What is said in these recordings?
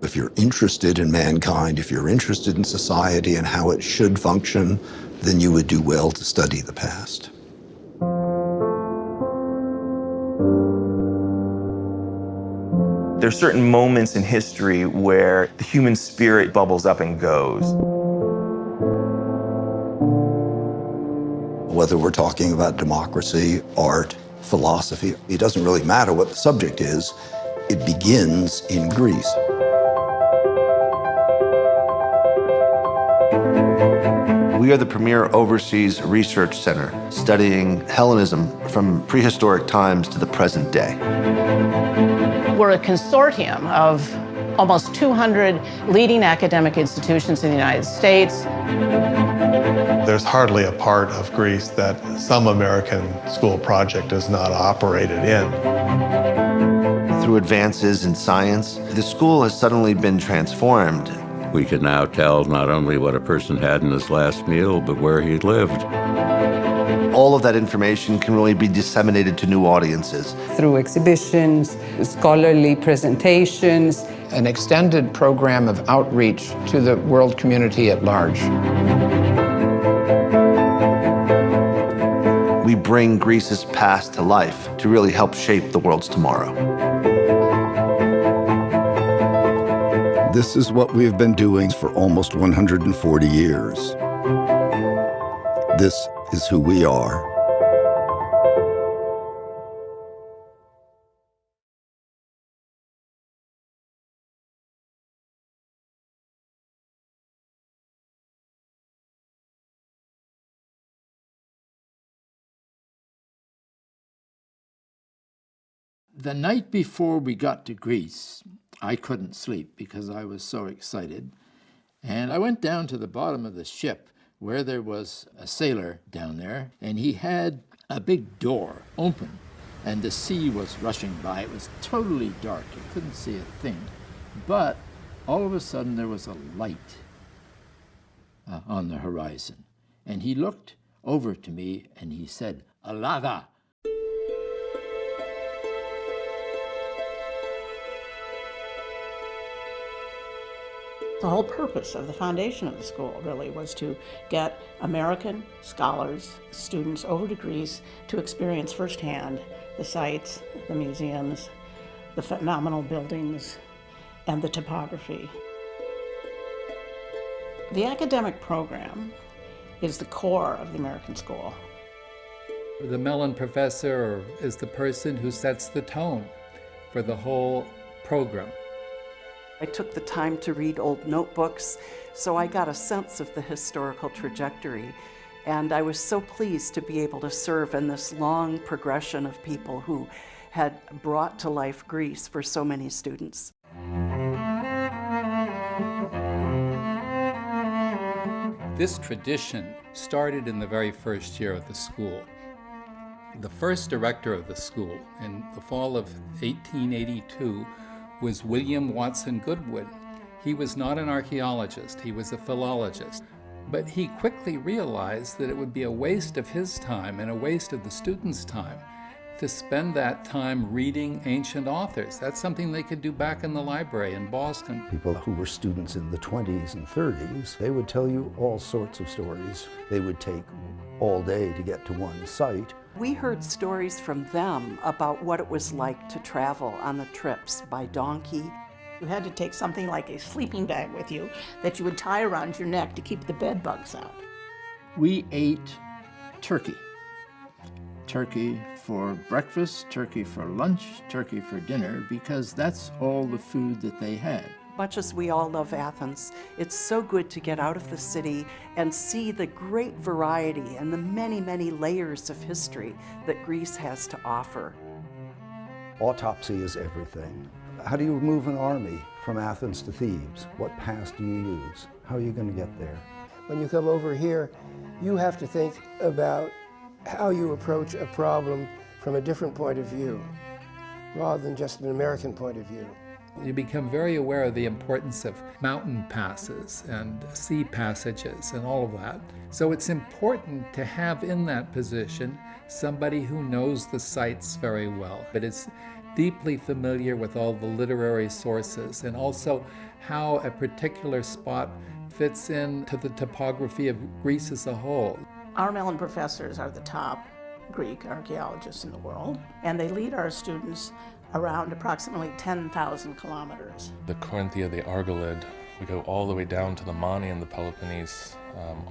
If you're interested in mankind, if you're interested in society and how it should function, then you would do well to study the past. There are certain moments in history where the human spirit bubbles up and goes. Whether we're talking about democracy, art, philosophy, it doesn't really matter what the subject is. It begins in Greece. We are the premier overseas research center studying Hellenism from prehistoric times to the present day. We're a consortium of almost 200 leading academic institutions in the United States. There's hardly a part of Greece that some American school project is not operated in. Through advances in science, the school has suddenly been transformed. We can now tell not only what a person had in his last meal, but where he lived. All of that information can really be disseminated to new audiences. Through exhibitions, scholarly presentations. An extended program of outreach to the world community at large. We bring Greece's past to life to really help shape the world's tomorrow. This is what we've been doing for almost 140 years. This is who we are. The night before we got to Greece, I couldn't sleep because I was so excited. And I went down to the bottom of the ship where there was a sailor down there, and he had a big door open, and the sea was rushing by. It was totally dark. You couldn't see a thing. But all of a sudden, there was a light on the horizon. And he looked over to me, and he said, "Alada." The whole purpose of the foundation of the school really was to get American scholars, students over to Greece to experience firsthand the sites, the museums, the phenomenal buildings, and the topography. The academic program is the core of the American school. The Mellon professor is the person who sets the tone for the whole program. I took the time to read old notebooks, so I got a sense of the historical trajectory. And I was so pleased to be able to serve in this long progression of people who had brought to life Greece for so many students. This tradition started in the very first year of the school. The first director of the school in the fall of 1882 was William Watson Goodwin. He was not an archaeologist, he was a philologist. But he quickly realized that it would be a waste of his time and a waste of the students' time to spend that time reading ancient authors. That's something they could do back in the library in Boston. People who were students in the 20s and 30s, they would tell you all sorts of stories. They would take all day to get to one site. We heard stories from them about what it was like to travel on the trips by donkey. You had to take something like a sleeping bag with you that you would tie around your neck to keep the bed bugs out. We ate turkey. Turkey for breakfast, turkey for lunch, turkey for dinner, because that's all the food that they had. Much as we all love Athens, it's so good to get out of the city and see the great variety and the many, many layers of history that Greece has to offer. Autopsy is everything. How do you move an army from Athens to Thebes? What pass do you use? How are you going to get there? When you come over here, you have to think about how you approach a problem from a different point of view, rather than just an American point of view. You become very aware of the importance of mountain passes and sea passages and all of that. So it's important to have in that position somebody who knows the sites very well. But it's deeply familiar with all the literary sources and also how a particular spot fits into the topography of Greece as a whole. Our Mellon professors are the top Greek archaeologists in the world, and they lead our students around approximately 10,000 kilometers. The Corinthia, the Argolid, we go all the way down to the Mani and the Peloponnese,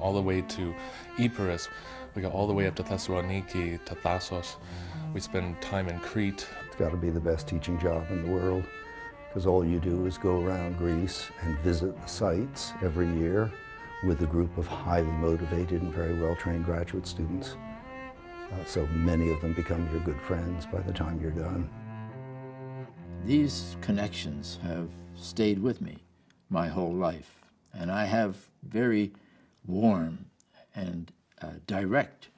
all the way to Epirus. We go all the way up to Thessaloniki, to Thassos. We spend time in Crete. It's got to be the best teaching job in the world, because all you do is go around Greece and visit the sites every year with a group of highly motivated and very well-trained graduate students. So many of them become your good friends by the time you're done. These connections have stayed with me my whole life, and I have very warm and direct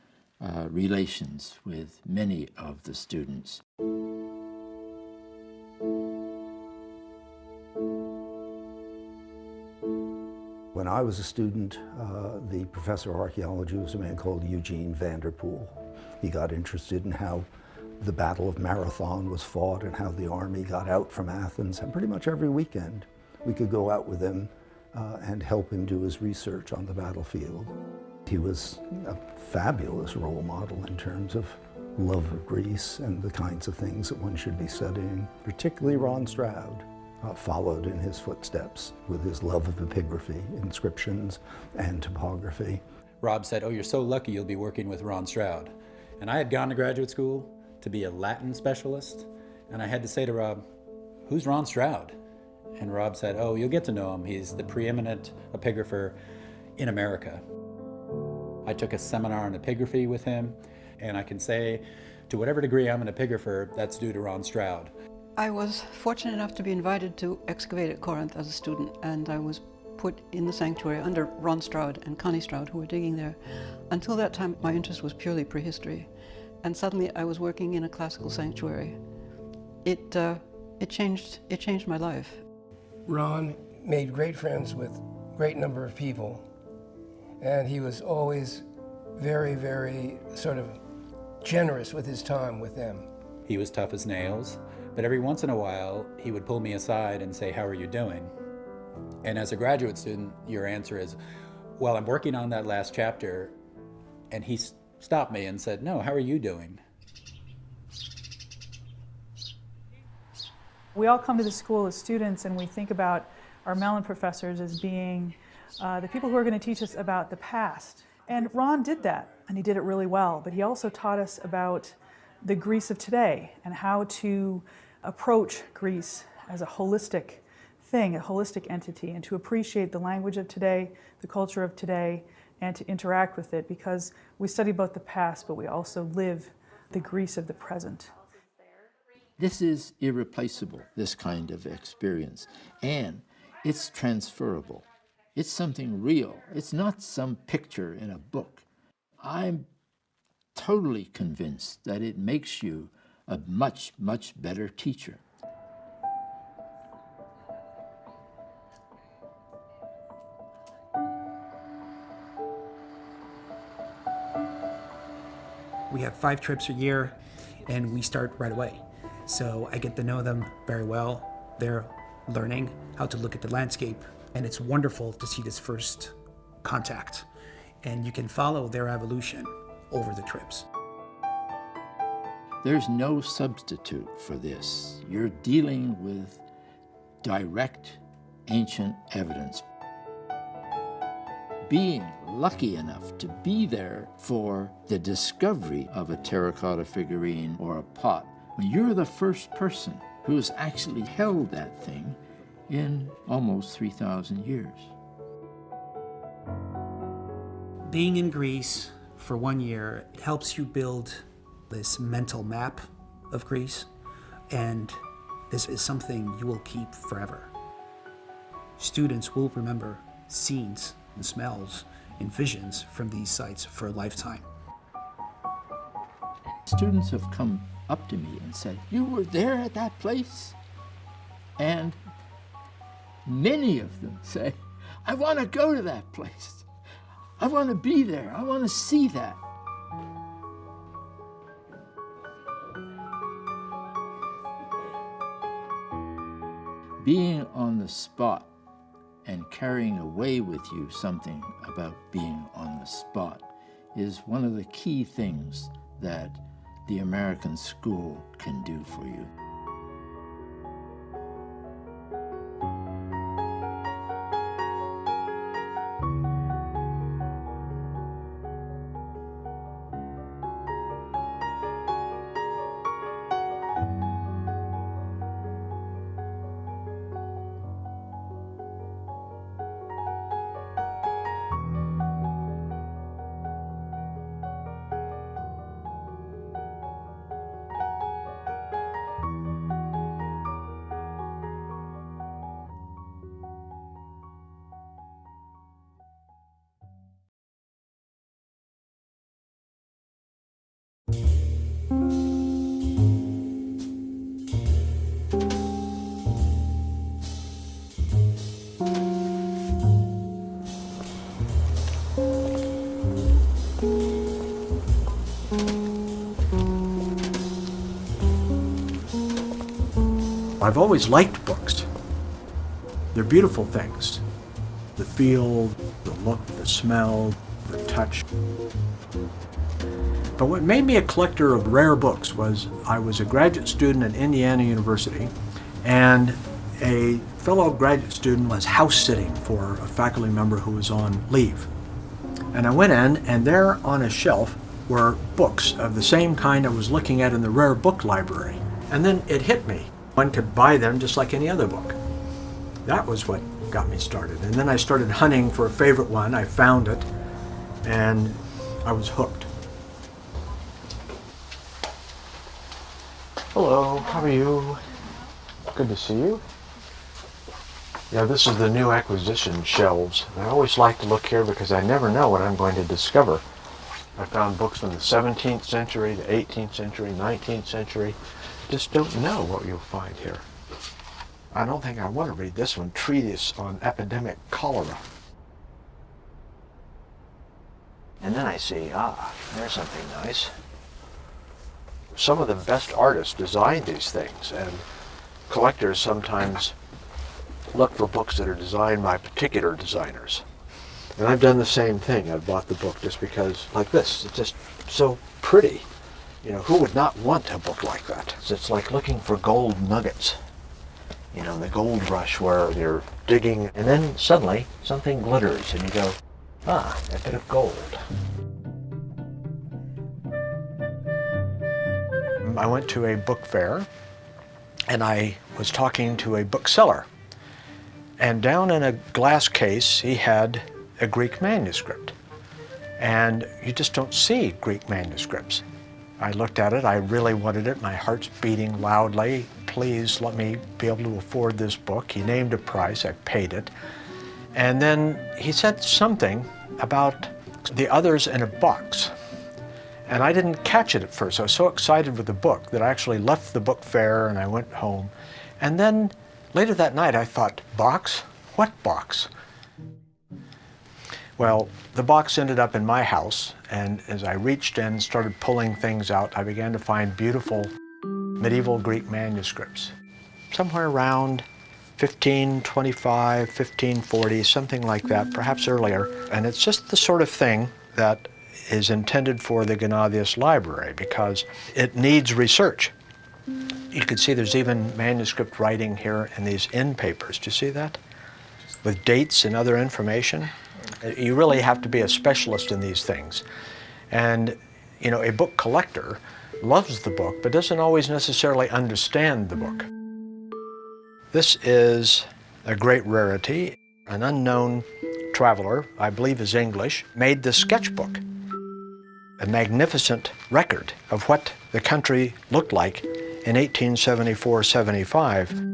relations with many of the students. When I was a student, the professor of archaeology was a man called Eugene Vanderpool. He got interested in how the Battle of Marathon was fought and how the army got out from Athens. And pretty much every weekend, we could go out with him and help him do his research on the battlefield. He was a fabulous role model in terms of love of Greece and the kinds of things that one should be studying. Particularly Ron Stroud followed in his footsteps with his love of epigraphy, inscriptions, and topography. Rob said, "Oh, you're so lucky you'll be working with Ron Stroud." And I had gone to graduate school to be a Latin specialist, and I had to say to Rob, "Who's Ron Stroud?" And Rob said, "Oh, you'll get to know him. He's the preeminent epigrapher in America." I took a seminar on epigraphy with him, and I can say, to whatever degree I'm an epigrapher, that's due to Ron Stroud. I was fortunate enough to be invited to excavate at Corinth as a student, and I was put in the sanctuary under Ron Stroud and Connie Stroud, who were digging there. Until that time, my interest was purely prehistory, and suddenly I was working in a classical sanctuary. It changed my life. Ron made great friends with a great number of people, and he was always very, very sort of generous with his time with them. He was tough as nails, but every once in a while, he would pull me aside and say, "How are you doing?" And as a graduate student, your answer is, "Well, I'm working on that last chapter." And he stopped me and said, "No, how are you doing?" We all come to the school as students, and we think about our Mellon professors as being the people who are going to teach us about the past. And Ron did that, and he did it really well. But he also taught us about the Greece of today and how to approach Greece as a holistic thing, a holistic entity, and to appreciate the language of today, the culture of today, and to interact with it, because we study both the past, but we also live the Greece of the present. This is irreplaceable, this kind of experience, and it's transferable. It's something real. It's not some picture in a book. I'm totally convinced that it makes you a much, much better teacher. We have 5 trips a year, and we start right away. So I get to know them very well. They're learning how to look at the landscape, and it's wonderful to see this first contact. And you can follow their evolution over the trips. There's no substitute for this. You're dealing with direct ancient evidence. Being lucky enough to be there for the discovery of a terracotta figurine or a pot, you're the first person who has actually held that thing in almost 3,000 years. Being in Greece for 1 year helps you build this mental map of Greece, and this is something you will keep forever. Students will remember scenes and smells and visions from these sites for a lifetime. Students have come up to me and said, "You were there at that place?" And many of them say, "I want to go to that place. I want to be there. I want to see that." Being on the spot and carrying away with you something about being on the spot is one of the key things that the American school can do for you. I've always liked books. They're beautiful things. The feel, the look, the smell, the touch. But what made me a collector of rare books was I was a graduate student at Indiana University, and a fellow graduate student was house sitting for a faculty member who was on leave. And I went in, and there on a shelf were books of the same kind I was looking at in the rare book library. And then it hit me. One could buy them just like any other book. That was what got me started. And then I started hunting for a favorite one. I found it, and I was hooked. Hello, how are you? Good to see you. Yeah, this is the new acquisition shelves. I always like to look here because I never know what I'm going to discover. I found books from the 17th century, the 18th century, 19th century. Just don't know what you'll find here. I don't think I want to read this one, Treatise on Epidemic Cholera. And then I see, there's something nice. Some of the best artists designed these things, and collectors sometimes look for books that are designed by particular designers. And I've done the same thing. I've bought the book just because, like this, it's just so pretty. You know, who would not want a book like that? It's like looking for gold nuggets. You know, the gold rush where you're digging, and then suddenly something glitters, and you go, a bit of gold. I went to a book fair, and I was talking to a bookseller. And down in a glass case, he had a Greek manuscript. And you just don't see Greek manuscripts. I looked at it, I really wanted it, my heart's beating loudly. Please let me be able to afford this book. He named a price, I paid it. And then he said something about the others in a box. And I didn't catch it at first. I was so excited with the book that I actually left the book fair and I went home. And then later that night I thought, box? What box? Well, the box ended up in my house, and as I reached in and started pulling things out, I began to find beautiful medieval Greek manuscripts. Somewhere around 1525, 1540, something like that, perhaps earlier. And it's just the sort of thing that is intended for the Gennadius Library because it needs research. You can see there's even manuscript writing here in these end papers. Do you see that? With dates and other information. You really have to be a specialist in these things. And, you know, a book collector loves the book, but doesn't always necessarily understand the book. This is a great rarity. An unknown traveler, I believe is English, made this sketchbook. A magnificent record of what the country looked like in 1874-75.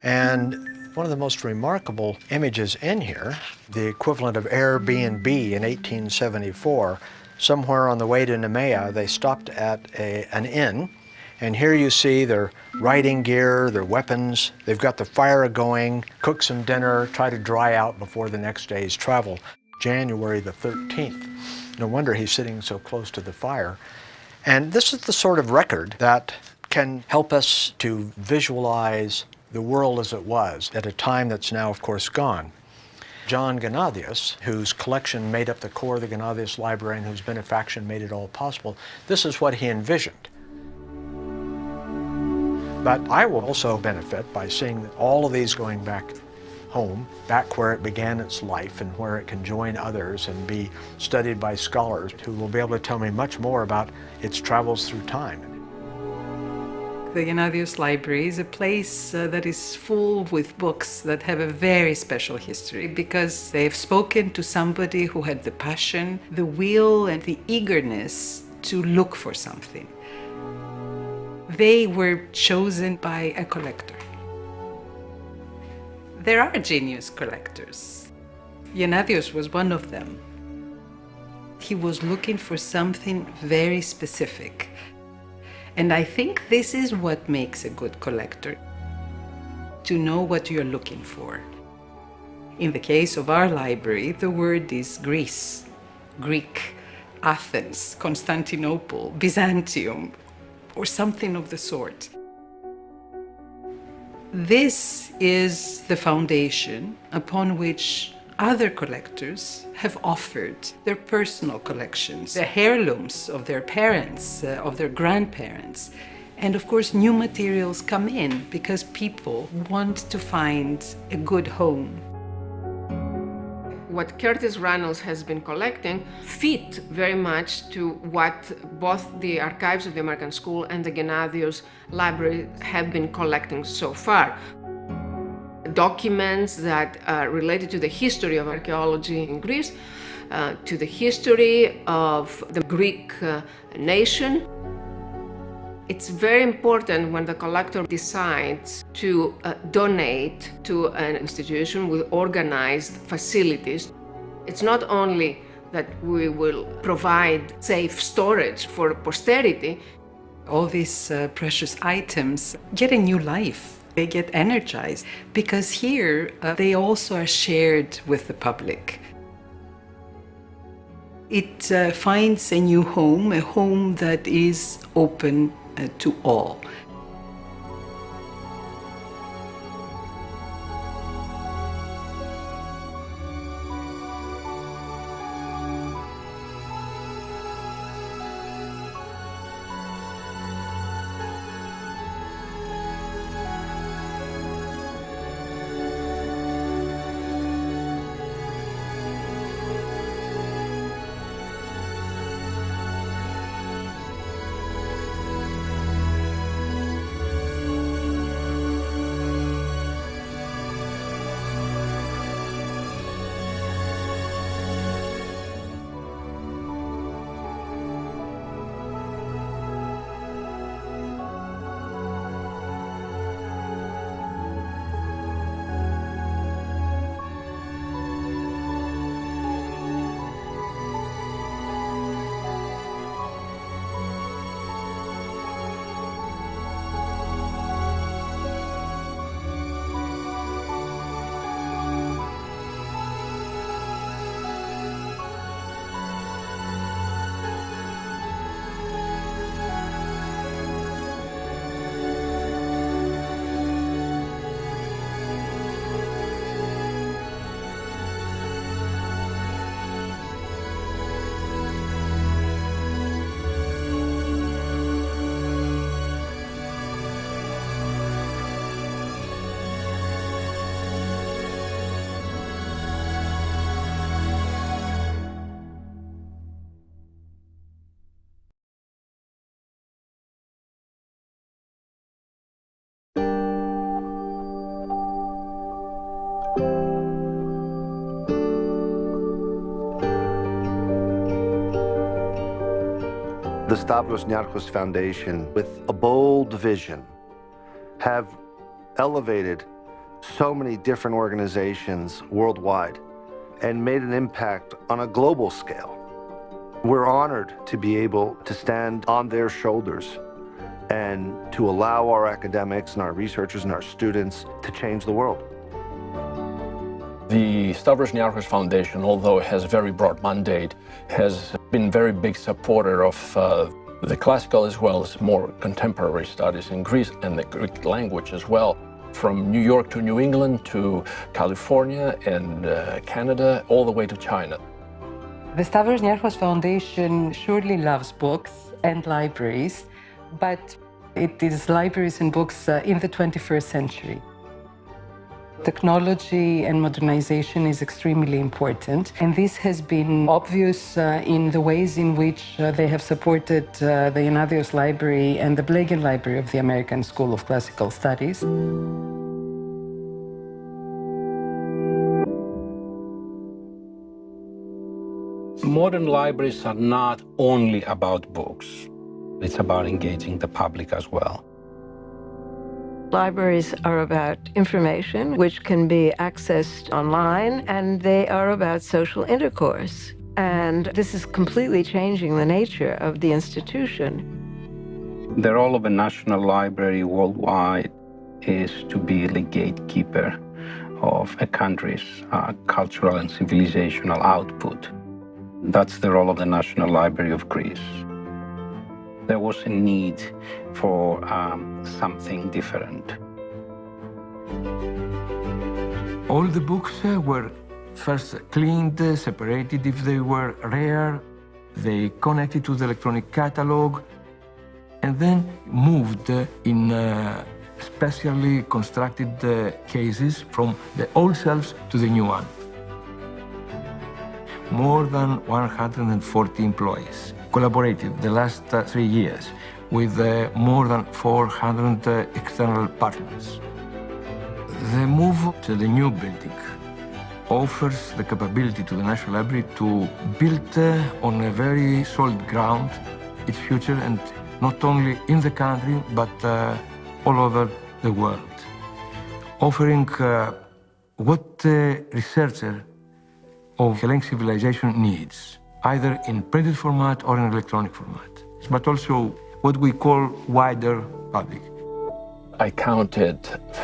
And one of the most remarkable images in here, the equivalent of Airbnb in 1874, somewhere on the way to Nemea, they stopped at an inn, and here you see their riding gear, their weapons, they've got the fire going, cook some dinner, try to dry out before the next day's travel, January the 13th. No wonder he's sitting so close to the fire. And this is the sort of record that can help us to visualize the world as it was at a time that's now, of course, gone. John Gennadius, whose collection made up the core of the Gennadius Library and whose benefaction made it all possible, this is what he envisioned. But I will also benefit by seeing all of these going back home, back where it began its life and where it can join others and be studied by scholars who will be able to tell me much more about its travels through time. The Gennadius Library is a place that is full with books that have a very special history because they have spoken to somebody who had the passion, the will, and the eagerness to look for something. They were chosen by a collector. There are genius collectors. Gennadius was one of them. He was looking for something very specific. And I think this is what makes a good collector, to know what you're looking for. In the case of our library, the word is Greece, Greek, Athens, Constantinople, Byzantium, or something of the sort. This is the foundation upon which other collectors have offered their personal collections, the heirlooms of their parents, of their grandparents. And of course, new materials come in because people want to find a good home. What Curtis Reynolds has been collecting fit very much to what both the Archives of the American School and the Gennadius Library have been collecting so far. Documents that are related to the history of archaeology in Greece, to the history of the Greek nation. It's very important when the collector decides to donate to an institution with organized facilities. It's not only that we will provide safe storage for posterity. All these precious items get a new life. They get energized because here they also are shared with the public. It finds a new home, a home that is open to all. The Stavros Niarchos Foundation, with a bold vision, have elevated so many different organizations worldwide and made an impact on a global scale. We're honored to be able to stand on their shoulders and to allow our academics and our researchers and our students to change the world. The Stavros Niarchos Foundation, although it has a very broad mandate, has been a very big supporter of the classical as well as more contemporary studies in Greece and the Greek language as well. From New York to New England to California and Canada, all the way to China. The Stavros Niarchos Foundation surely loves books and libraries, but it is libraries and books in the 21st century. Technology and modernization is extremely important, and this has been obvious in the ways in which they have supported the Ignatios Library and the Blagin Library of the American School of Classical Studies. Modern libraries are not only about books. It's about engaging the public as well. Libraries are about information, which can be accessed online, and they are about social intercourse. And this is completely changing the nature of the institution. The role of a national library worldwide is to be the gatekeeper of a country's cultural and civilizational output. That's the role of the National Library of Greece. There was a need for something different. All the books were first cleaned, separated if they were rare. They connected to the electronic catalog, and then moved in specially constructed cases from the old shelves to the new one. More than 140 employees collaborated the last 3 years with more than 400 external partners. The move to the new building offers the capability to the National Library to build on a very solid ground its future, and not only in the country, but all over the world, offering what a researcher of Hellenic civilization needs, either in printed format or in electronic format, but also what we call wider public. I counted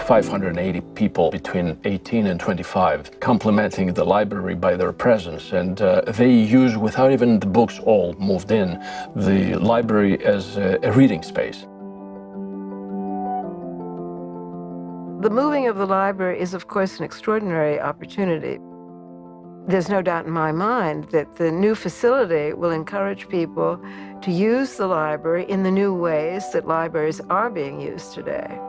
580 people between 18 and 25 complimenting the library by their presence, and they use, without even the books all moved in, the library as a reading space. The moving of the library is, of course, an extraordinary opportunity. There's no doubt in my mind that the new facility will encourage people to use the library in the new ways that libraries are being used today.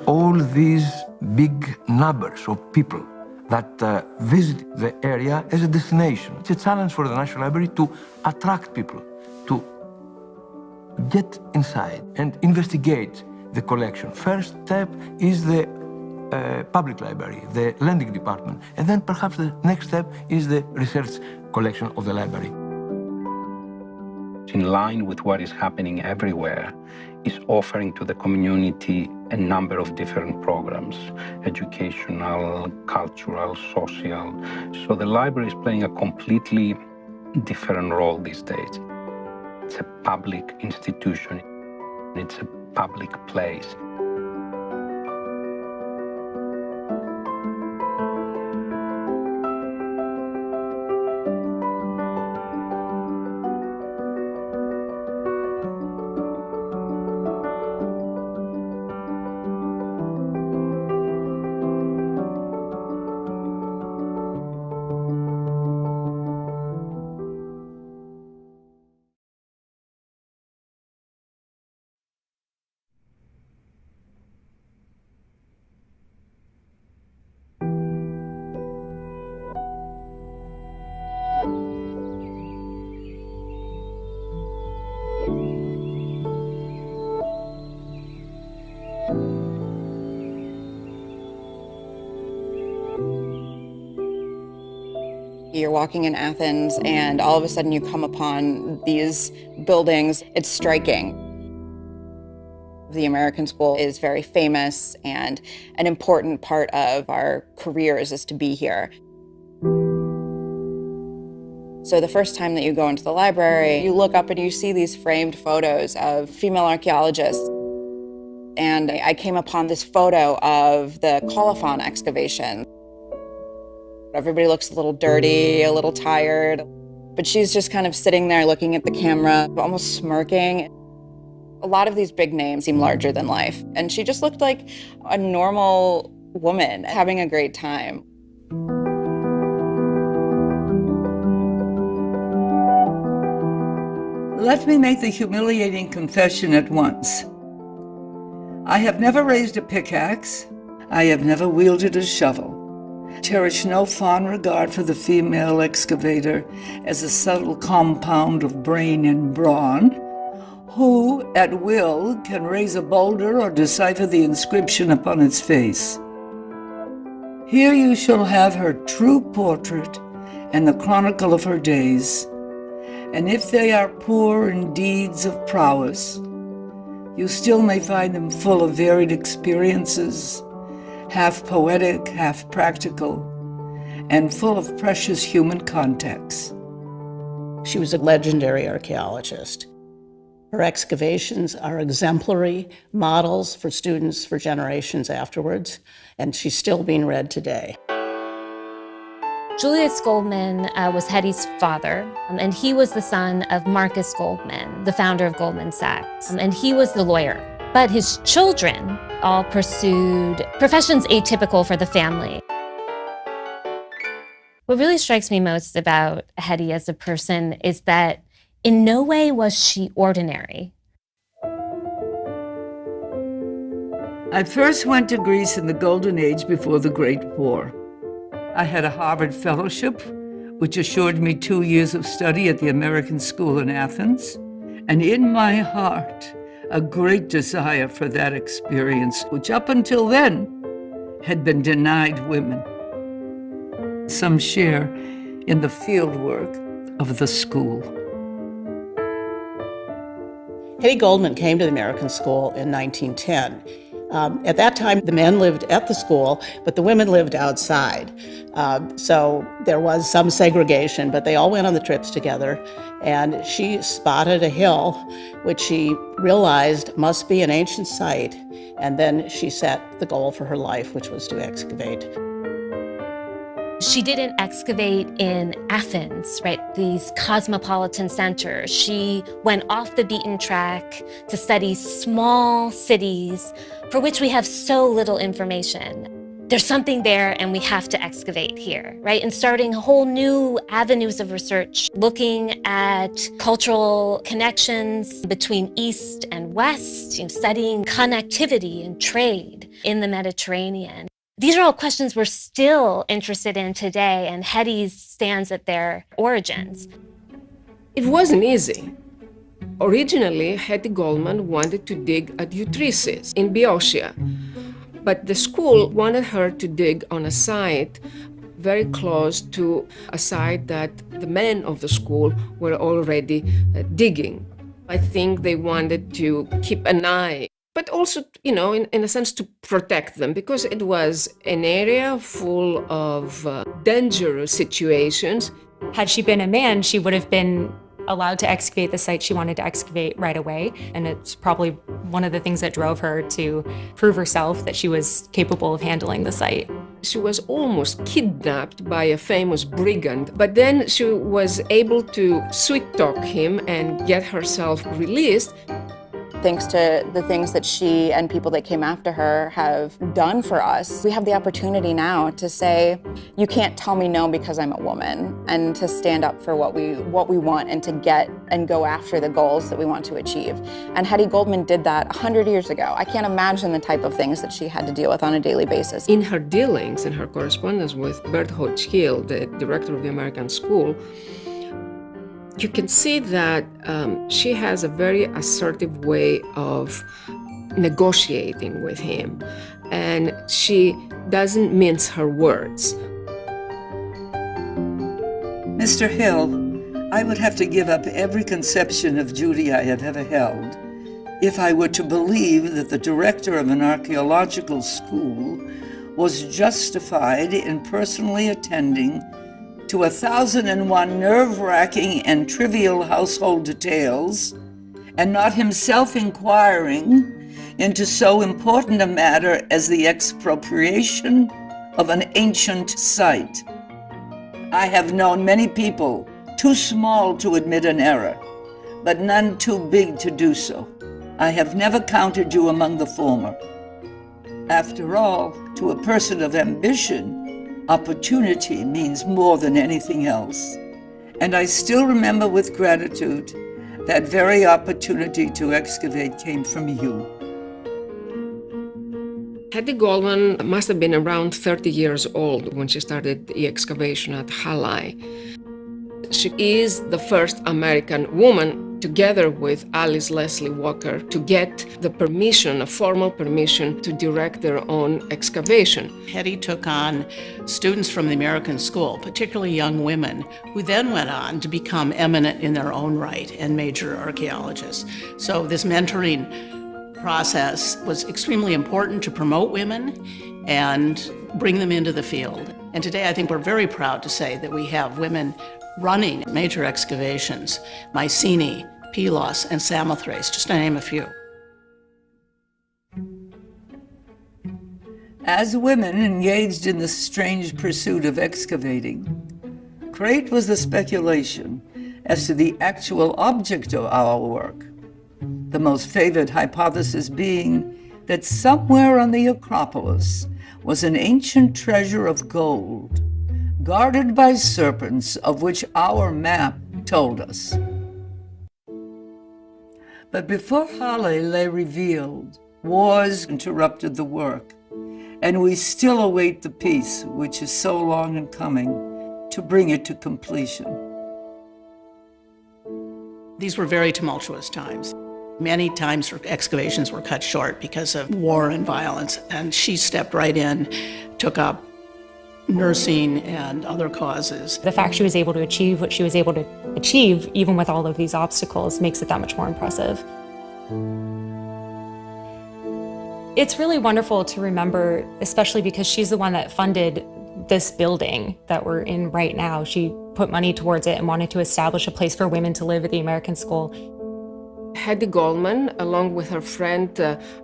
All these big numbers of people that visit the area as a destination. It's a challenge for the National Library to attract people, to get inside and investigate the collection. First step is the public library, the lending department, and then perhaps the next step is the research collection of the library. In line with what is happening everywhere, is offering to the community a number of different programs, educational, cultural, social. So the library is playing a completely different role these days. It's a public institution, it's a public place. You're walking in Athens, and all of a sudden you come upon these buildings. It's striking. The American School is very famous, and an important part of our careers is to be here. So the first time that you go into the library, you look up and you see these framed photos of female archaeologists. And I came upon this photo of the colophon excavation. Everybody looks a little dirty, a little tired, but she's just kind of sitting there looking at the camera, almost smirking. A lot of these big names seem larger than life, and she just looked like a normal woman having a great time. Let me make the humiliating confession at once. I have never raised a pickaxe. I have never wielded a shovel. Cherish no fond regard for the female excavator as a subtle compound of brain and brawn, who, at will, can raise a boulder or decipher the inscription upon its face. Here you shall have her true portrait and the chronicle of her days, and if they are poor in deeds of prowess, you still may find them full of varied experiences, half poetic, half practical, and full of precious human context. She was a legendary archaeologist. Her excavations are exemplary models for students for generations afterwards, and she's still being read today. Julius Goldman was Hetty's father, and he was the son of Marcus Goldman, the founder of Goldman Sachs, and he was the lawyer. But his children all pursued professions atypical for the family. What really strikes me most about Hetty as a person is that in no way was she ordinary. I first went to Greece in the Golden Age before the Great War. I had a Harvard fellowship, which assured me 2 years of study at the American School in Athens, and in my heart, a great desire for that experience, which up until then had been denied women. Some share in the fieldwork of the school. Hetty Goldman came to the American School in 1910. At that time, the men lived at the school, but the women lived outside. So there was some segregation, but they all went on the trips together. And she spotted a hill, which she realized must be an ancient site. And then she set the goal for her life, which was to excavate. She didn't excavate in Athens, right? These cosmopolitan centers. She went off the beaten track to study small cities for which we have so little information. There's something there and we have to excavate here, right? And starting whole new avenues of research, looking at cultural connections between East and West, studying connectivity and trade in the Mediterranean. These are all questions we're still interested in today, and Hetty stands at their origins. It wasn't easy. Originally, Hetty Goldman wanted to dig at Eutrisis in Boeotia, but the school wanted her to dig on a site very close to a site that the men of the school were already digging. I think they wanted to keep an eye, but also, in a sense, to protect them, because it was an area full of dangerous situations. Had she been a man, she would have been allowed to excavate the site she wanted to excavate right away. And it's probably one of the things that drove her to prove herself that she was capable of handling the site. She was almost kidnapped by a famous brigand, but then she was able to sweet-talk him and get herself released. Thanks to the things that she and people that came after her have done for us, we have the opportunity now to say, you can't tell me no because I'm a woman, and to stand up for what we want and to get and go after the goals that we want to achieve. And Hetty Goldman did that 100 years ago. I can't imagine the type of things that she had to deal with on a daily basis. In her dealings, in her correspondence with Bert Hodge-Hill, the director of the American School, you can see that she has a very assertive way of negotiating with him, and she doesn't mince her words. Mr. Hill, I would have to give up every conception of duty I have ever held if I were to believe that the director of an archaeological school was justified in personally attending to 1,001 nerve-wracking and trivial household details, and not himself inquiring into so important a matter as the expropriation of an ancient site. I have known many people too small to admit an error, but none too big to do so. I have never counted you among the former. After all, to a person of ambition, opportunity means more than anything else. And I still remember with gratitude that very opportunity to excavate came from you. Hetty Goldman must have been around 30 years old when she started the excavation at Gala. She is the first American woman, together with Alice Leslie Walker, to get the permission, a formal permission, to direct their own excavation. Hetty took on students from the American school, particularly young women, who then went on to become eminent in their own right and major archaeologists. So this mentoring process was extremely important to promote women and bring them into the field. And today I think we're very proud to say that we have women running major excavations, Mycenae, Pylos, and Samothrace, just to name a few. As women engaged in the strange pursuit of excavating, great was the speculation as to the actual object of our work. The most favored hypothesis being that somewhere on the Acropolis was an ancient treasure of gold, guarded by serpents, of which our map told us. But before Halle lay revealed, wars interrupted the work, and we still await the peace which is so long in coming to bring it to completion. These were very tumultuous times. Many times excavations were cut short because of war and violence, and she stepped right in, took up nursing and other causes. The fact she was able to achieve what she was able to achieve, even with all of these obstacles, makes it that much more impressive. It's really wonderful to remember, especially because she's the one that funded this building that we're in right now. She put money towards it and wanted to establish a place for women to live at the American school. Hetty Goldman, along with her friend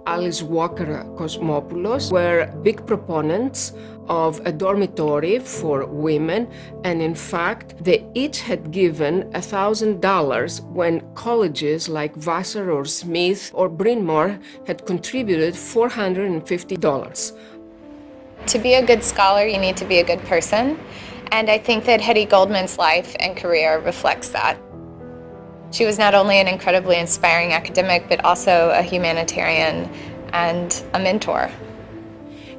Alice Walker Cosmopoulos, were big proponents of a dormitory for women, and in fact, they each had given $1,000 when colleges like Vassar or Smith or Bryn Mawr had contributed $450. To be a good scholar, you need to be a good person, and I think that Hetty Goldman's life and career reflects that. She was not only an incredibly inspiring academic, but also a humanitarian and a mentor.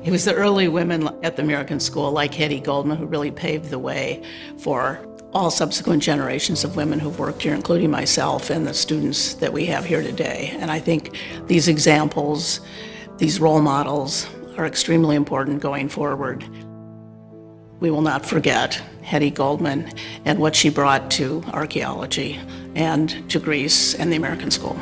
It was the early women at the American school, like Hetty Goldman, who really paved the way for all subsequent generations of women who've worked here, including myself and the students that we have here today. And I think these examples, these role models, are extremely important going forward. We will not forget Hetty Goldman and what she brought to archaeology and to Greece and the American school.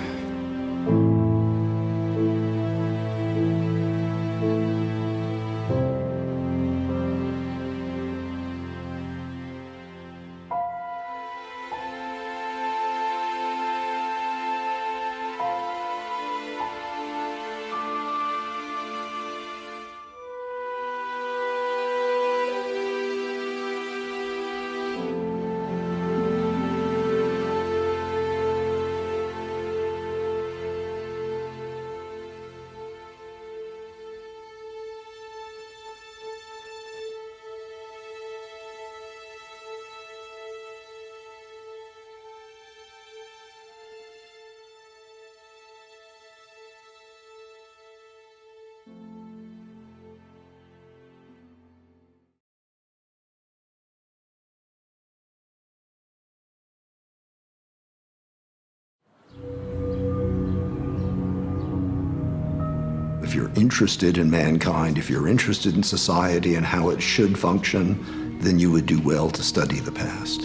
If you're interested in mankind, if you're interested in society and how it should function, then you would do well to study the past.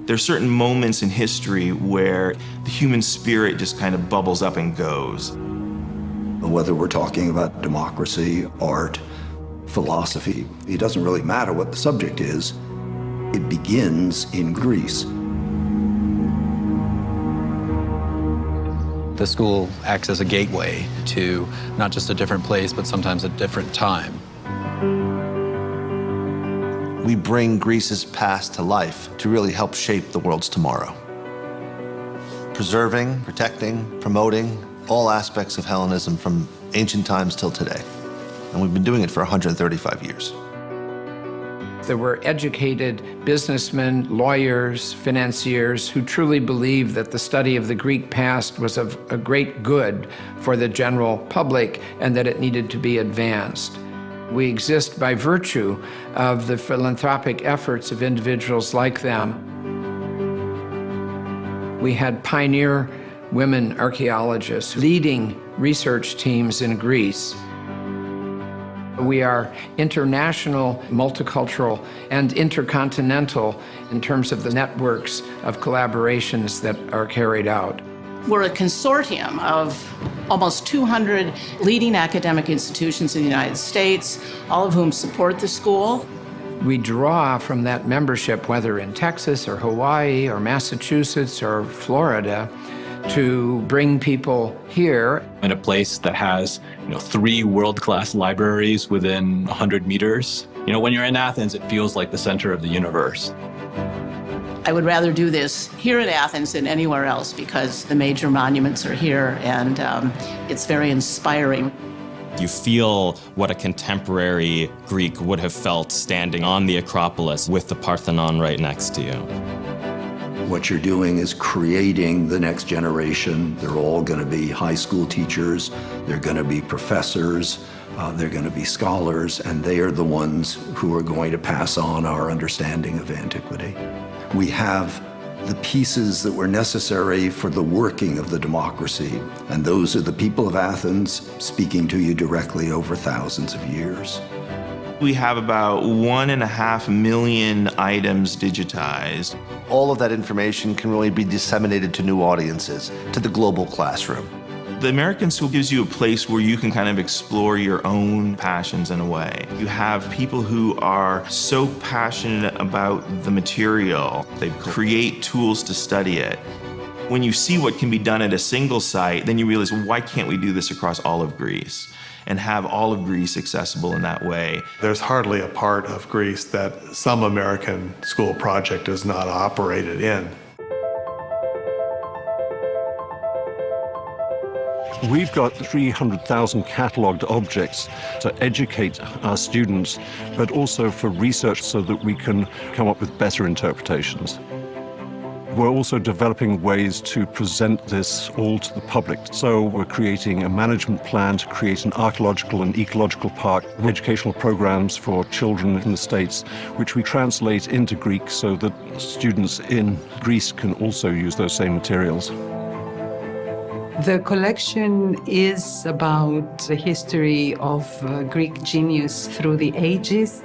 There are certain moments in history where the human spirit just kind of bubbles up and goes. Whether we're talking about democracy, art, philosophy, it doesn't really matter what the subject is. It begins in Greece. The school acts as a gateway to not just a different place, but sometimes a different time. we bring Greece's past to life to really help shape the world's tomorrow. Preserving, protecting, promoting all aspects of Hellenism from ancient times till today. And we've been doing it for 135 years. There were educated businessmen, lawyers, financiers who truly believed that the study of the Greek past was of a great good for the general public and that it needed to be advanced. We exist by virtue of the philanthropic efforts of individuals like them. We had pioneer women archaeologists leading research teams in Greece. We are international, multicultural, and intercontinental in terms of the networks of collaborations that are carried out. We're a consortium of almost 200 leading academic institutions in the United States, all of whom support the school. We draw from that membership, whether in Texas or Hawaii or Massachusetts or Florida, to bring people here. In a place that has, 3 world-class libraries within 100 meters. When you're in Athens, it feels like the center of the universe. I would rather do this here at Athens than anywhere else because the major monuments are here and it's very inspiring. You feel what a contemporary Greek would have felt standing on the Acropolis with the Parthenon right next to you. What you're doing is creating the next generation. They're all going to be high school teachers, they're going to be professors, they're going to be scholars, and they are the ones who are going to pass on our understanding of antiquity. We have the pieces that were necessary for the working of the democracy, and those are the people of Athens speaking to you directly over thousands of years. We have about 1.5 million items digitized. All of that information can really be disseminated to new audiences, to the global classroom. The American School gives you a place where you can kind of explore your own passions in a way. You have people who are so passionate about the material, they create tools to study it. When you see what can be done at a single site, then you realize, why can't we do this across all of Greece? And have all of Greece accessible in that way. There's hardly a part of Greece that some American school project is not operated in. We've got 300,000 catalogued objects to educate our students, but also for research so that we can come up with better interpretations. We're also developing ways to present this all to the public. So we're creating a management plan to create an archaeological and ecological park, educational programs for children in the States, which we translate into Greek so that students in Greece can also use those same materials. The collection is about the history of Greek genius through the ages.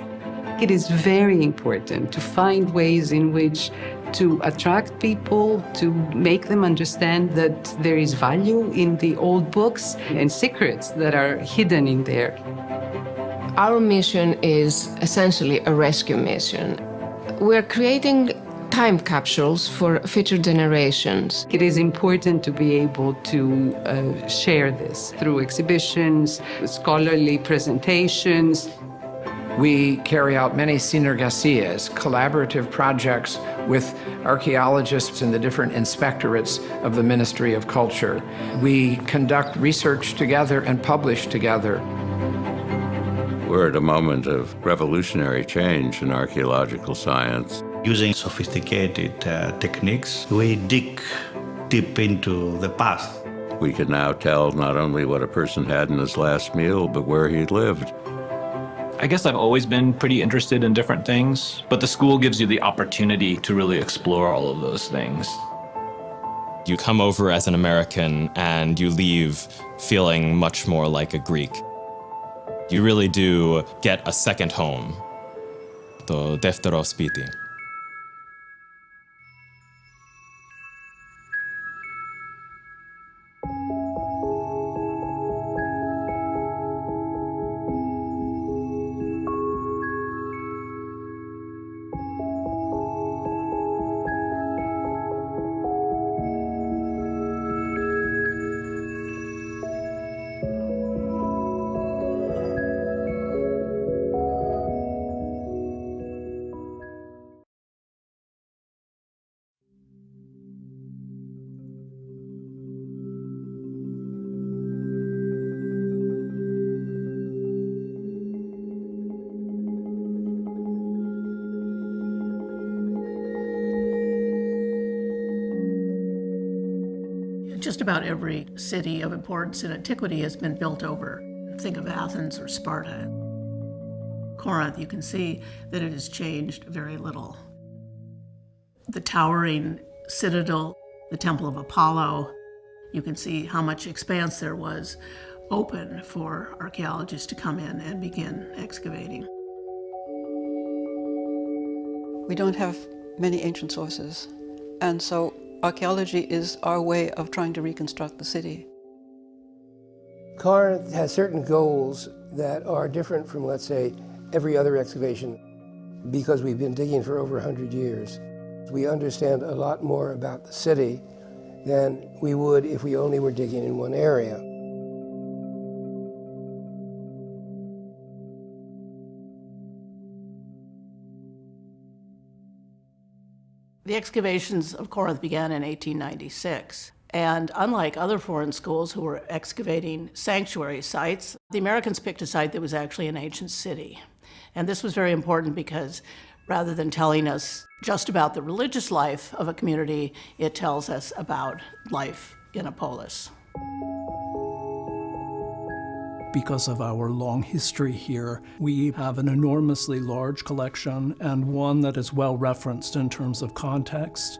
It is very important to find ways in which to attract people, to make them understand that there is value in the old books and secrets that are hidden in there. Our mission is essentially a rescue mission. We're creating time capsules for future generations. It is important to be able to share this through exhibitions, scholarly presentations. We carry out many synergasias, collaborative projects with archaeologists in the different inspectorates of the Ministry of Culture. We conduct research together and publish together. We're at a moment of revolutionary change in archaeological science. Using sophisticated techniques, we dig deep into the past. We can now tell not only what a person had in his last meal, but where he lived. I guess I've always been pretty interested in different things, but the school gives you the opportunity to really explore all of those things. You come over as an American and you leave feeling much more like a Greek. You really do get a second home, το δεύτερο σπίτι. Just about every city of importance in antiquity has been built over. Think of Athens or Sparta. Corinth, you can see that it has changed very little. The towering citadel, the Temple of Apollo, you can see how much expanse there was open for archaeologists to come in and begin excavating. We don't have many ancient sources, and so archaeology is our way of trying to reconstruct the city. Corinth has certain goals that are different from, let's say, every other excavation because we've been digging for over 100 years. We understand a lot more about the city than we would if we only were digging in one area. The excavations of Corinth began in 1896, and unlike other foreign schools who were excavating sanctuary sites, the Americans picked a site that was actually an ancient city. And this was very important because rather than telling us just about the religious life of a community, it tells us about life in a polis. Because of our long history here, we have an enormously large collection and one that is well referenced in terms of context.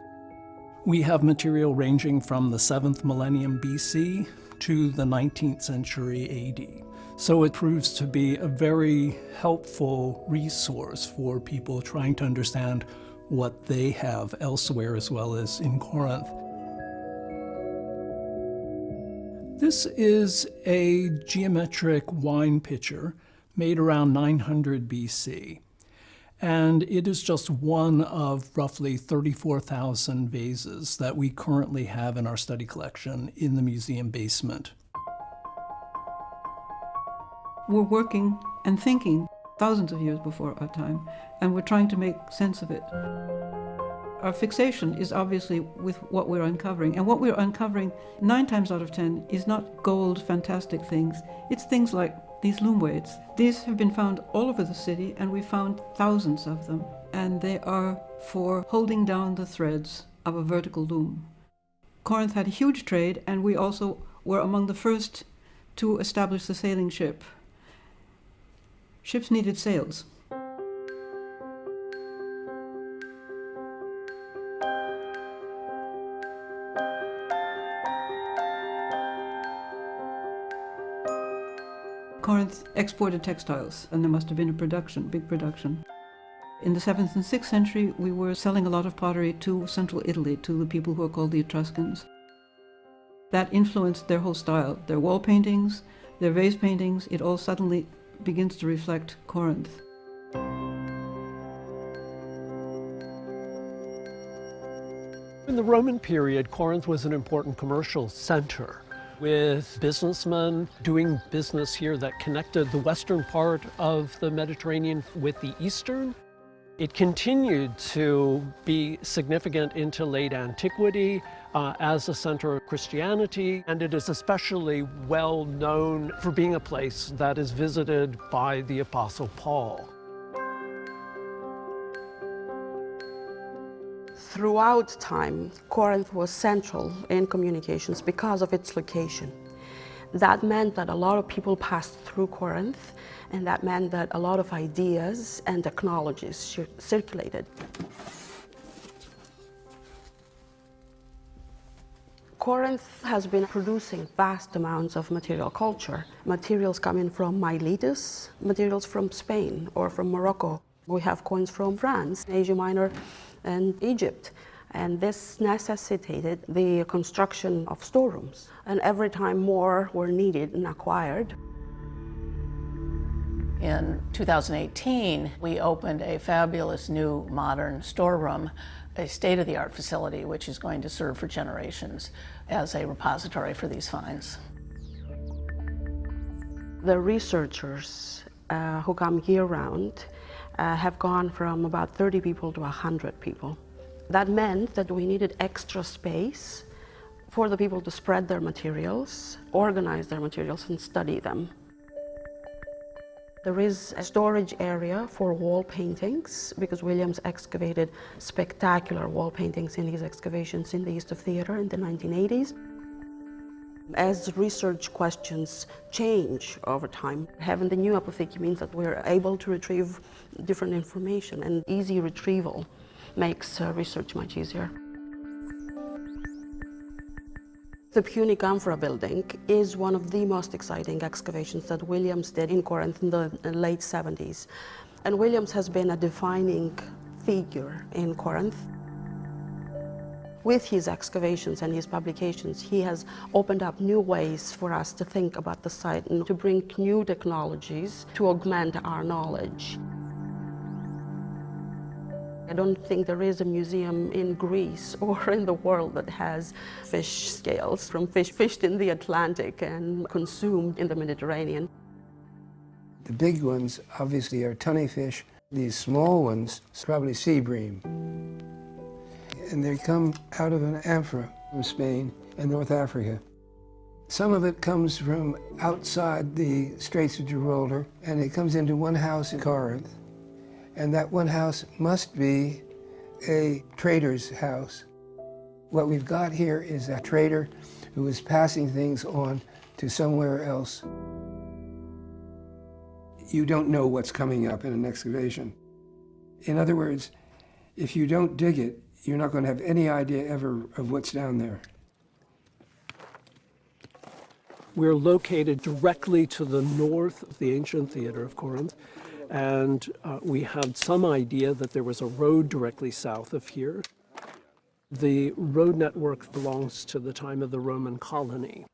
We have material ranging from the 7th millennium BC to the 19th century AD. So it proves to be a very helpful resource for people trying to understand what they have elsewhere as well as in Corinth. This is a geometric wine pitcher made around 900 BC, and it is just one of roughly 34,000 vases that we currently have in our study collection in the museum basement. We're working and thinking thousands of years before our time, and we're trying to make sense of it. Our fixation is obviously with what we're uncovering, and what we're uncovering 9 times out of 10 is not gold, fantastic things. It's things like these loom weights. These have been found all over the city, and we found thousands of them, and they are for holding down the threads of a vertical loom. Corinth had a huge trade, and we also were among the first to establish the sailing ship. Ships needed sails. Corinth exported textiles, and there must have been a production, big production. In the 7th and 6th century, we were selling a lot of pottery to central Italy, to the people who are called the Etruscans. That influenced their whole style, their wall paintings, their vase paintings. It all suddenly begins to reflect Corinth. In the Roman period, Corinth was an important commercial center, with businessmen doing business here that connected the western part of the Mediterranean with the eastern. It continued to be significant into late antiquity as a center of Christianity, and it is especially well known for being a place that is visited by the Apostle Paul. Throughout time, Corinth was central in communications because of its location. That meant that a lot of people passed through Corinth, and that meant that a lot of ideas and technologies circulated. Corinth has been producing vast amounts of material culture. Materials coming from Miletus, materials from Spain or from Morocco. We have coins from France, Asia Minor, and Egypt. And this necessitated the construction of storerooms. And every time more were needed and acquired. In 2018, we opened a fabulous new modern storeroom, a state-of-the-art facility which is going to serve for generations as a repository for these finds. The researchers who come year-round have gone from about 30 people to 100 people. That meant that we needed extra space for the people to spread their materials, organize their materials, and study them. There is a storage area for wall paintings, because Williams excavated spectacular wall paintings in these excavations in the East of Theater in the 1980s. As research questions change over time, having the new apotheke means that we're able to retrieve different information, and easy retrieval makes research much easier. The Puny Camphora building is one of the most exciting excavations that Williams did in Corinth in the late 70s. And Williams has been a defining figure in Corinth. With his excavations and his publications, he has opened up new ways for us to think about the site and to bring new technologies to augment our knowledge. I don't think there is a museum in Greece or in the world that has fish scales from fish fished in the Atlantic and consumed in the Mediterranean. The big ones obviously are tunny fish. These small ones, probably sea bream. And they come out of an amphora from Spain and North Africa. Some of it comes from outside the Straits of Gibraltar, and it comes into one house in Corinth. And that one house must be a trader's house. What we've got here is a trader who is passing things on to somewhere else. You don't know what's coming up in an excavation. In other words, if you don't dig it, you're not going to have any idea ever of what's down there. We're located directly to the north of the ancient theater of Corinth, and we had some idea that there was a road directly south of here. The road network belongs to the time of the Roman colony.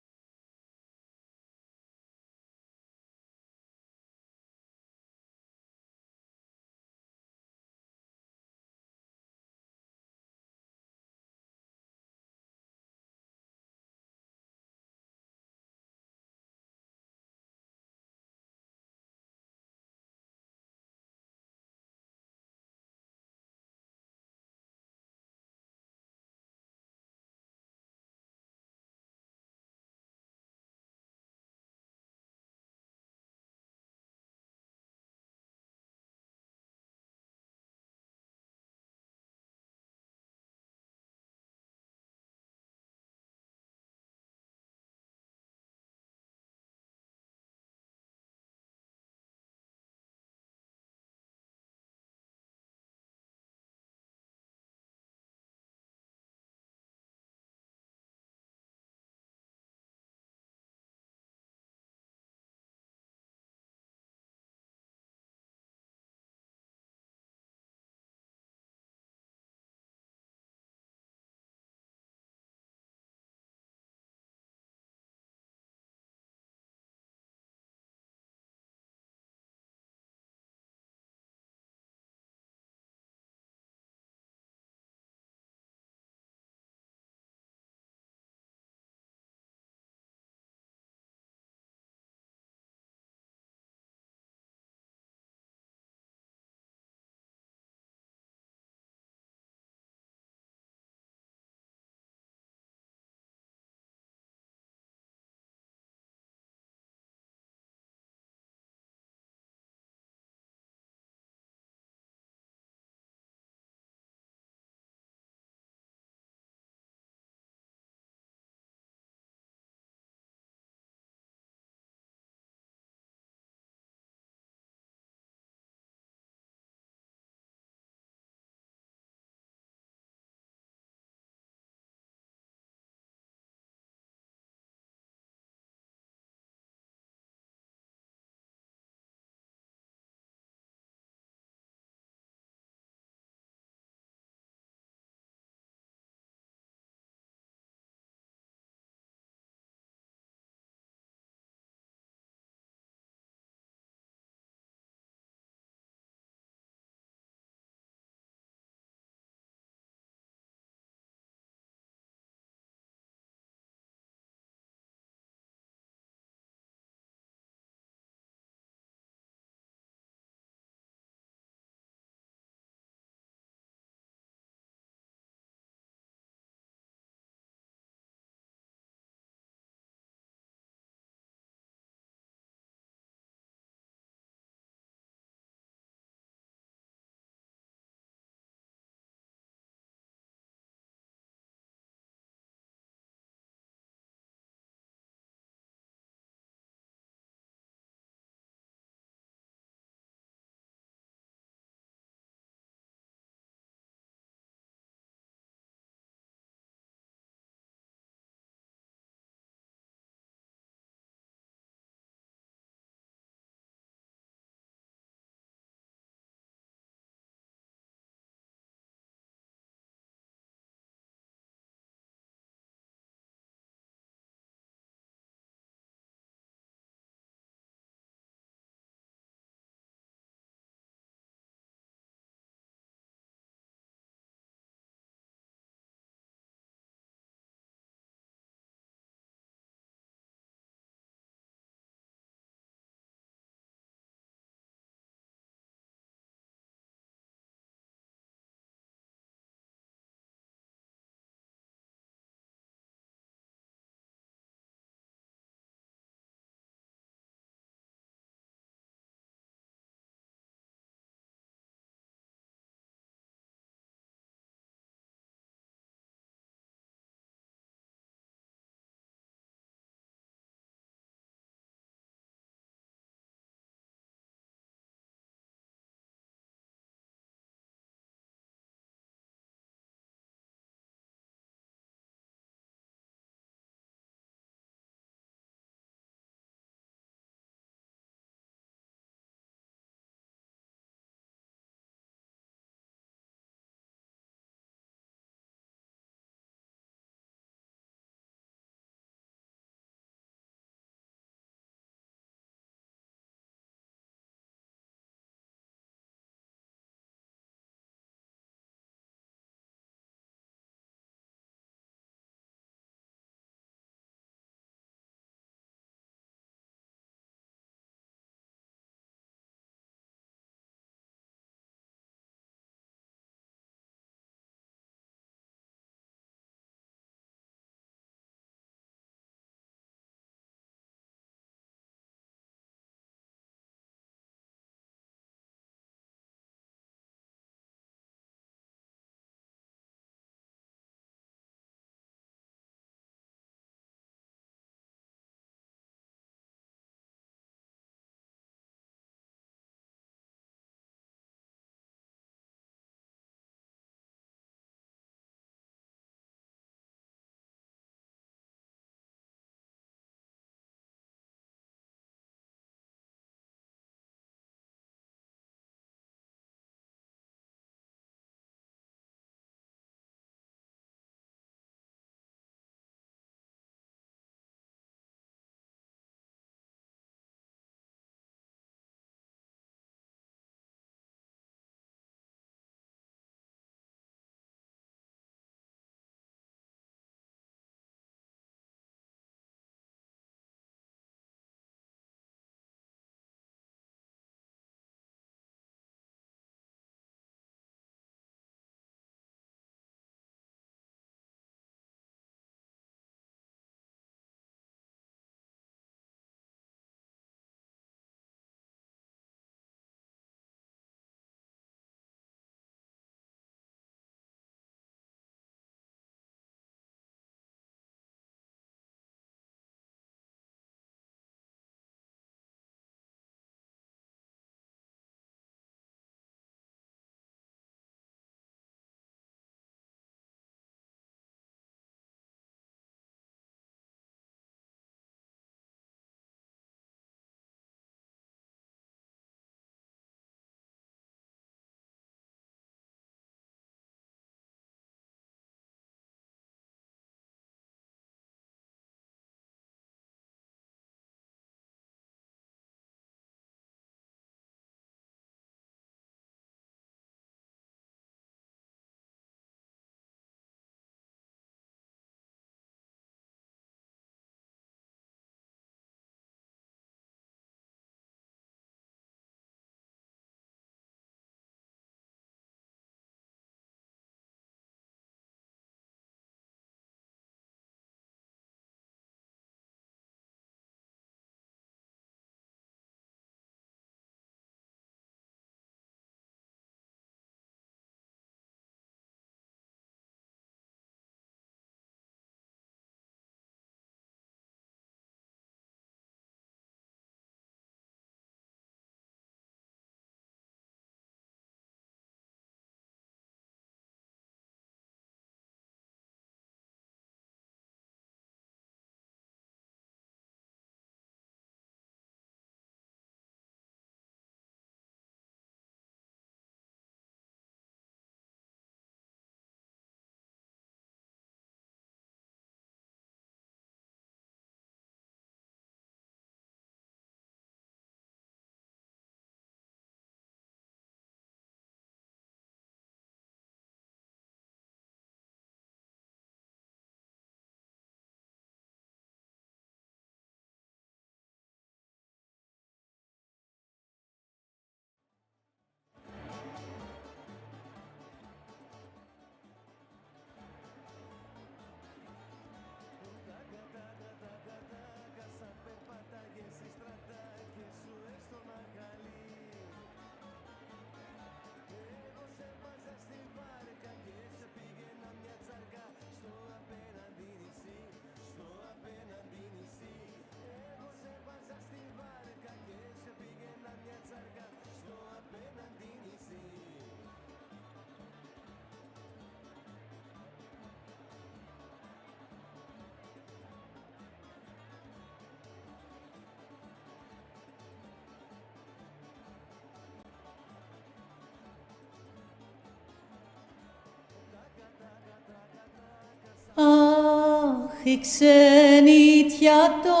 τη ξενιτιά το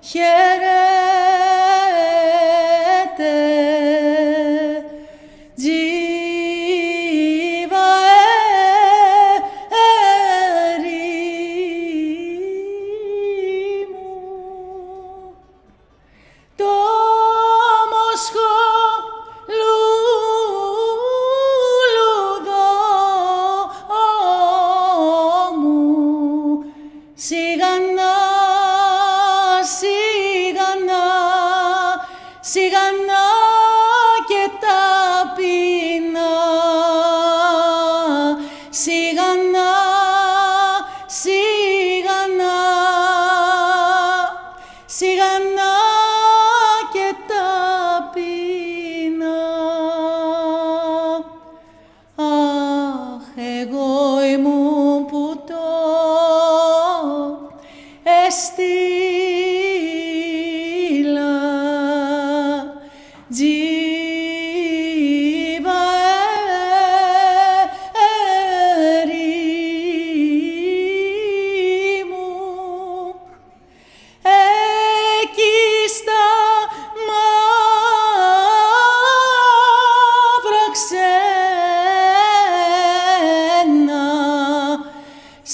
χαιρέτε. Σιγανά και ταπεινά, σιγανά, σιγανά, σιγανά και ταπεινά. Αχ, εγώ ήμουν που το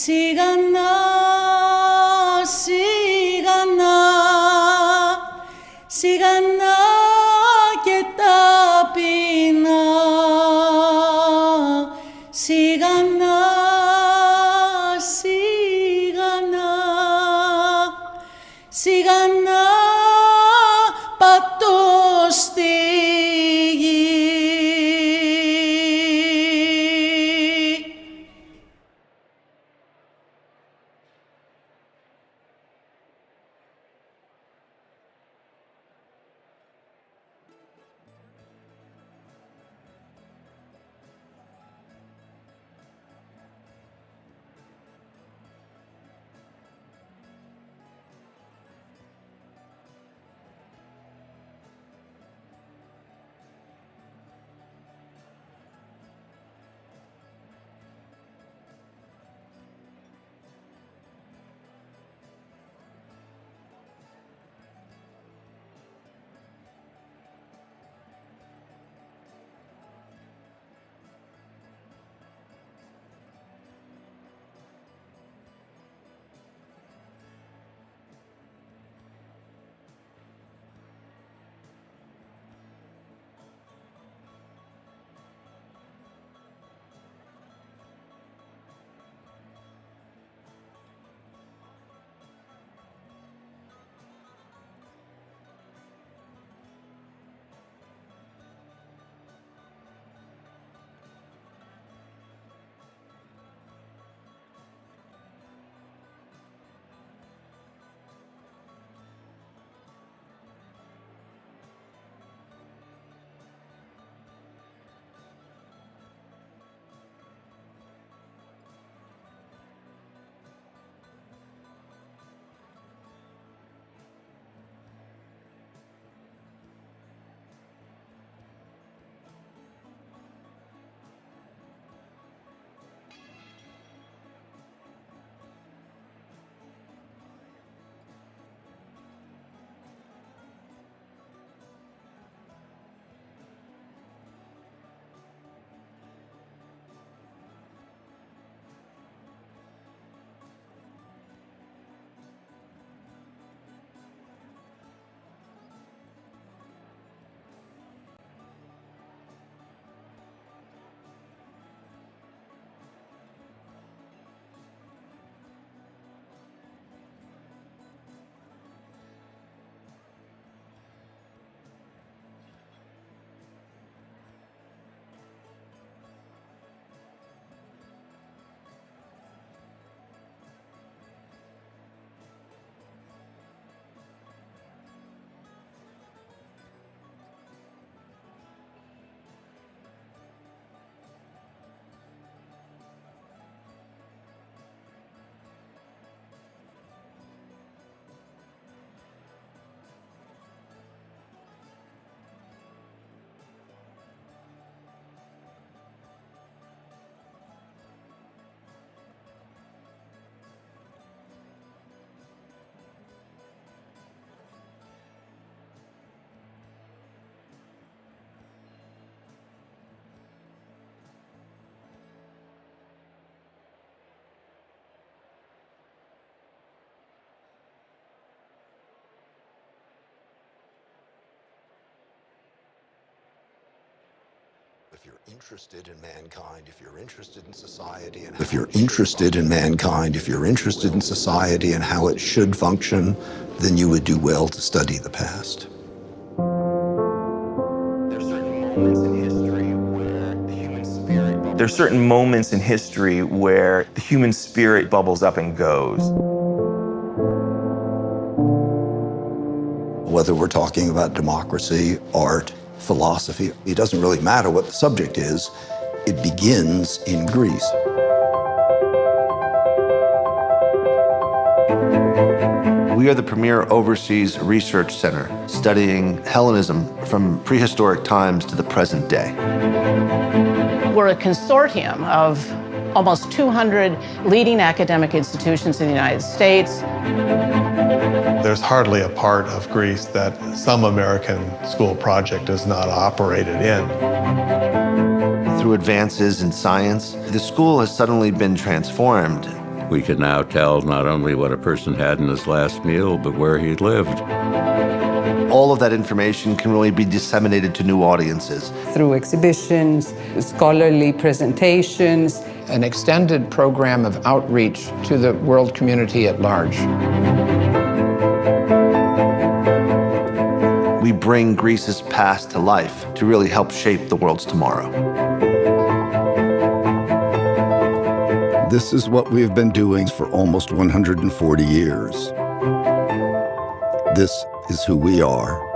σιγανά, σιγανά, σιγανά και ταπεινά, σιγανά, σιγανά, σιγανά πατώ στη γη. If you're interested in mankind, if you're interested in society, and if you're interested in mankind, if you're interested in society and how it should function, then you would do well to study the past. There's certain moments in history where the human spirit bubbles up and goes. Whether we're talking about democracy, art, philosophy, it doesn't really matter what the subject is. It begins in Greece. We are the premier overseas research center studying Hellenism from prehistoric times to the present day. We're a consortium of almost 200 leading academic institutions in the United States. There's hardly a part of Greece that some American school project is not operated in. Through advances in science, the school has suddenly been transformed. We could now tell not only what a person had in his last meal, but where he lived. All of that information can really be disseminated to new audiences. Through exhibitions, scholarly presentations, an extended program of outreach to the world community at large. We bring Greece's past to life to really help shape the world's tomorrow. This is what we've been doing for almost 140 years. This is who we are.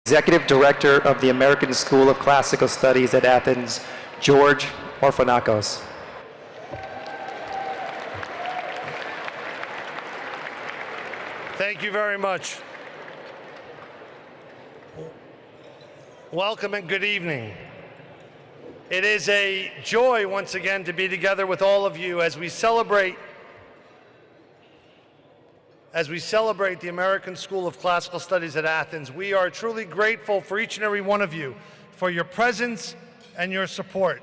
Executive Director of the American School of Classical Studies at Athens, George Orphanakos. Thank you very much. Welcome and good evening. It is a joy once again to be together with all of you as we celebrate the American School of Classical Studies at Athens. We are truly grateful for each and every one of you for your presence and your support.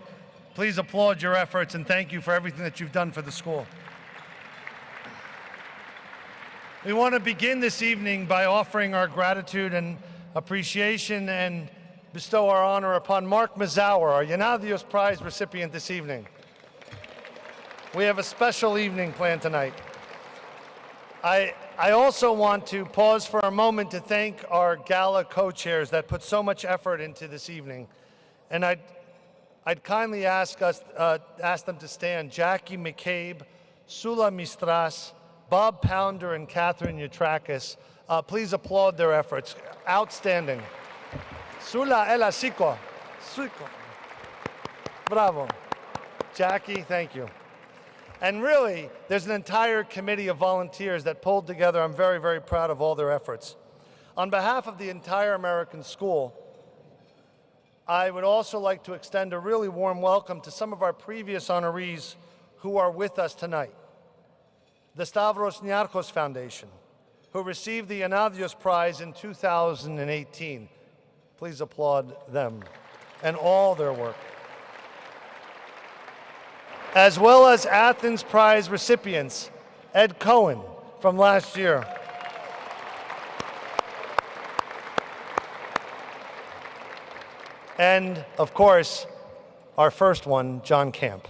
Please applaud your efforts and thank you for everything that you've done for the school. We want to begin this evening by offering our gratitude and appreciation and bestow our honor upon Mark Mazower, our Yanadios Prize recipient this evening. We have a special evening planned tonight. I also want to pause for a moment to thank our Gala co-chairs that put so much effort into this evening. And I'd kindly ask them to stand. Jackie McCabe, Sula Mistras, Bob Pounder, and Catherine Yatrakis. Please applaud their efforts. Outstanding. Sula Ela Siko. Bravo. Jackie, thank you. And really, there's an entire committee of volunteers that pulled together. I'm very, very proud of all their efforts. On behalf of the entire American school, I would also like to extend a really warm welcome to some of our previous honorees who are with us tonight. The Stavros Niarchos Foundation, who received the Yanadios Prize in 2018. Please applaud them and all their work. As well as Athens Prize recipients, Ed Cohen from last year. And, of course, our first one, John Camp.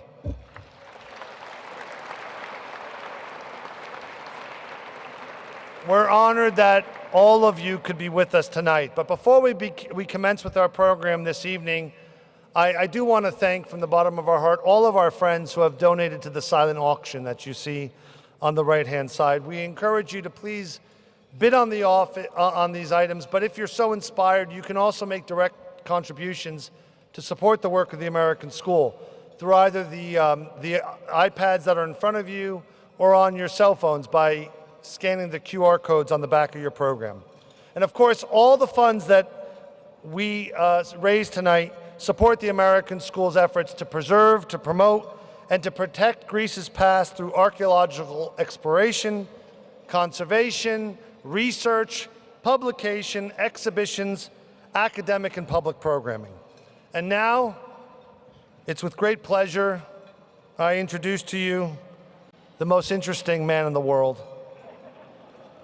We're honored that all of you could be with us tonight. But before we commence with our program this evening, I do want to thank from the bottom of our heart all of our friends who have donated to the silent auction that you see on the right-hand side. We encourage you to please bid on these items, but if you're so inspired, you can also make direct contributions to support the work of the American School through either the iPads that are in front of you or on your cell phones by scanning the QR codes on the back of your program. And of course, all the funds that we raise tonight support the American School's efforts to preserve, to promote, and to protect Greece's past through archaeological exploration, conservation, research, publication, exhibitions, academic and public programming. And now, it's with great pleasure I introduce to you the most interesting man in the world,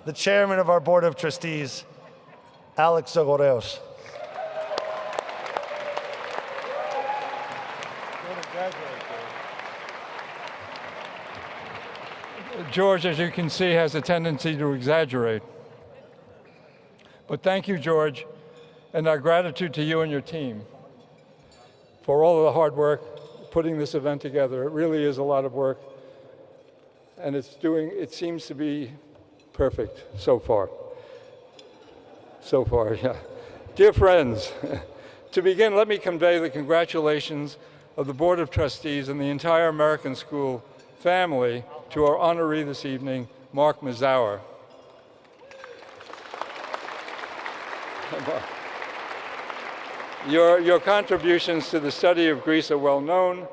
the chairman of our Board of Trustees, Alex Zagoreos. George, as you can see, has a tendency to exaggerate. But thank you, George, and our gratitude to you and your team for all of the hard work putting this event together. It really is a lot of work, and it seems to be perfect so far. So far, yeah. Dear friends, to begin, let me convey the congratulations of the Board of Trustees and the entire American School family to our honoree this evening, Mark Mazower. Your contributions to the study of Greece are well known,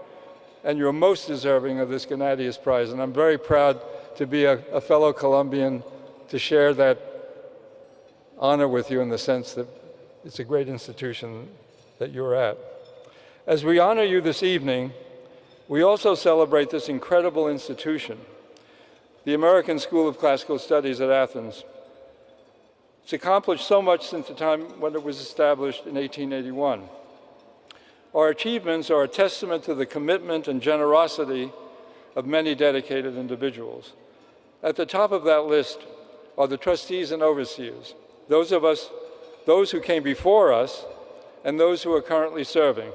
and you're most deserving of this Gennadius Prize. And I'm very proud to be a fellow Colombian to share that honor with you in the sense that it's a great institution that you're at. As we honor you this evening, we also celebrate this incredible institution, the American School of Classical Studies at Athens. It's accomplished so much since the time when it was established in 1881. Our achievements are a testament to the commitment and generosity of many dedicated individuals. At the top of that list are the trustees and overseers, those who came before us and those who are currently serving.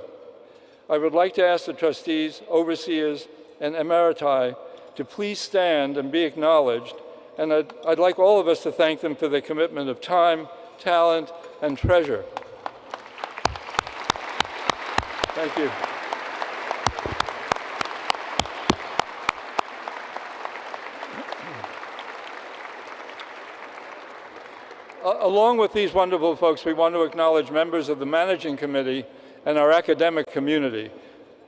I would like to ask the trustees, overseers, and emeriti to please stand and be acknowledged, and I'd like all of us to thank them for their commitment of time, talent, and treasure. Thank you. Along with these wonderful folks, we want to acknowledge members of the managing committee and our academic community.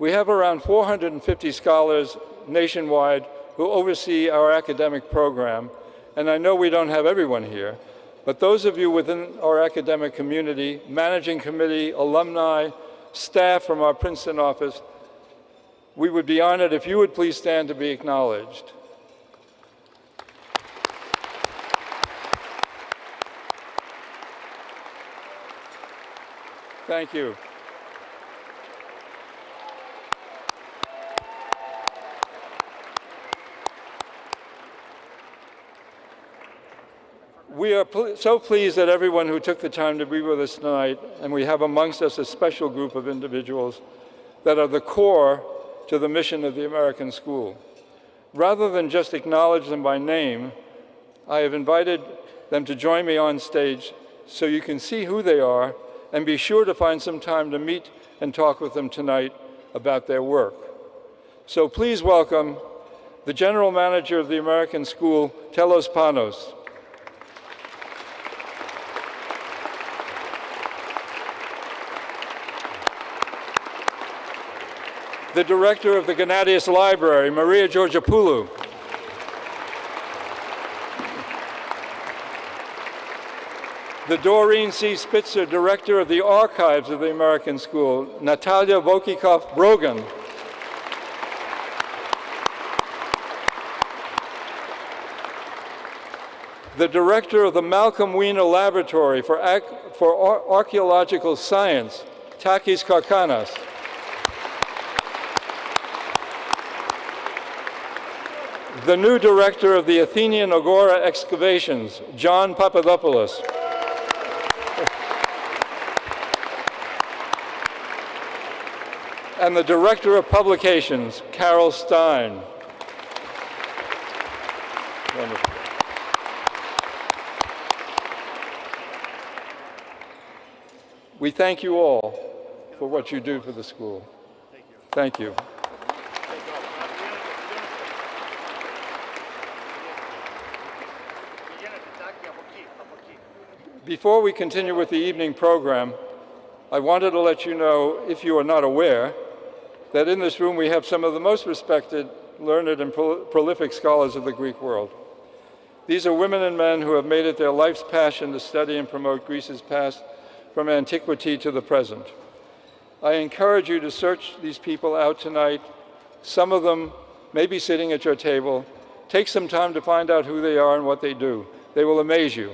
We have around 450 scholars nationwide who oversee our academic program, and I know we don't have everyone here, but those of you within our academic community, managing committee, alumni, staff from our Princeton office, We would be honored if you would please stand to be acknowledged. Thank you. We are so pleased that everyone who took the time to be with us tonight, and we have amongst us a special group of individuals that are the core to the mission of the American School. Rather than just acknowledge them by name, I have invited them to join me on stage so you can see who they are and be sure to find some time to meet and talk with them tonight about their work. So please welcome the General Manager of the American School, Telos Panos. The Director of the Gennadius Library, Maria Georgipoulou. The Doreen C. Spitzer Director of the Archives of the American School, Natalia Vokikov-Brogan. The Director of the Malcolm Wiener Laboratory for Archaeological Science, Takis Karkanas. The new Director of the Athenian Agora Excavations, John Papadopoulos. And the Director of Publications, Carol Stein. Wonderful. We thank you all for what you do for the school. Thank you. Before we continue with the evening program, I wanted to let you know, if you are not aware, that in this room we have some of the most respected, learned, and prolific scholars of the Greek world. These are women and men who have made it their life's passion to study and promote Greece's past from antiquity to the present. I encourage you to search these people out tonight. Some of them may be sitting at your table. Take some time to find out who they are and what they do. They will amaze you.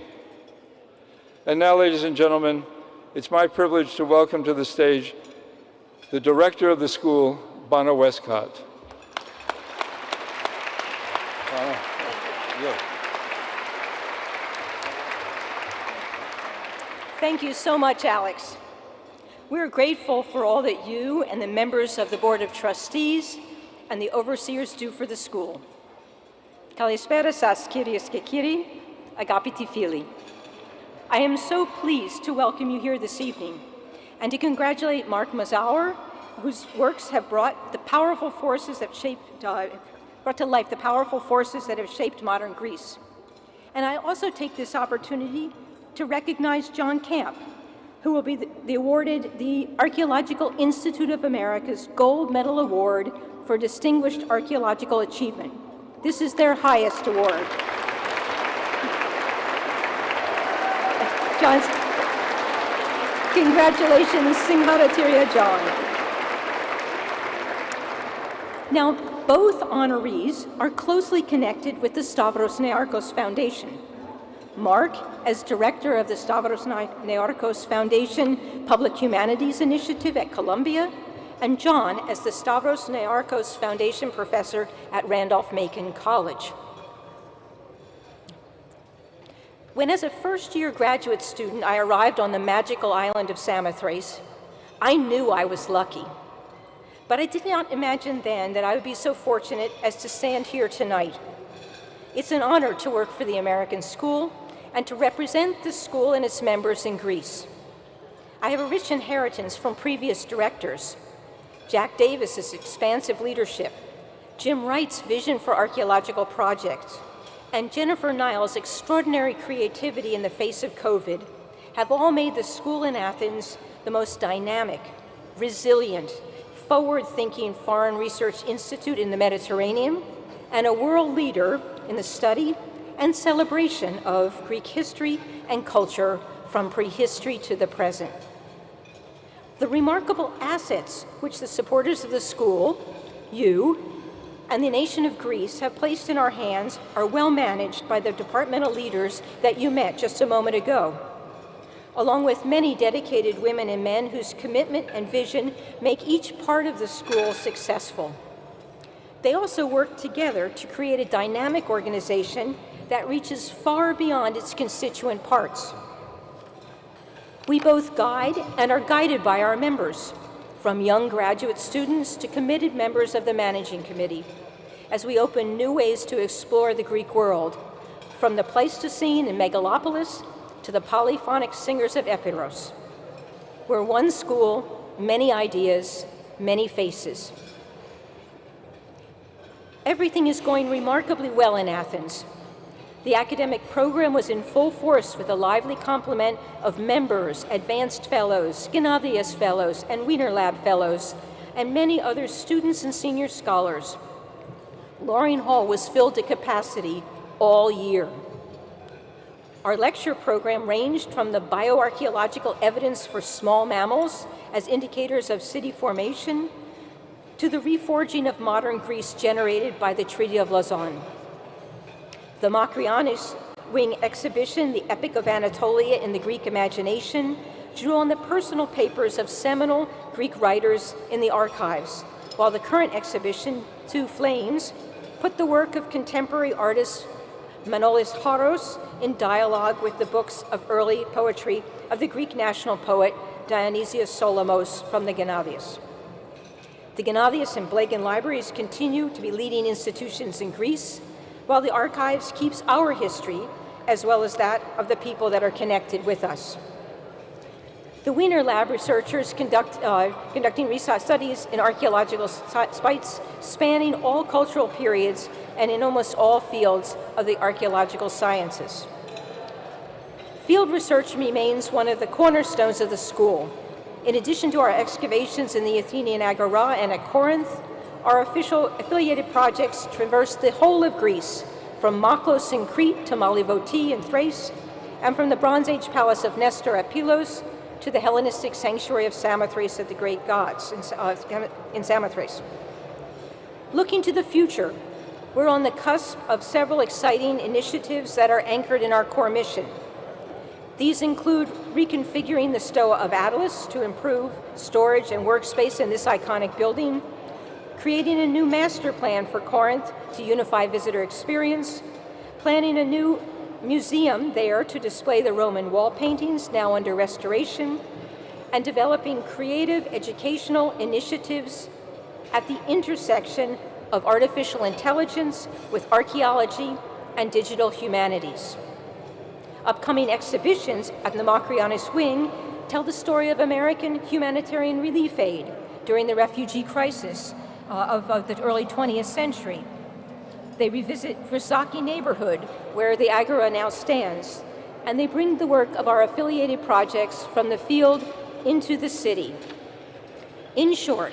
And now, ladies and gentlemen, it's my privilege to welcome to the stage the Director of the school, Bono Westcott. Thank you so much, Alex. We're grateful for all that you and the members of the Board of Trustees and the overseers do for the school. Kalispera sas, kyrios και κύριοι, agapiti fili. I am so pleased to welcome you here this evening and to congratulate Mark Mazower, whose works have brought the powerful forces that brought to life the powerful forces that have shaped modern Greece. And I also take this opportunity to recognize John Camp, who will be awarded the Archaeological Institute of America's Gold Medal Award for Distinguished Archaeological Achievement. This is their highest award. John's, congratulations, Singharatiriya John. Now, both honorees are closely connected with the Stavros Nearchos Foundation. Mark, as director of the Stavros Nearchos Foundation Public Humanities Initiative at Columbia, and John as the Stavros Nearchos Foundation professor at Randolph-Macon College. When as a first-year graduate student I arrived on the magical island of Samothrace, I knew I was lucky. But I did not imagine then that I would be so fortunate as to stand here tonight. It's an honor to work for the American School and to represent the school and its members in Greece. I have a rich inheritance from previous directors. Jack Davis's expansive leadership, Jim Wright's vision for archaeological projects, and Jennifer Niles' extraordinary creativity in the face of COVID have all made the school in Athens the most dynamic, resilient, forward-thinking foreign research institute in the Mediterranean and a world leader in the study and celebration of Greek history and culture from prehistory to the present. The remarkable assets which the supporters of the school, you, and the nation of Greece have placed in our hands are well managed by the departmental leaders that you met just a moment ago, along with many dedicated women and men whose commitment and vision make each part of the school successful. They also work together to create a dynamic organization that reaches far beyond its constituent parts. We both guide and are guided by our members, from young graduate students to committed members of the managing committee, as we open new ways to explore the Greek world, from the Pleistocene in Megalopolis to the polyphonic singers of Epiros. We're one school, many ideas, many faces. Everything is going remarkably well in Athens. The academic program was in full force with a lively complement of members, advanced fellows, Gennadius fellows, and Wiener Lab fellows, and many other students and senior scholars. Loring Hall was filled to capacity all year. Our lecture program ranged from the bioarchaeological evidence for small mammals as indicators of city formation to the reforging of modern Greece generated by the Treaty of Lausanne. The Makrianis Wing exhibition, The Epic of Anatolia in the Greek Imagination, drew on the personal papers of seminal Greek writers in the archives, while the current exhibition, Two Flames, put the work of contemporary artist Manolis Haros in dialogue with the books of early poetry of the Greek national poet Dionysius Solomos from the Gennadius. The Gennadius and Blagan libraries continue to be leading institutions in Greece, while the archives keeps our history as well as that of the people that are connected with us. The Wiener Lab researchers conducting research studies in archaeological sites spanning all cultural periods and in almost all fields of the archaeological sciences. Field research remains one of the cornerstones of the school. In addition to our excavations in the Athenian Agora and at Corinth, our official affiliated projects traverse the whole of Greece, from Maklos in Crete to Malivoti in Thrace, and from the Bronze Age palace of Nestor at Pylos to the Hellenistic sanctuary of Samothrace of the great gods in Samothrace. Looking to the future, we're on the cusp of several exciting initiatives that are anchored in our core mission. These include reconfiguring the Stoa of Attalus to improve storage and workspace in this iconic building, creating a new master plan for Corinth to unify visitor experience, planning a new museum there to display the Roman wall paintings now under restoration, and developing creative educational initiatives at the intersection of artificial intelligence with archaeology and digital humanities. Upcoming exhibitions at the Makrianis Wing tell the story of American humanitarian relief aid during the refugee crisis of the early 20th century. They revisit Versaki neighborhood, where the Agora now stands, and they bring the work of our affiliated projects from the field into the city. In short,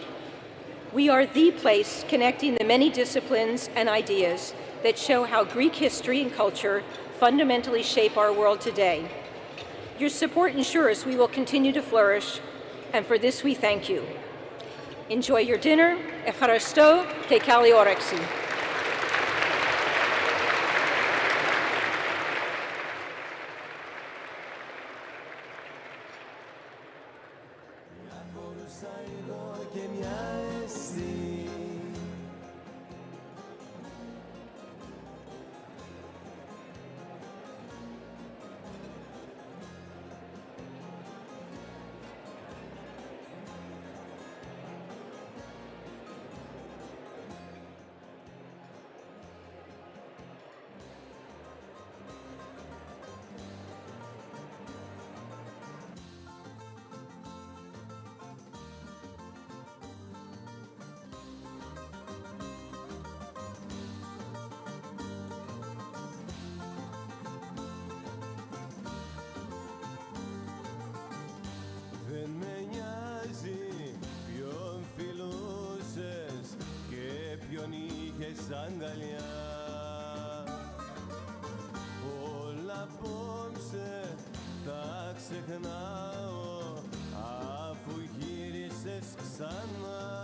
we are the place connecting the many disciplines and ideas that show how Greek history and culture fundamentally shape our world today. Your support ensures we will continue to flourish, and for this we thank you. Enjoy your dinner. Ευχαριστώ και καλή όρεξη. αγκαλιά. Όλα απόψε τα ξεχνάω αφού γύρισες ξανά.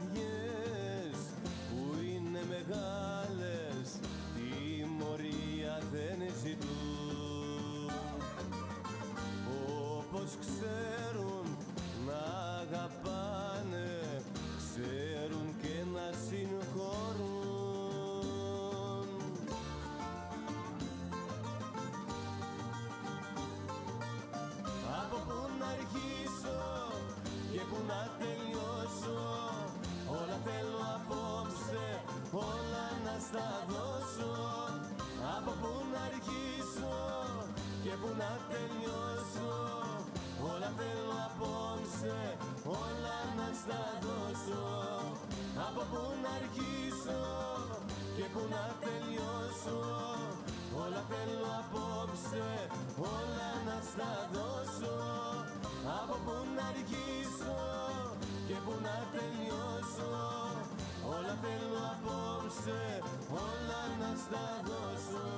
καρδιές που είναι μεγάλες, τιμωρία δεν ζητούν. Όπως ξέρουν να αγαπάνε, ξέρουν και να συγχωρούν. Από πού να αρχίσω και πού να τελειώσω, όλα θέλω απόψε, όλα να στα δώσω. Από πού να αρχίσω και πού να τελειώσω, όλα θέλω απόψε, όλα να στα δώσω. Από πού να αρχίσω και πού να τελειώσω, όλα θέλω απόψε, όλα να στα δώσω. Από πού να αρχίσω και πού να τελειώσω, όλα θέλω απόψε, όλα να στα δώσω.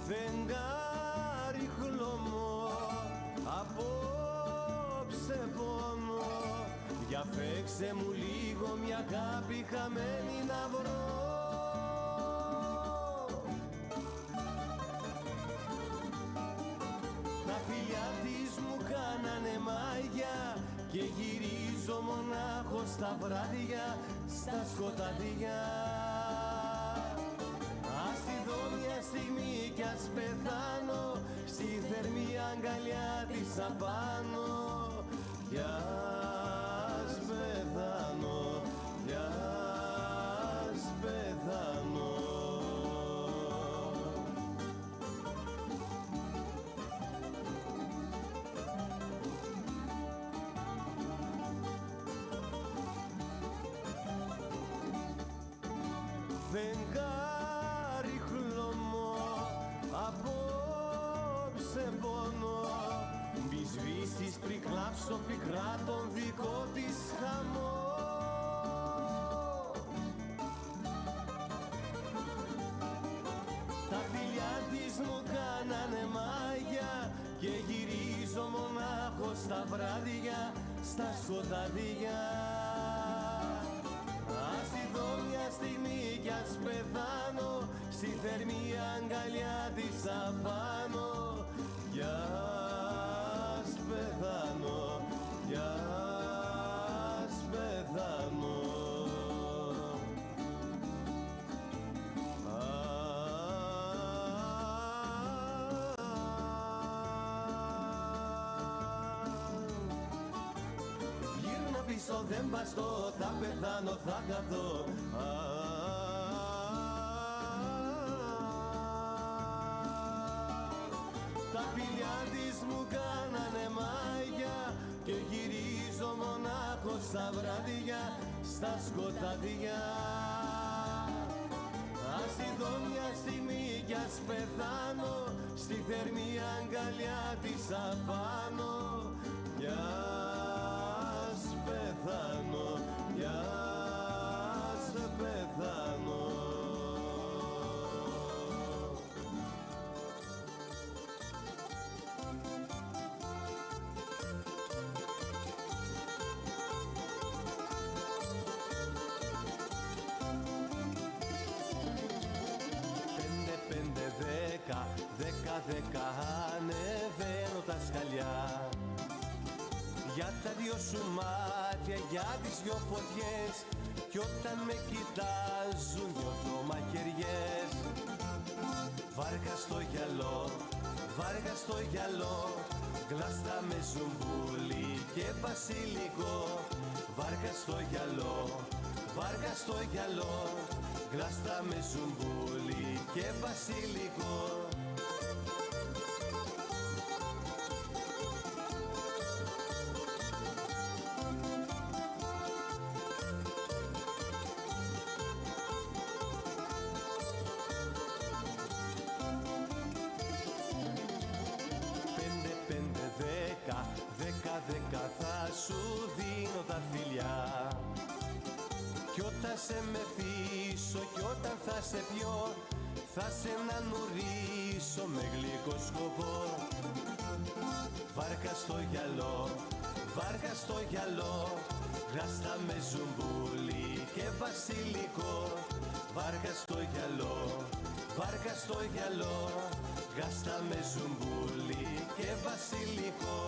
φεγγάρι χλωμό, απόψε πόνο, για φέξε μου λίγο μια αγάπη χαμένη να βρω. κάνανε μάγια και γυρίζω μονάχος στα βράδια, στα σκοτάδια. Ας τη δω μια στιγμή κι ας πεθάνω, στη θερμή αγκαλιά της απάνω, κι ας πεθάνω, κι ας πεθάνω. Φεγγάρι χλωμό, απόψε πόνο, μη σβήσεις πριν κλάψω πικρά τον δικό της χαμό. Τα φιλιά της μου κάνανε μάγια και γυρίζω μονάχος στα βράδια, στα σκοτάδια. Ας τη δω μια στιγμή κι ας πεθάνω, στη θερμή αγκαλιά της απάνω, κι ας πεθάνω, κι ας πεθάνω. Γύρνα πίσω, δεν βαστώ, θα πεθάνω, θα καθώ. Τα φιλιά της μου κάνανε μάγια και γυρίζω μονάχος στα βράδια, στα σκοτάδια. Ας τη δω μια στιγμή κι ας πεθάνω, στη θερμή αγκαλιά της απάνω, κι ας πεθάνω, κι ας πεθάνω. Πέντε, δέκα, δέκα, δέκα, ανεβαίνω τα σκαλιά. Για τα δυο σου μάτια, για τις δυο φωτιές, κι όταν με κοιτάζουν νιώθω μαχαιριές. Βάρκα στο γυαλό, βάρκα στο γυαλό, γλάστα με ζουμπούλι και βασιλικό. Βάρκα στο γυαλό, βάρκα στο γυαλό, γλάστα με ζουμπούλι και βασιλικό. Πέντε, πέντε, δέκα, δέκα, δέκα, θα σου δίνω τα φιλιά. Κι όταν σε μεθύσω κι όταν θα σε πιω, θα σε νανουρίσω με γλυκό σκοπό. Βάρκα στο γυαλό, βάρκα στο γυαλό, γλάστα με ζουμπούλι και βασιλικό. Βάρκα στο γυαλό, βάρκα στο γυαλό, γλάστα με ζουμπούλι και βασιλικό.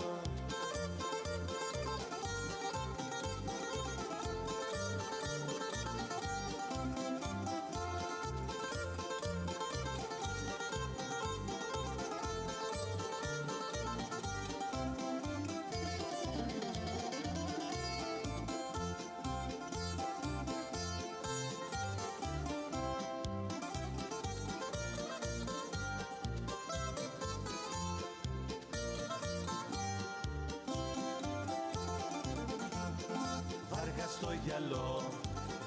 Στο γυαλό,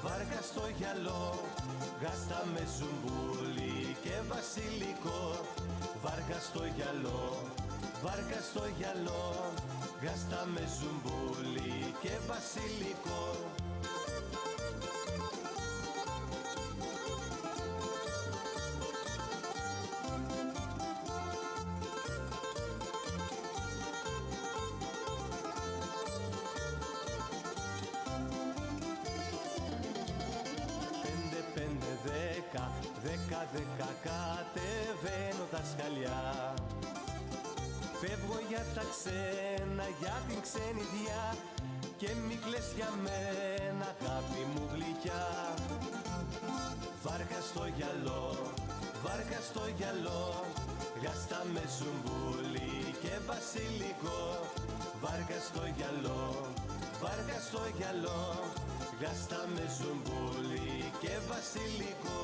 βάρκα στο γυαλό, γάστα με ζουμπούλι και βασιλικό. Βάρκα στο γυαλό, βάρκα στο γυαλό, γάστα με ζουμπούλι και βασιλικό. Δέκα, δέκα, δέκα, κατεβαίνω τα σκαλιά. Φεύγω για τα ξένα, για την ξενιδιά και μη κλαις για μένα, αγάπη μου γλυκιά. Βάρκα στο γυαλό, βάρκα στο γυαλό, γάστα με ζουμπούλι και βασιλικό. Βάρκα στο γυαλό, βάρκα στο γυαλό, γάστα με ζουμπούλι και βασιλικό.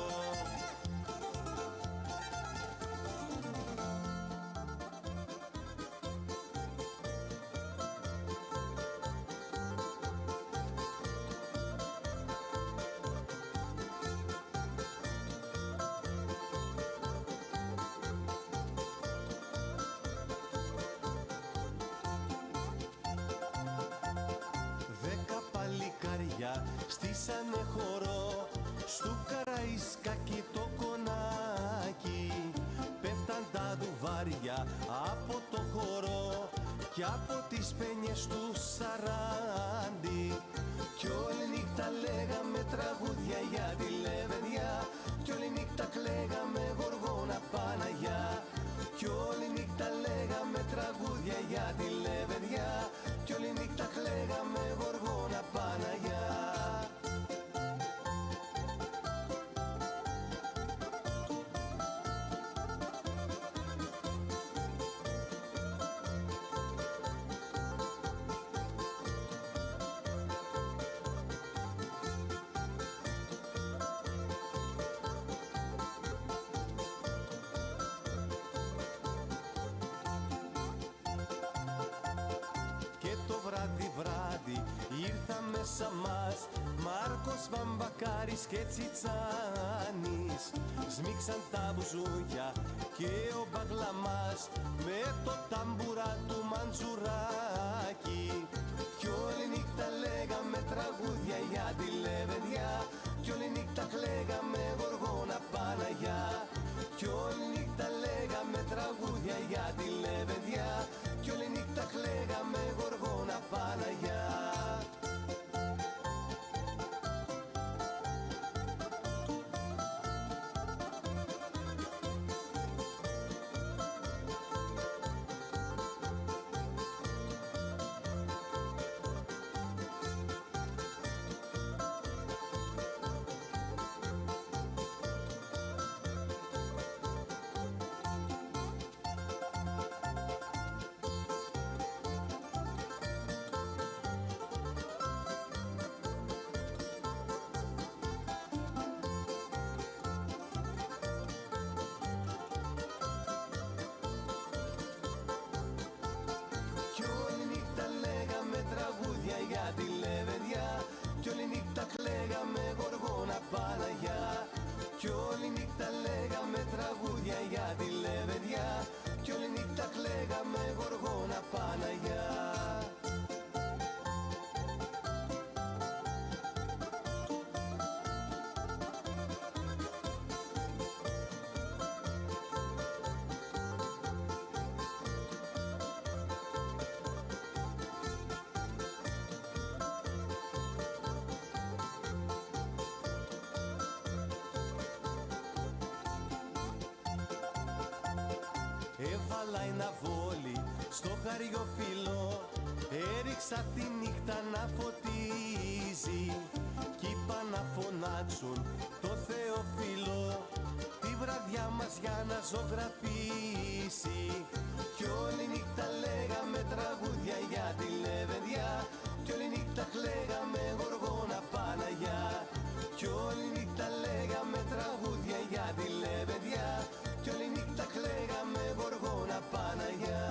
Στήσανε χορό στου Καραϊσκάκι το κονάκι. Πέφταν τα ντουβάρια από το χορό και από τις πένιες του Σαράντι. Κι όλη νύχτα λέγαμε τραγούδια για τη λεβεδιά, κι όλη νύχτα κλαίγαμε γοργόνα Παναγιά. Κι όλη νύχτα λέγαμε τραγούδια για τη λεβεδιά, κι όλη νύχτα κλαίγαμε γοργόνα Παναγιά. Βράδυ ήρθα μέσα μας Μάρκος, Βαμβακάρης και Τσιτσάνης. Σμίξαν τα μπουζούκια και ο Μπαγλαμάς με το ταμπουρά του Μαντζουράκι. Κι όλη νύχτα λέγαμε τραγούδια για τη λεβεδιά, κι όλη νύχτα κλαίγαμε γοργόνα Παναγιά. Κι όλη νύχτα λέγαμε τραγούδια για τη λεβεδιά, κι όλη νύχτα κλαίγαμε γοργόνα Παναγιά. Κι όλη νύχτα κλαίγαμε γοργόνα Παναγιά. Κι όλη νύχτα λέγαμε τραγούδια για τη λεβεδιά, κι όλη νύχτα κλαίγαμε γοργόνα Παναγιά. Έβαλα ένα βόλι στο χαριοφύλλο, έριξα τη νύχτα να φωτίζει κι είπα να φωνάξουν το Θεοφύλλο τη βραδιά μας για να ζωγραφίσει. Κι όλη νύχτα λέγαμε τραγούδια για τη λεβεδιά, κι όλη νύχτα κλαίγαμε γοργόνα Παναγιά. Κι όλη νύχτα λέγαμε τραγούδια για τη λεβεδιά, κι όλη νύχτα κλαίγαμε γοργόνα Παναγιά.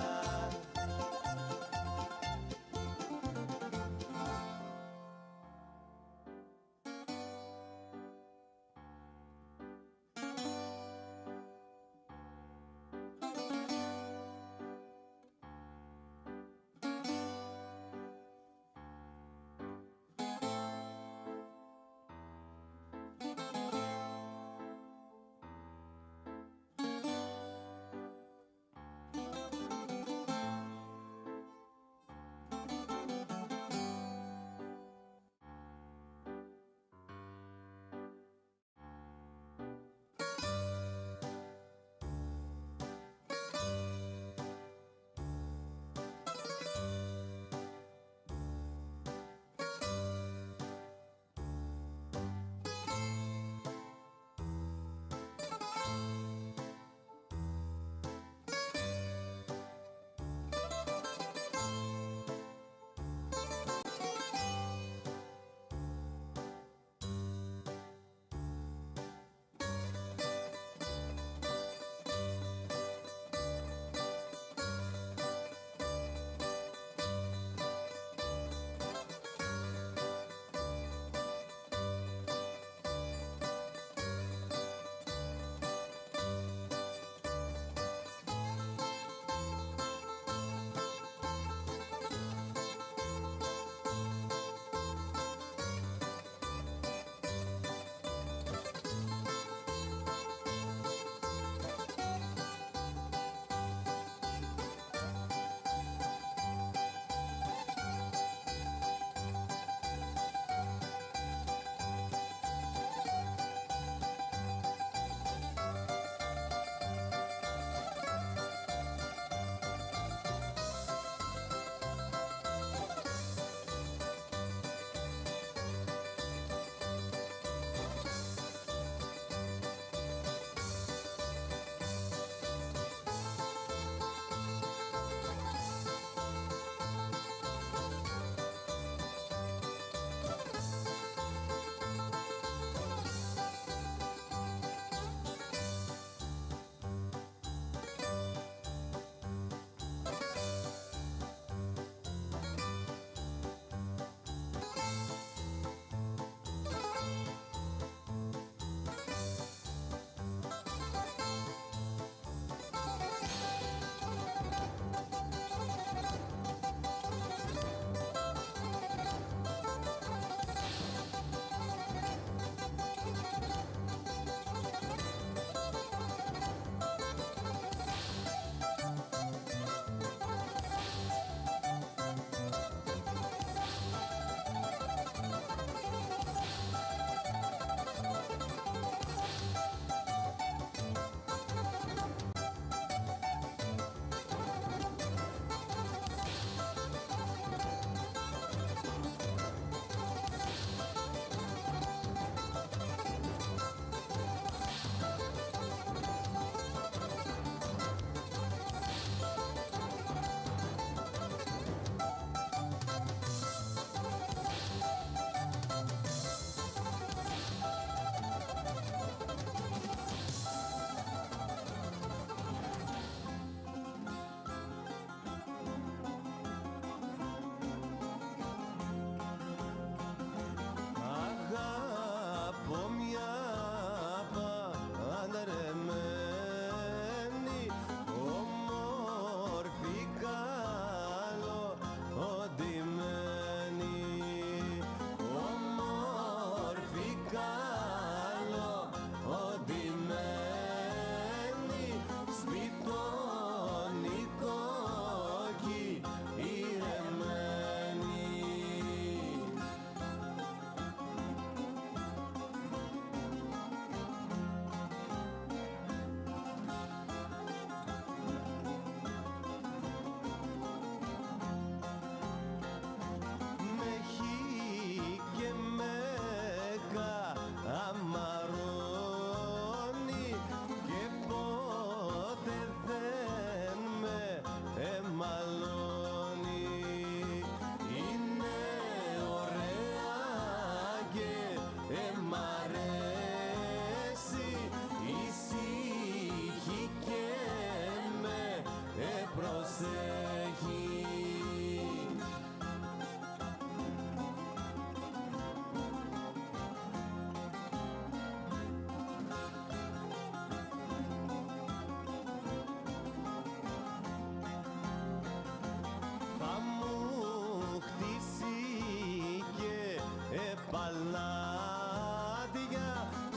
παλάτια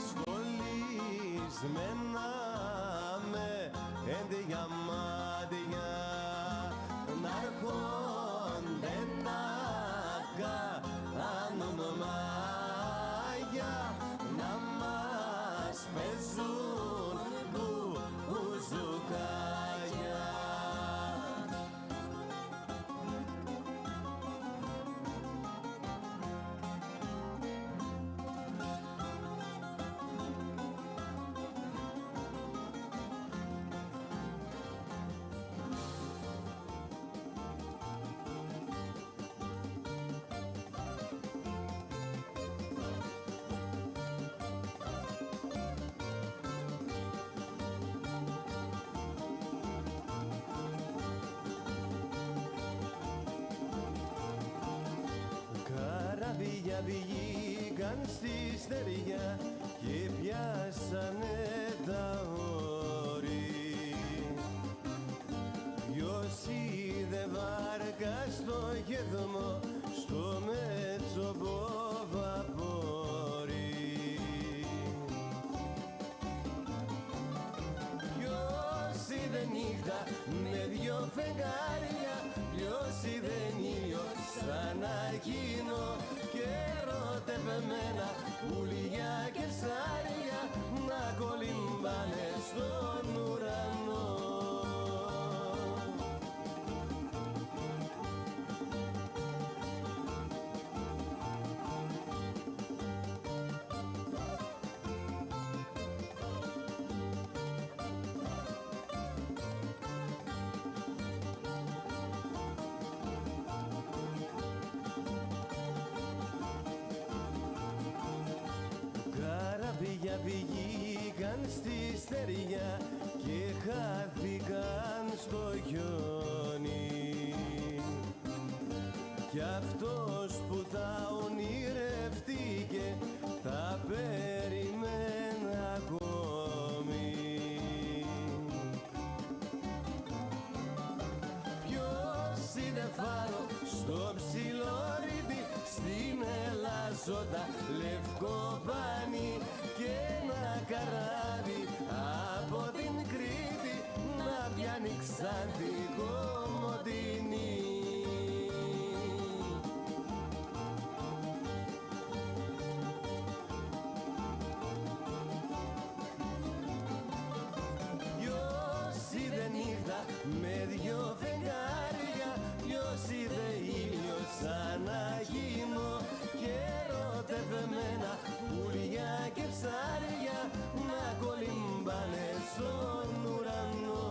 στολισμένα με ενδιαμάντια να έρχονται να κάνουν μάγια να μας παίζουν μπουζουκάκια. Καραβία βγήκαν στη στεριά και πιάσανε τα όρη. Ποιος είδε βάρκα στο γεδμό, στο μετσοποβαπόρι. Ποιος είδε νύχτα με δυο φεγγάρια, ποιος είδε ήλιο σαν εκείνο και ερωτευμένα πουλιά και ψάρια να κολυμπάνε στον ουρανό. Καραβία βγήκαν στη στεριά και χάθηκαν στο χιόνι. Κι αυτός που τα ονειρευτήκε τα περιμένα ακόμη. Ποιος είδε φάρο στο ψιλόριδι, στην Ελλάζοντα λευκό πάνι και ένα καράβι από την Κρήτη να πιάνει Ξάνθη Κομοτηνή. Ποιος είδε νύχτα με δυο φεγγάρια, ποιος είδε ήλιο σαν εκείνο και ερωτευμένα πουλιά και ψάρια να κολυμπάνε στον ουρανό.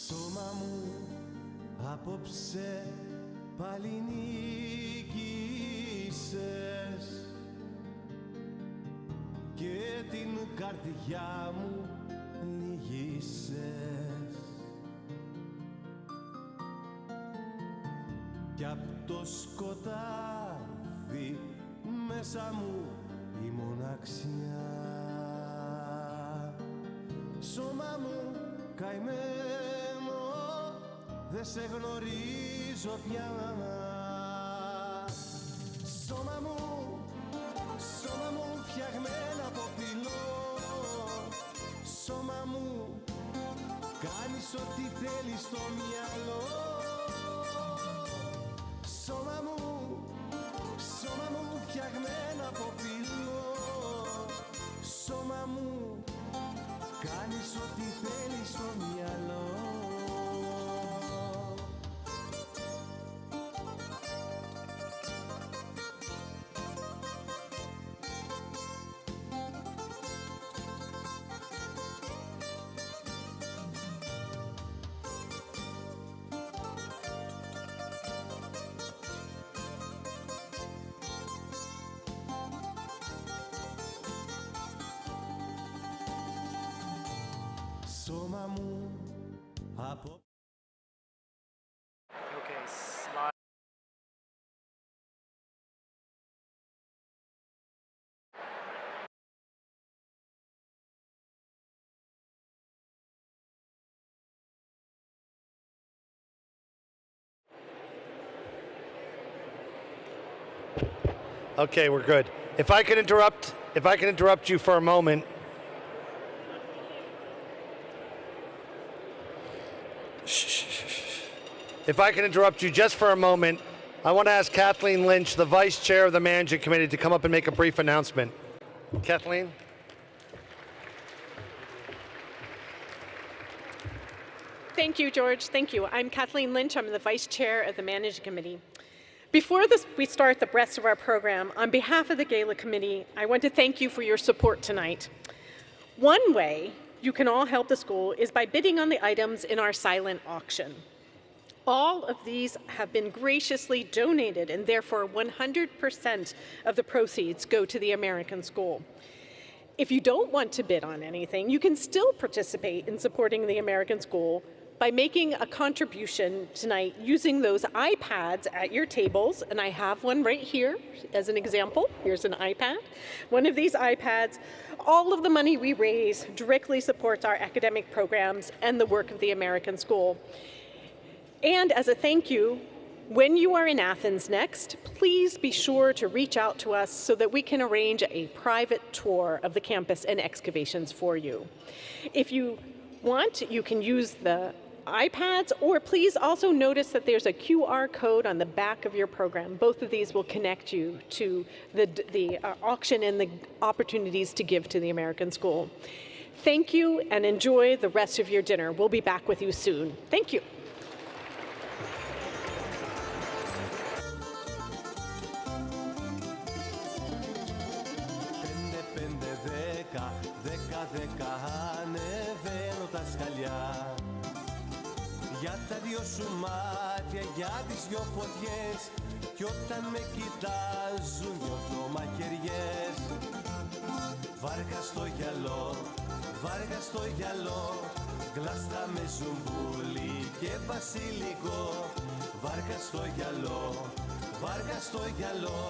Σώμα μου απόψε πάλι νίκησες και την καρδιά μου λυγίσες κι απ' το σκοτάδι μέσα μου η μοναξιά. Σώμα μου καημένο, δε σε γνωρίζω πια. Σώμα μου φτιαγμένο από πυλό. Σώμα μου κάνεις ό,τι θέλεις στο μυαλό. Σώμα μου φτιαγμένο από πυλό. Σώμα μου κάνεις ό,τι θέλεις στο μυαλό. Σώμα μου από... Okay, slide. Okay, we're good. If I can interrupt you for a moment. If I can interrupt you just for a moment, I want to ask Kathleen Lynch, the Vice Chair of the Managing Committee, to come up and make a brief announcement. Kathleen? Thank you, George. Thank you. I'm Kathleen Lynch. I'm the Vice Chair of the Managing Committee. Before we start the rest of our program, on behalf of the Gala Committee, I want to thank you for your support tonight. One way you can all help the school is by bidding on the items in our silent auction. All of these have been graciously donated, and therefore 100% of the proceeds go to the American school. If you don't want to bid on anything, you can still participate in supporting the American school by making a contribution tonight using those iPads at your tables, and I have one right here as an example. Here's an iPad. One of these iPads, all of the money we raise directly supports our academic programs and the work of the American school. And as a thank you, when you are in Athens next, please be sure to reach out to us so that we can arrange a private tour of the campus and excavations for you. If you want, you can use the iPads, or please also notice that there's a QR code on the back of your program. Both of these will connect you to the auction and the opportunities to give to the American school. Thank you, and enjoy the rest of your dinner. We'll be back with you soon. Thank you. Ανεβαίνω τα σκαλιά για τα δυο σου μάτια, για τις δυο φωτιές, κι όταν με κοιτάζουν νιώθω μαχαιριές. Βάρκα στο γυαλό, γλάστα με ζουμπούλι και βασιλικό. Βάρκα στο γυαλό,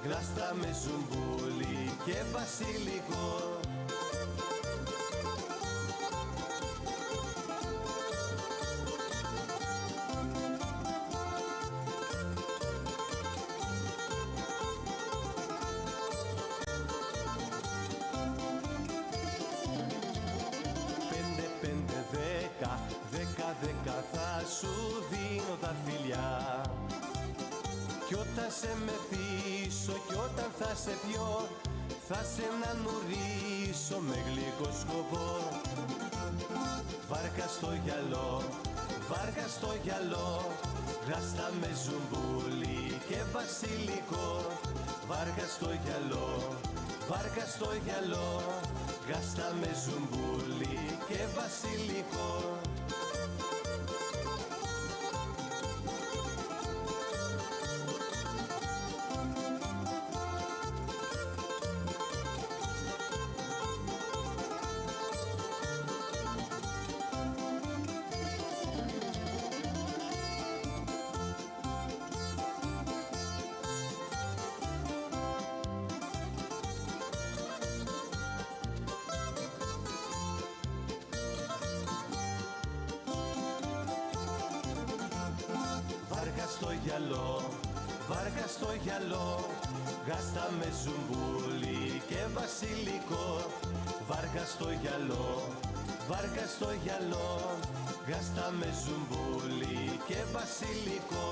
γλάστα με ζουμπούλι και βασιλικό. Δέκα θα σου δίνω τα φιλιά, κι όταν σε μεθύσω κι όταν θα σε πιω, θα σε νουρίσω με γλυκό σκοπό. Βάρκα στο γυαλό, γλάστα με ζουμπούλι και βασιλικό. Βάρκα στο γυαλό, γλάστα με ζουμπούλι και βασιλικό. γυαλό, βάρκα στο γυαλό, γάστα με ζουμπούλι και βασιλικό. Βάρκα στο γυαλό, βάρκα στο γυαλό, γάστα με ζουμπούλι και βασιλικό.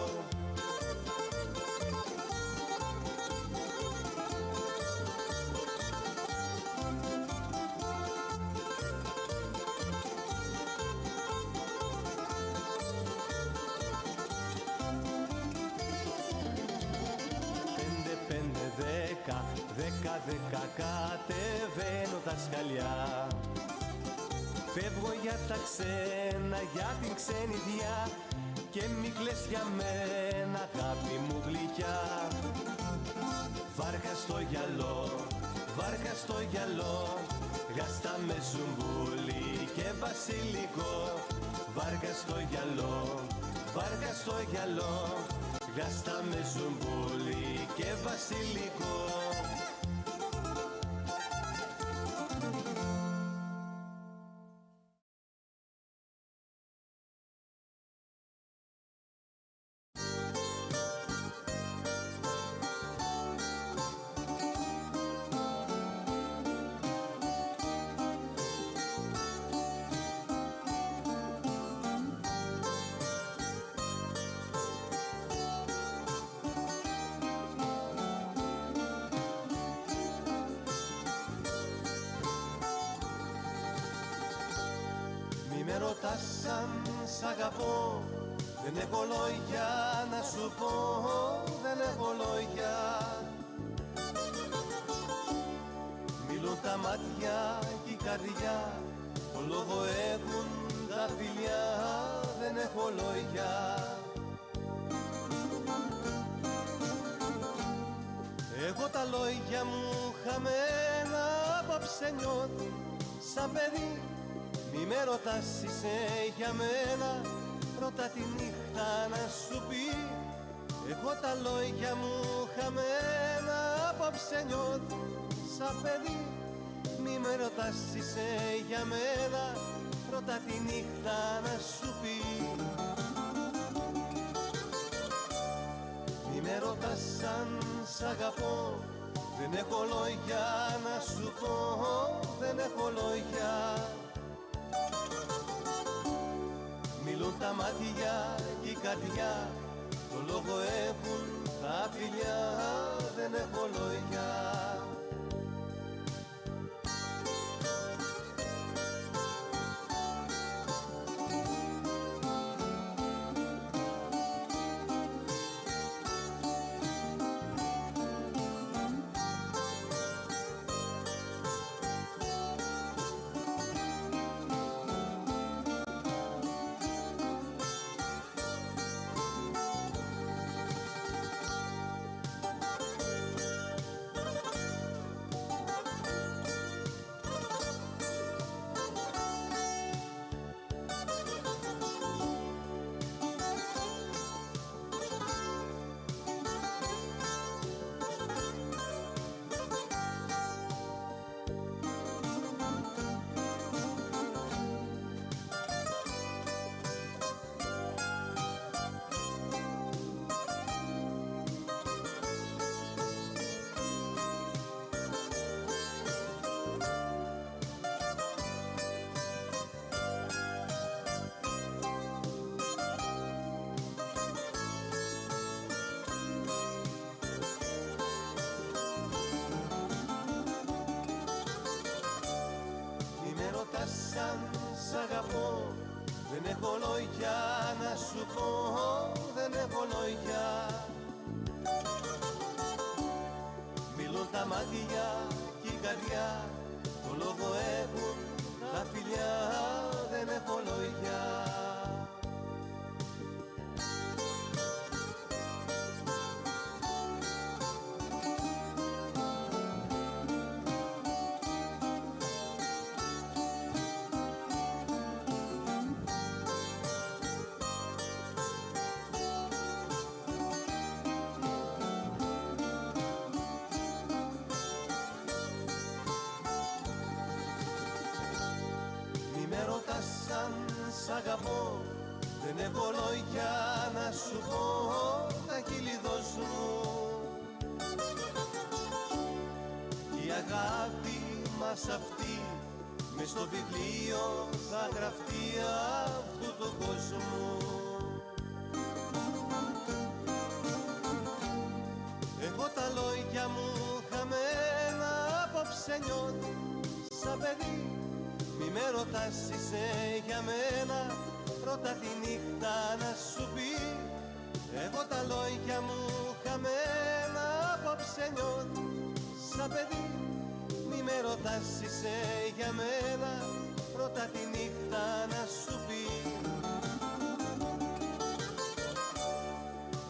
Δέκα κατεβαίνω τα σκαλιά. Φεύγω για τα ξένα, για την ξενιδιά, και μη κλαις για μένα, αγάπη μου γλυκιά. Βάρκα στο γυαλό, βάρκα στο γυαλό, γάστα με ζουμπούλι και βασιλικό. Βάρκα στο γυαλό, βάρκα στο γυαλό, γάστα με ζουμπούλι και βασιλικό. Αν σ' αγαπώ, δεν έχω λόγια να σου πω, δεν έχω λόγια. Μιλούν τα μάτια και η καρδιά, το λόγο έχουν τα φιλιά, δεν έχω λόγια. Εγώ τα λόγια μου χαμένα απόψε νιώθω σαν παιδί. Μη με ρωτάς είσαι για μένα, ρώτα τη νύχτα να σου πει. Εγώ τα λόγια μου χαμένα απόψε νιώθω σαν παιδί. Μη με ρωτάς είσαι για μένα, ρώτα τη νύχτα να σου πει. Μη με ρωτάς αν σ' αγαπώ, δεν έχω λόγια να σου πω, δεν έχω λόγια. Μιλούν τα μάτια και η καρδιά, το λόγο έχουν τα φιλιά, δεν έχω λόγια. Σ' αγαπώ, δεν έχω λόγια να σου πω, δεν έχω λόγια. Μιλούν τα μάτια και η καρδιά, το λόγο έχουν τα φιλιά, δεν έχω λόγια. Σ' αγαπώ, δεν έχω λόγια να σου πω, κύλιδος μου. Η αγάπη μας αυτή μες στο βιβλίο θα γραφτεί αυτού του κόσμου. Εγώ τα λόγια μου χαμένα απόψε νιώθω σαν παιδί. Μη με ρωτάς είσαι για μένα, πρώτα τη νύχτα να σου πει. Εγώ τα λόγια μου χαμένα απόψε νιώθω σαν παιδί. Μη με ρωτάς είσαι για μένα, πρώτα τη νύχτα να σου πει.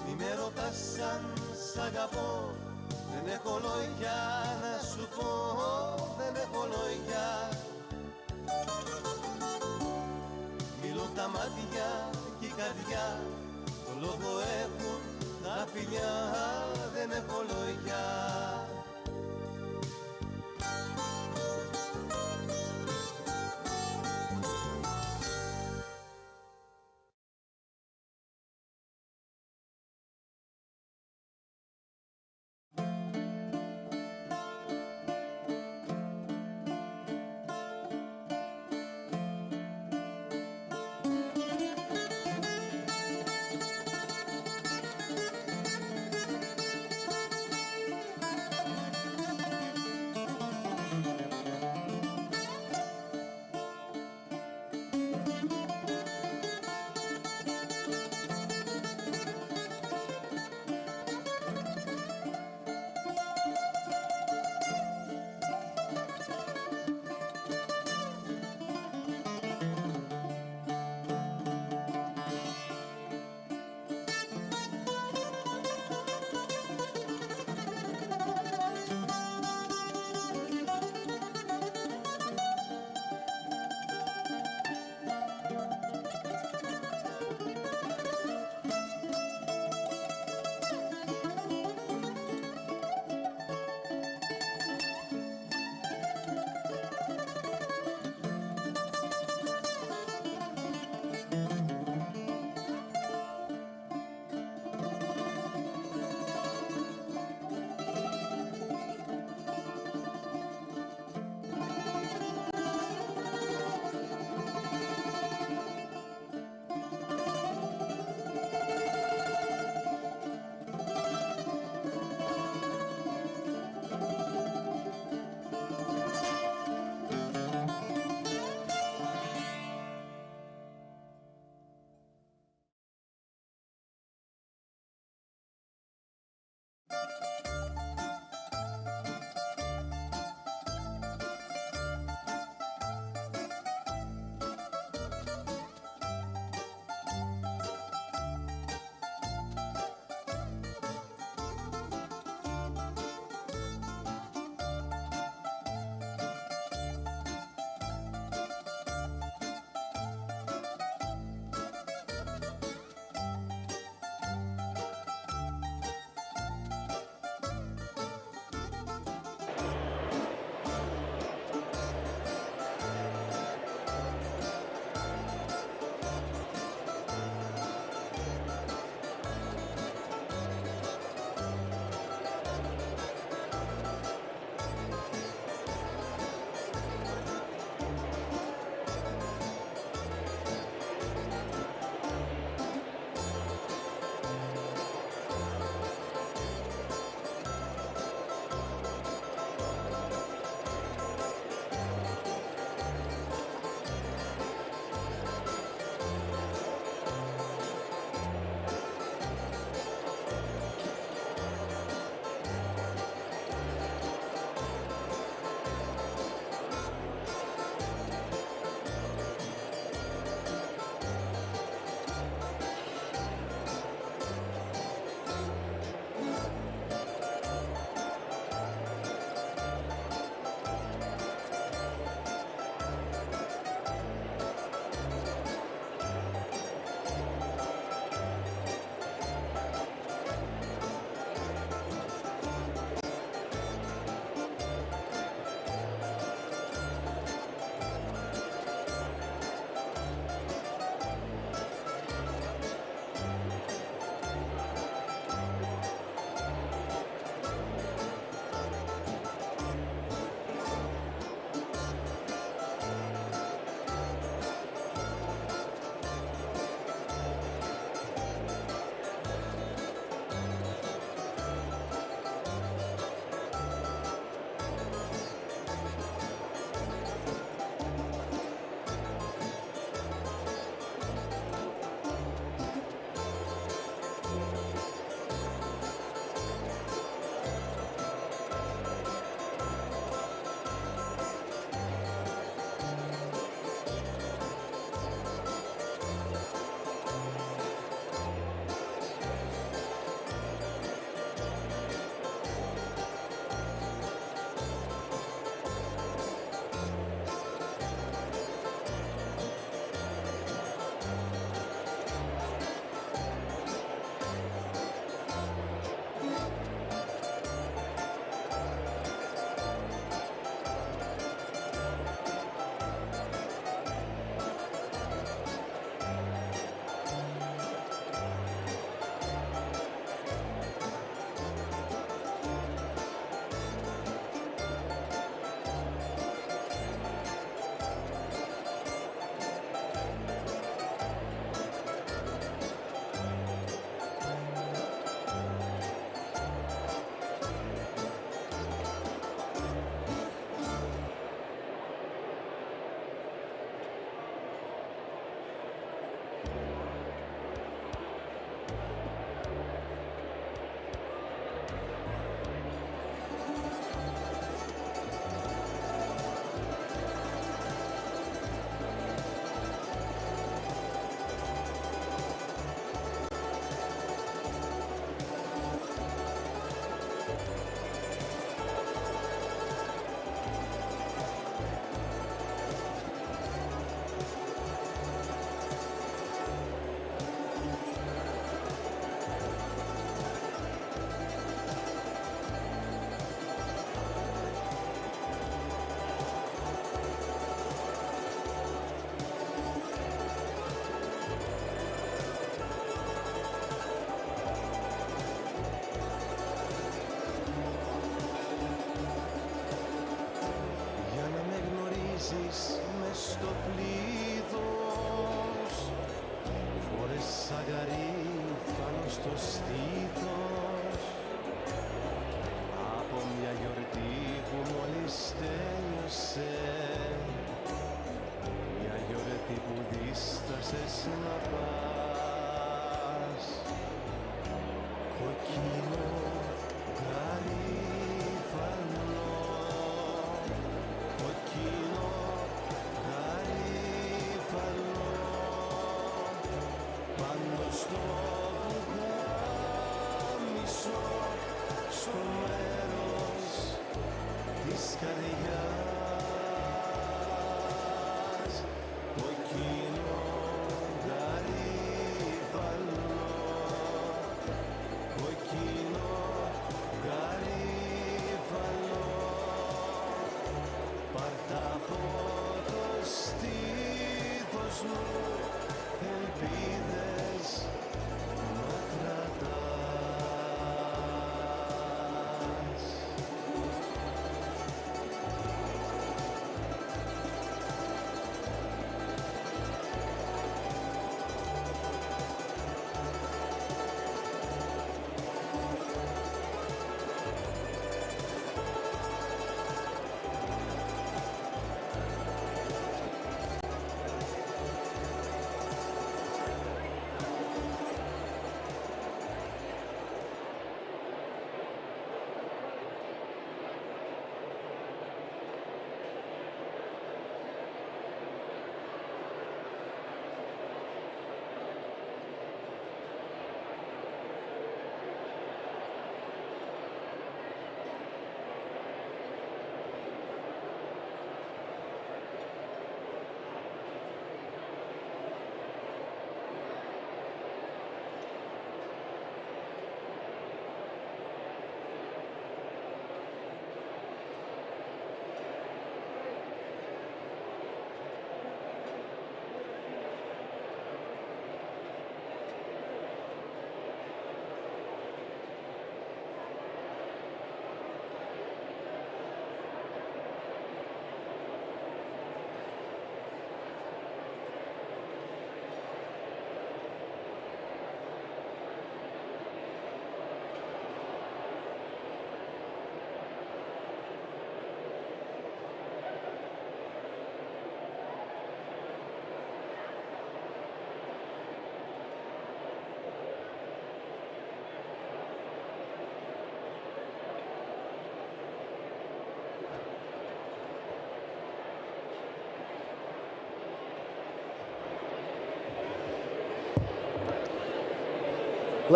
Μη με ρωτάς αν σ' αγαπώ, δεν έχω λόγια να σου πω, δεν έχω λόγια. Μιλούν τα μάτια και η καρδιά, το λόγο έχουν τα φιλιά, δεν έχω λόγια. Βάζεις μες στο πλήθος, φορές αγαρίφανο στο στήθος, από μια γιορτή που μόλις τέλειωσε, μια γιορτή που δίστασες να πας. Κοκκίνο γαρίφανο, κοκκίνο γαρίφανο, πάνω στο πουκάμισο, στο μέρος της καρδιάς. Κοκκίνο γαρίφανο, κοκκίνο γαρίφανο, πάρτα από το στήθος μου ελπίδες να κρατάς.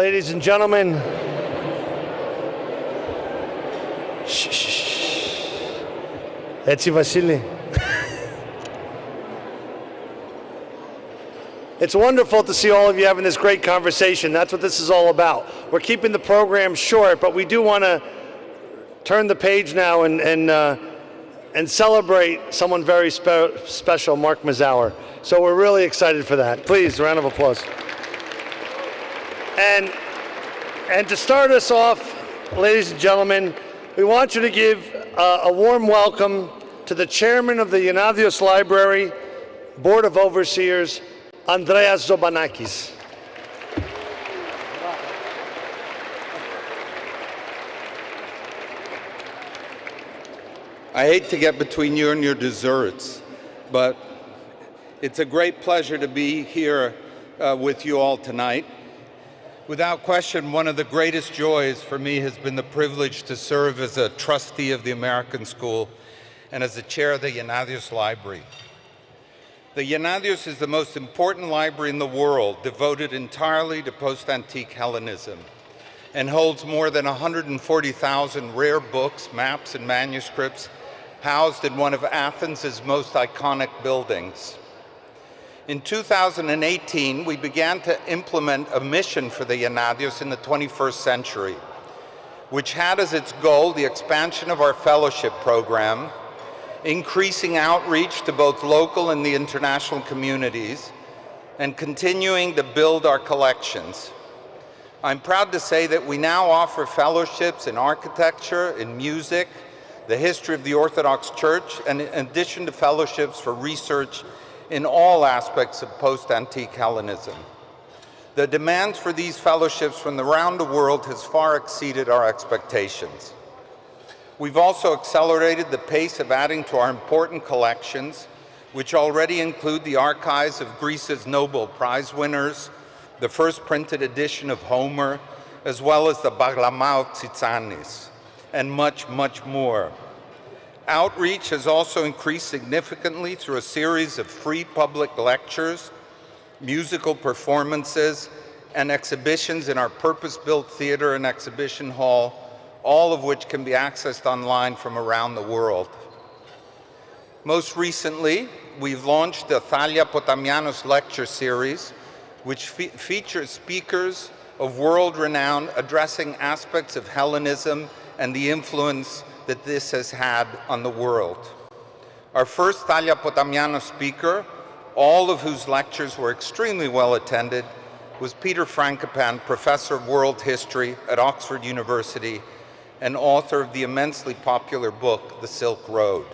Ladies and gentlemen, έτσι Βασίλη. It's wonderful to see all of you having this great conversation. That's what this is all about. We're keeping the program short, but we do want to turn the page now and celebrate someone very special, Mark Mazower. So we're really excited for that. Please, a round of applause. And to start us off, ladies and gentlemen, we want you to give a warm welcome to the chairman of the Yanadios Library Board of Overseers, Andreas Zobanakis. I hate to get between you and your desserts, but it's a great pleasure to be here with you all tonight. Without question, one of the greatest joys for me has been the privilege to serve as a trustee of the American School and as the chair of the Yanadios Library. The Yanadios is the most important library in the world devoted entirely to post-antique Hellenism and holds more than 140,000 rare books, maps, and manuscripts housed in one of Athens' most iconic buildings. In 2018, we began to implement a mission for the Yanadios in the 21st century, which had as its goal the expansion of our fellowship program, increasing outreach to both local and the international communities, and continuing to build our collections. I'm proud to say that we now offer fellowships in architecture, in music, the history of the Orthodox Church, and in addition to fellowships for research in all aspects of post-antique Hellenism. The demands for these fellowships from around the world has far exceeded our expectations. We've also accelerated the pace of adding to our important collections, which already include the archives of Greece's Nobel Prize winners, the first printed edition of Homer, as well as the Baglama of Tsitsanis, and much, much more. Outreach has also increased significantly through a series of free public lectures, musical performances, and exhibitions in our purpose-built theater and exhibition hall, all of which can be accessed online from around the world. Most recently, we've launched the Thalia Potamianos lecture series, which features speakers of world renown addressing aspects of Hellenism and the influence that this has had on the world. Our first Thalia Potamianos speaker, all of whose lectures were extremely well attended, was Peter Frankopan, Professor of World History at Oxford University and author of the immensely popular book, The Silk Road.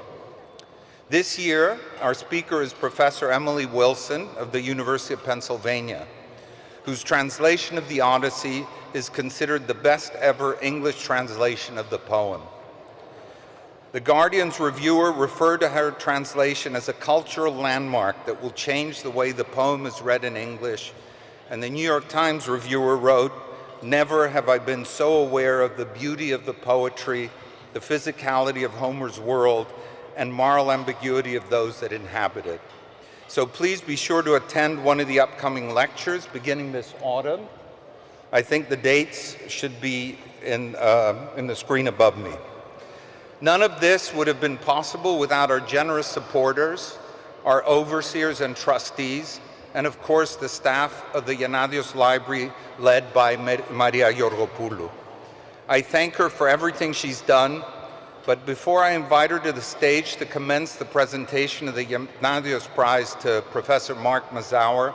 This year, our speaker is Professor Emily Wilson of the University of Pennsylvania, whose translation of the Odyssey is considered the best ever English translation of the poem. The Guardian's reviewer referred to her translation as a cultural landmark that will change the way the poem is read in English, and the New York Times reviewer wrote, "Never have I been so aware of the beauty of the poetry, the physicality of Homer's world, and moral ambiguity of those that inhabit it." So please be sure to attend one of the upcoming lectures beginning this autumn. I think the dates should be in the screen above me. None of this would have been possible without our generous supporters, our overseers and trustees, and of course the staff of the Gennadios Library led by Maria Georgopoulou. I thank her for everything she's done, but before I invite her to the stage to commence the presentation of the Gennadios Prize to Professor Mark Mazower,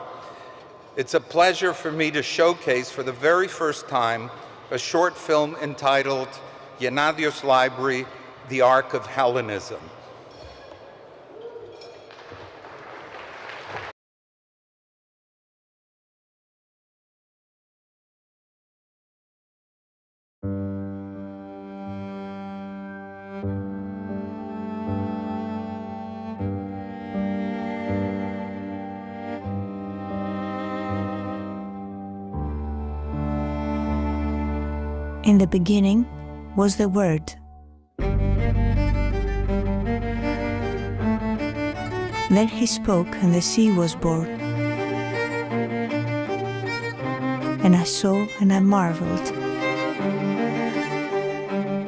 it's a pleasure for me to showcase for the very first time a short film entitled Gennadios Library, The Arc of Hellenism. In the beginning was the Word. Then he spoke, and the sea was born. And I saw, and I marveled.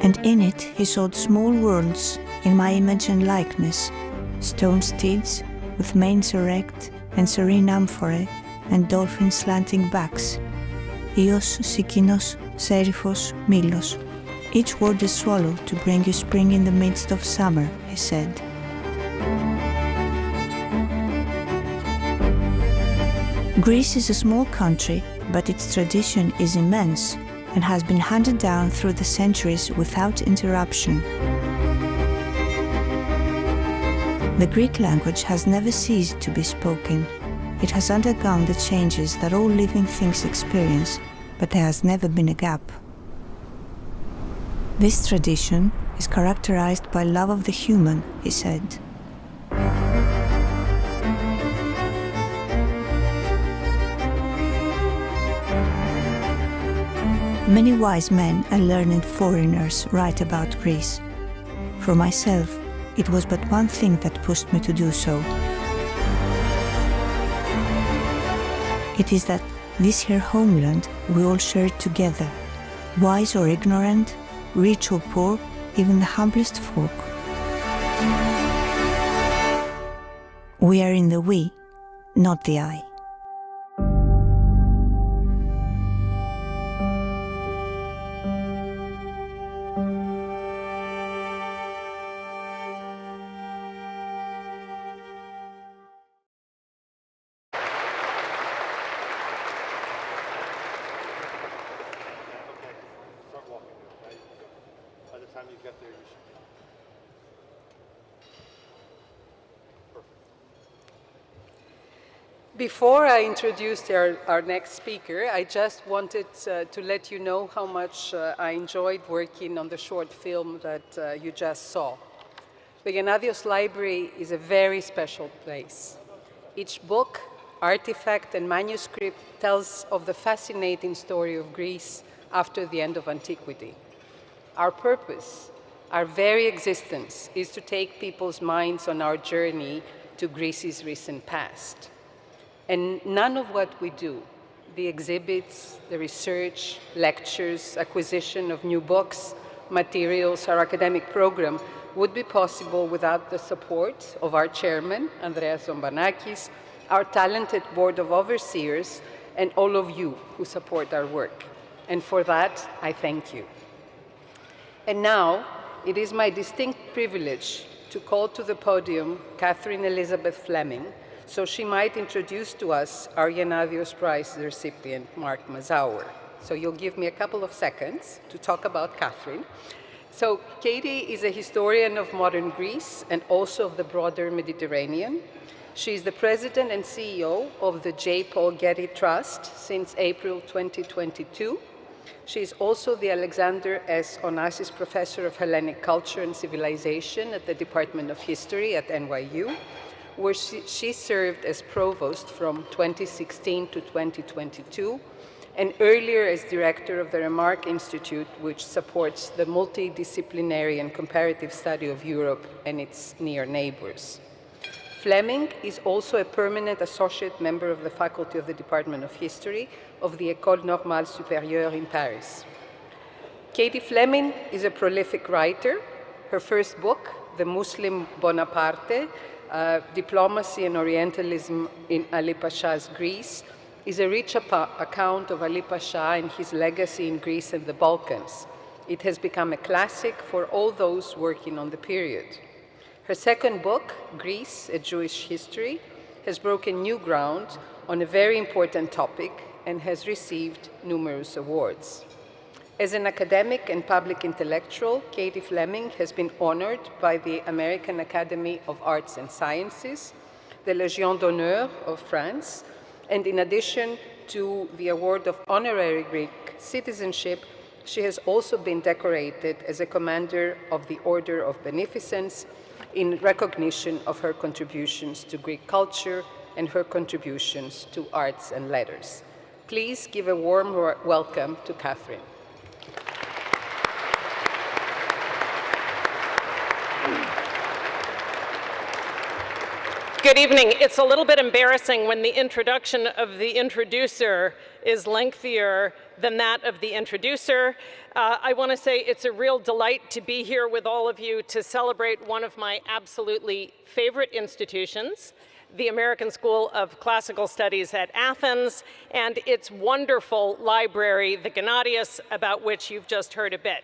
And in it he sowed small worlds in my image and likeness, stone steeds with manes erect, and serene amphorae, and dolphin slanting backs. Ios, Sikinos, Seriphos, Milos. Each word is swallow to bring you spring in the midst of summer, he said. Greece is a small country, but its tradition is immense and has been handed down through the centuries without interruption. The Greek language has never ceased to be spoken. It has undergone the changes that all living things experience, but there has never been a gap. This tradition is characterized by love of the human, he said. Many wise men and learned foreigners write about Greece. For myself, it was but one thing that pushed me to do so. It is that this here homeland we all share it together, wise or ignorant, rich or poor, even the humblest folk. We are in the we, not the I. Before I introduce our next speaker, I just wanted to let you know how much I enjoyed working on the short film that you just saw. The Gennadios Library is a very special place. Each book, artifact, and manuscript tells of the fascinating story of Greece after the end of antiquity. Our purpose, our very existence, is to take people's minds on our journey to Greece's recent past. And none of what we do, the exhibits, the research, lectures, acquisition of new books, materials, our academic program, would be possible without the support of our chairman, Andreas Zombanakis, our talented board of overseers, and all of you who support our work. And for that, I thank you. And now, it is my distinct privilege to call to the podium Catherine Elizabeth Fleming, so she might introduce to us our Gennadios Prize recipient, Mark Mazower. So you'll give me a couple of seconds to talk about Catherine. So Katie is a historian of modern Greece and also of the broader Mediterranean. She is the president and CEO of the J. Paul Getty Trust since April 2022. She is also the Alexander S. Onassis Professor of Hellenic Culture and Civilization at the Department of History at NYU, where she served as provost from 2016 to 2022, and earlier as director of the Remark Institute, which supports the multidisciplinary and comparative study of Europe and its near neighbors. Fleming is also a permanent associate member of the faculty of the Department of History of the École Normale Supérieure in Paris. Katie Fleming is a prolific writer. Her first book, The Muslim Bonaparte, Diplomacy and Orientalism in Ali Pasha's Greece, is a rich account of Ali Pasha and his legacy in Greece and the Balkans. It has become a classic for all those working on the period. Her second book, Greece, A Jewish History, has broken new ground on a very important topic and has received numerous awards. As an academic and public intellectual, Katie Fleming has been honored by the American Academy of Arts and Sciences, the Légion d'honneur of France, and in addition to the award of honorary Greek citizenship, she has also been decorated as a commander of the Order of Beneficence in recognition of her contributions to Greek culture and her contributions to arts and letters. Please give a warm welcome to Catherine. Good evening. It's a little bit embarrassing when the introduction of the introducer is lengthier than that of the introducer. I want to say it's a real delight to be here with all of you to celebrate one of my absolutely favorite institutions, the American School of Classical Studies at Athens, and its wonderful library, the Gennadios, about which you've just heard a bit.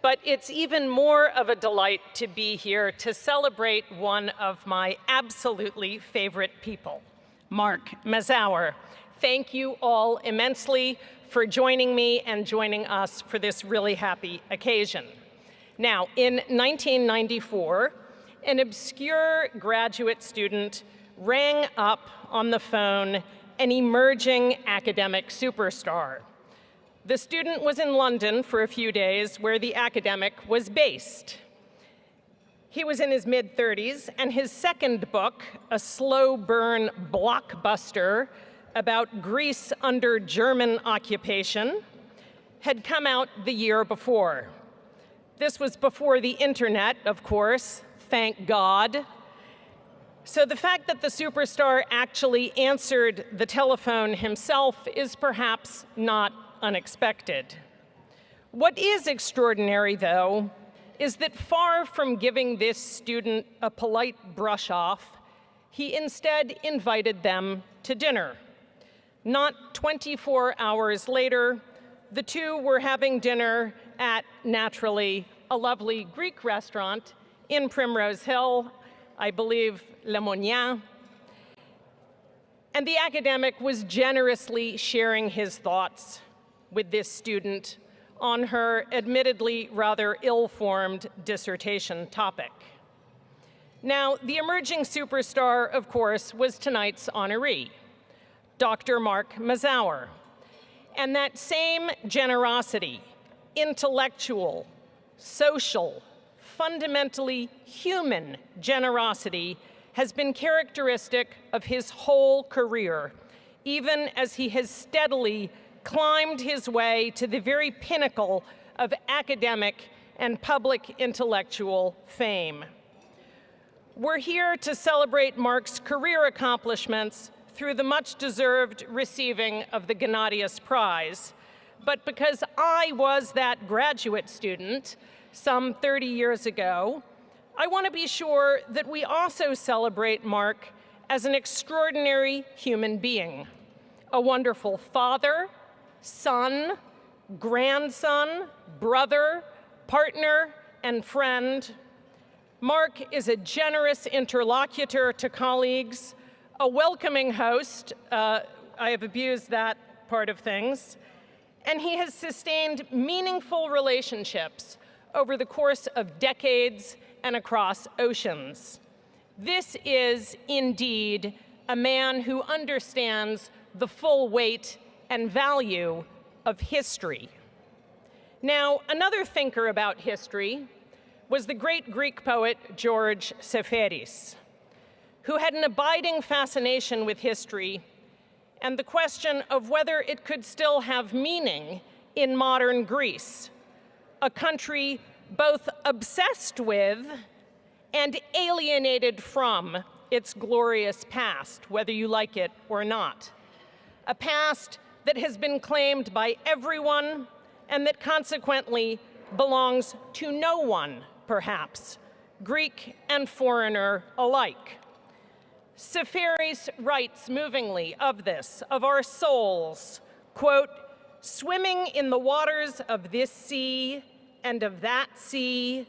But it's even more of a delight to be here to celebrate one of my absolutely favorite people, Mark Mazower. Thank you all immensely for joining me and joining us for this really happy occasion. Now, in 1994, an obscure graduate student rang up on the phone an emerging academic superstar. The student was in London for a few days, where the academic was based. He was in his mid-30s, and his second book, a slow burn blockbuster about Greece under German occupation, had come out the year before. This was before the internet, of course, thank God. So the fact that the superstar actually answered the telephone himself is perhaps not unexpected. What is extraordinary, though, is that far from giving this student a polite brush-off, he instead invited them to dinner. Not 24 hours later, the two were having dinner at, naturally, a lovely Greek restaurant in Primrose Hill, I believe Le Monien, and the academic was generously sharing his thoughts with this student on her admittedly rather ill-formed dissertation topic. Now, the emerging superstar, of course, was tonight's honoree, Dr. Mark Mazower. And that same generosity, intellectual, social, fundamentally human generosity has been characteristic of his whole career, even as he has steadily climbed his way to the very pinnacle of academic and public intellectual fame. We're here to celebrate Mark's career accomplishments through the much-deserved receiving of the Gennadius Prize. But because I was that graduate student some 30 years ago, I want to be sure that we also celebrate Mark as an extraordinary human being, a wonderful father, son, grandson, brother, partner, and friend. Mark is a generous interlocutor to colleagues, a welcoming host, I have abused that part of things, and he has sustained meaningful relationships over the course of decades and across oceans. This is indeed a man who understands the full weight and value of history. Now, another thinker about history was the great Greek poet George Seferis, who had an abiding fascination with history and the question of whether it could still have meaning in modern Greece, a country both obsessed with and alienated from its glorious past, whether you like it or not. A past that has been claimed by everyone and that consequently belongs to no one, perhaps, Greek and foreigner alike. Seferis writes movingly of this, of our souls, quote, "Swimming in the waters of this sea and of that sea,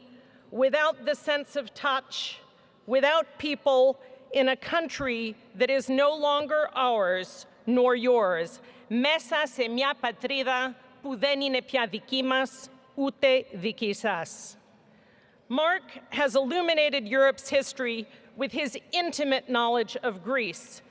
without the sense of touch, without people, in a country that is no longer ours nor yours, μέσα σε μια πατρίδα που δεν είναι πια δική μας, ούτε δική σας." Mark has illuminated Europe's history with his intimate knowledge of Greece,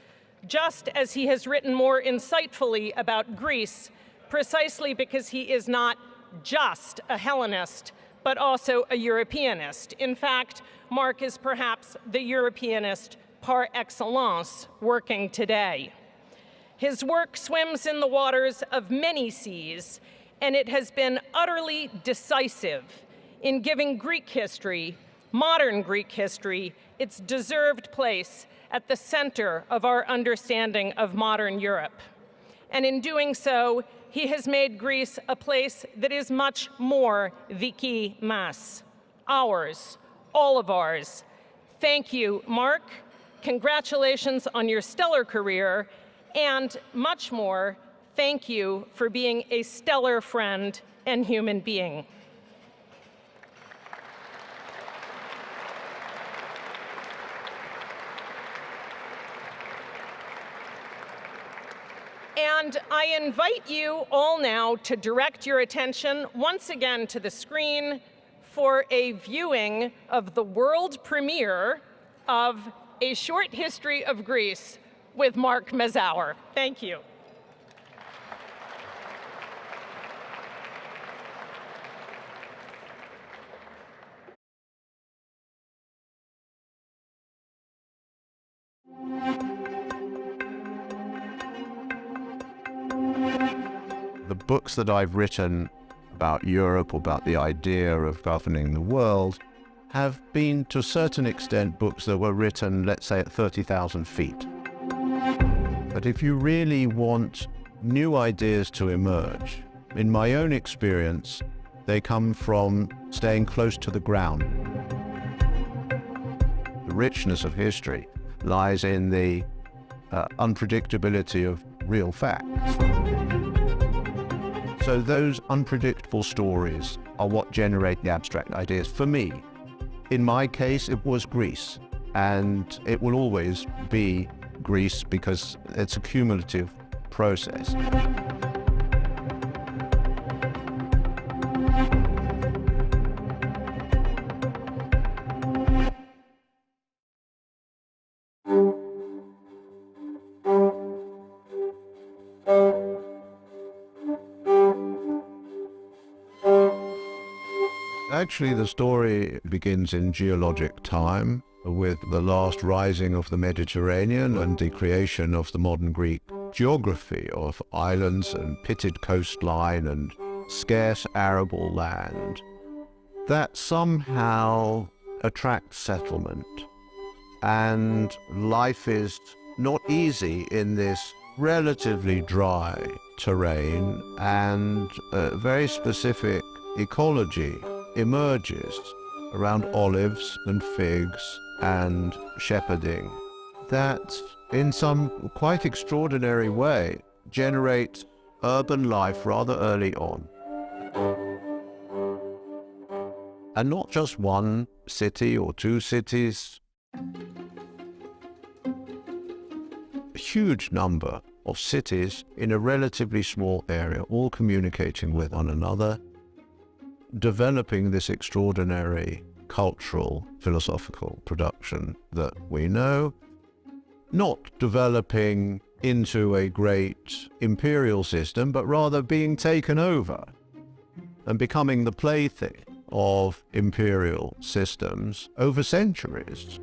just as he has written more insightfully about Greece, precisely because he is not just a Hellenist, but also a Europeanist. In fact, Mark is perhaps the Europeanist par excellence working today. His work swims in the waters of many seas, and it has been utterly decisive in giving Greek history, modern Greek history, its deserved place at the center of our understanding of modern Europe. And in doing so, he has made Greece a place that is much more diki mas, ours, all of ours. Thank you, Mark. Congratulations on your stellar career, and much more, thank you for being a stellar friend and human being. And I invite you all now to direct your attention once again to the screen for a viewing of the world premiere of A Short History of Greece with Mark Mazower. Thank you. The books that I've written about Europe, or about the idea of governing the world, have been, to a certain extent, books that were written, let's say, at 30,000 feet. But if you really want new ideas to emerge, in my own experience, they come from staying close to the ground. The richness of history lies in the unpredictability of real facts. So those unpredictable stories are what generate the abstract ideas. For me, in my case, it was Greece, and it will always be Greece because it's a cumulative process. Actually, the story begins in geologic time with the last rising of the Mediterranean and the creation of the modern Greek geography of islands and pitted coastline and scarce arable land that somehow attracts settlement. And life is not easy in this relatively dry terrain, and a very specific ecology emerges around olives and figs and shepherding that in some quite extraordinary way generates urban life rather early on. And not just one city or two cities, a huge number of cities in a relatively small area, all communicating with one another, developing this extraordinary cultural, philosophical production that we know, not developing into a great imperial system, but rather being taken over and becoming the plaything of imperial systems over centuries.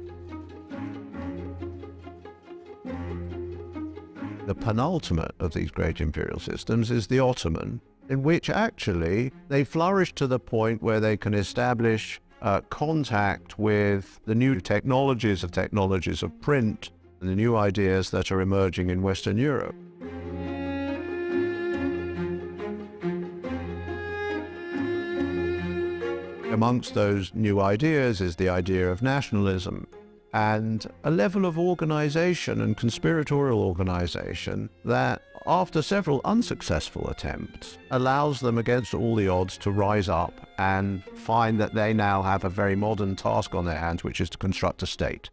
The penultimate of these great imperial systems is the Ottoman, in which actually they flourish to the point where they can establish contact with the new technologies of print and the new ideas that are emerging in Western Europe. Amongst those new ideas is the idea of nationalism and a level of organization and conspiratorial organization that, after several unsuccessful attempts, allows them against all the odds to rise up and find that they now have a very modern task on their hands, which is to construct a state,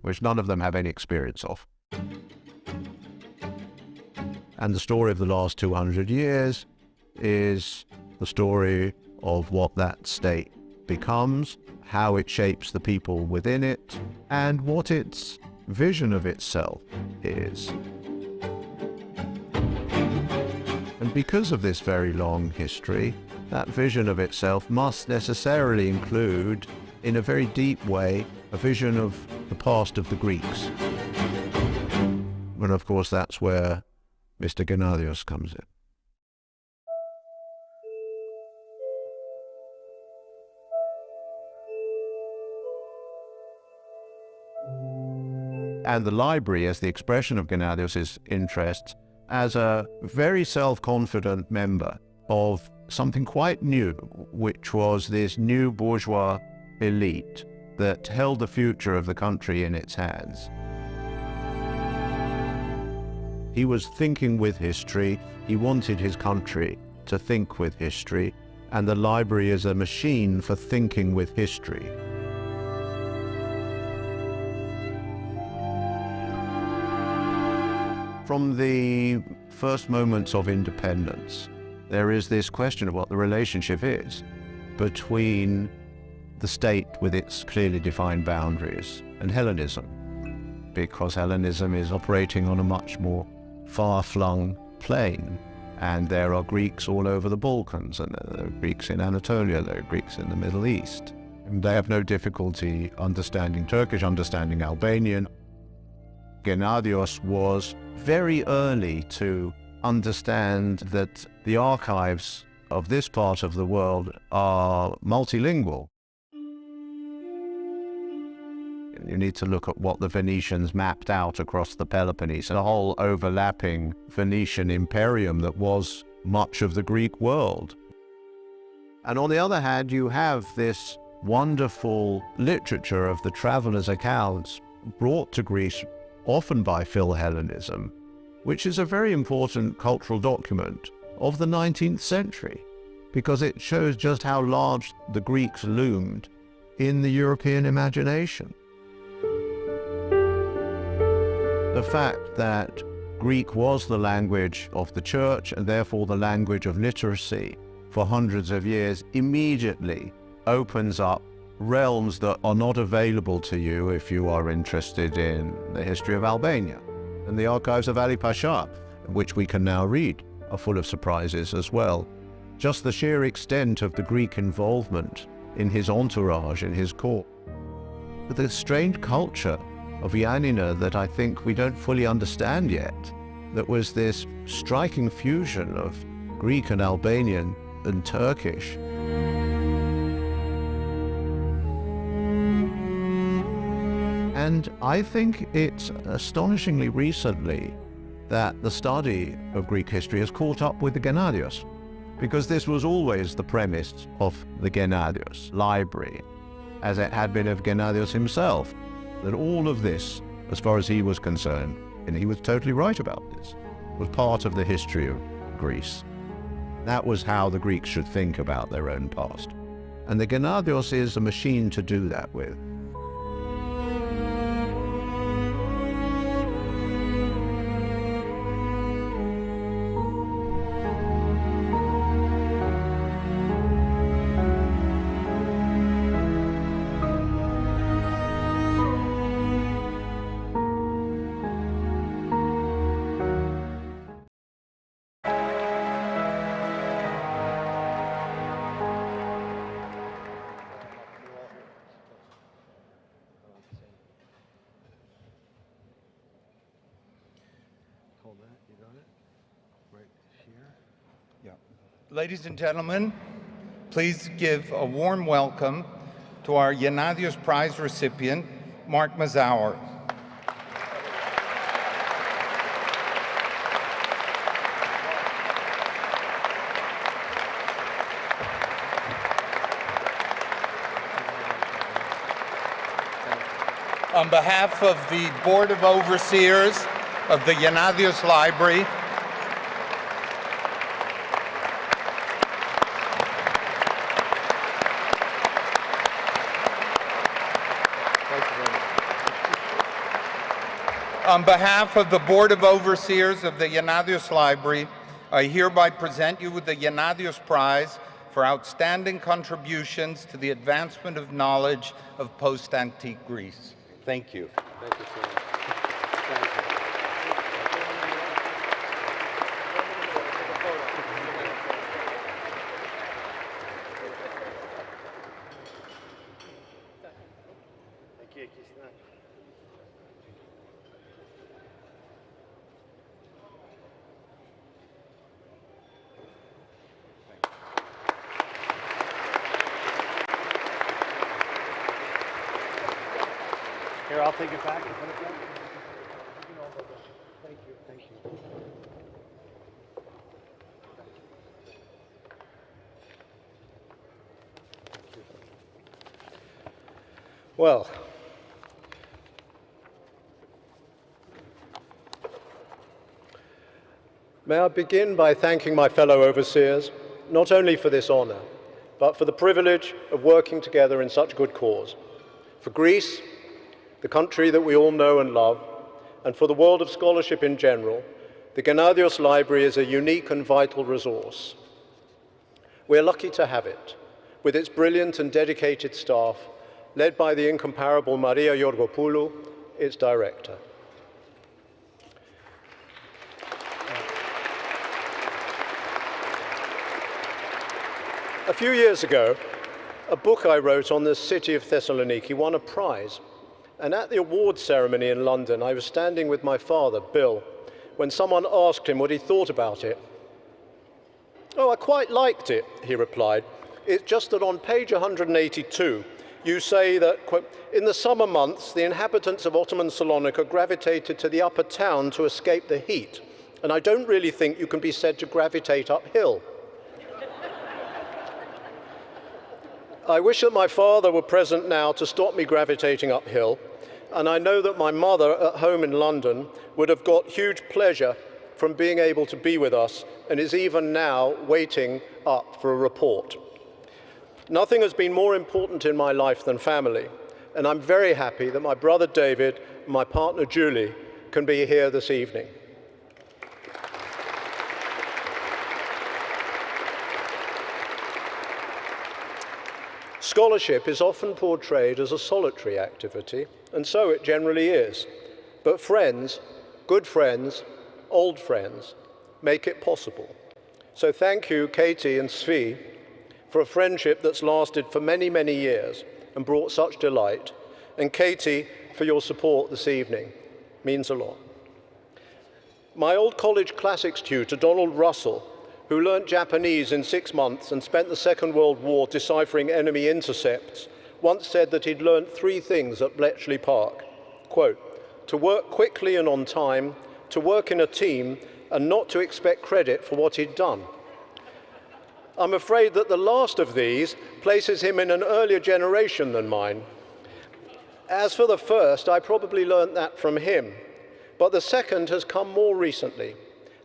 which none of them have any experience of. And the story of the last 200 years is the story of what that state becomes, how it shapes the people within it, and what its vision of itself is. And because of this very long history, that vision of itself must necessarily include, in a very deep way, a vision of the past of the Greeks. And of course that's where Mr. Gennadios comes in. And the library, as the expression of Gennadios' interests, as a very self-confident member of something quite new, which was this new bourgeois elite that held the future of the country in its hands. He was thinking with history. He wanted his country to think with history, and the library is a machine for thinking with history. From the first moments of independence, there is this question of what the relationship is between the state with its clearly defined boundaries and Hellenism, because Hellenism is operating on a much more far-flung plane, and there are Greeks all over the Balkans, and there are Greeks in Anatolia, there are Greeks in the Middle East. And they have no difficulty understanding Turkish, understanding Albanian. Gennadios was very early to understand that the archives of this part of the world are multilingual. You need to look at what the Venetians mapped out across the Peloponnese, a whole overlapping Venetian imperium that was much of the Greek world. And on the other hand, you have this wonderful literature of the travelers' accounts brought to Greece often by Philhellenism, which is a very important cultural document of the 19th century, because it shows just how large the Greeks loomed in the European imagination. The fact that Greek was the language of the church and therefore the language of literacy for hundreds of years immediately opens up realms that are not available to you if you are interested in the history of Albania. And the archives of Ali Pasha, which we can now read, are full of surprises as well. Just the sheer extent of the Greek involvement in his entourage, in his court. But the strange culture of Ioannina that I think we don't fully understand yet, that was this striking fusion of Greek and Albanian and Turkish. And I think it's astonishingly recently that the study of Greek history has caught up with the Gennadios, because this was always the premise of the Gennadios library, as it had been of Gennadios himself, that all of this, as far as he was concerned, and he was totally right about this, was part of the history of Greece. That was how the Greeks should think about their own past. And the Gennadios is a machine to do that with. Ladies and gentlemen, please give a warm welcome to our Gennadios Prize recipient, Mark Mazower. On behalf of the Board of Overseers of the Gennadios Library, on behalf of the Board of Overseers of the Gennadios Library, I hereby present you with the Gennadios Prize for outstanding contributions to the advancement of knowledge of post-antique Greece. Thank you. Thank you so much. Thank you. Here, I'll take it back and put it back. Thank you, thank you. Well, may I begin by thanking my fellow overseers, not only for this honor, but for the privilege of working together in such good cause. For Greece, the country that we all know and love, and for the world of scholarship in general, the Gennadios Library is a unique and vital resource. We're lucky to have it, with its brilliant and dedicated staff, led by the incomparable Maria Georgopoulou, its director. A few years ago, a book I wrote on the city of Thessaloniki won a prize. And at the awards ceremony in London, I was standing with my father, Bill, when someone asked him what he thought about it. "Oh, I quite liked it," he replied. "It's just that on page 182, you say that, quote, in the summer months, the inhabitants of Ottoman Salonika gravitated to the upper town to escape the heat. And I don't really think you can be said to gravitate uphill." I wish that my father were present now to stop me gravitating uphill, and I know that my mother at home in London would have got huge pleasure from being able to be with us and is even now waiting up for a report. Nothing has been more important in my life than family, and I'm very happy that my brother David and my partner Julie can be here this evening. Scholarship is often portrayed as a solitary activity, and so it generally is. But friends, good friends, old friends, make it possible. So thank you, Katie and Svi, for a friendship that's lasted for many, many years and brought such delight, and Katie for your support this evening. It means a lot. My old college classics tutor, Donald Russell, who learnt Japanese in 6 months and spent the Second World War deciphering enemy intercepts, once said that he'd learnt 3 things at Bletchley Park. Quote, to work quickly and on time, to work in a team, and not to expect credit for what he'd done. I'm afraid that the last of these places him in an earlier generation than mine. As for the first, I probably learnt that from him, but the second has come more recently,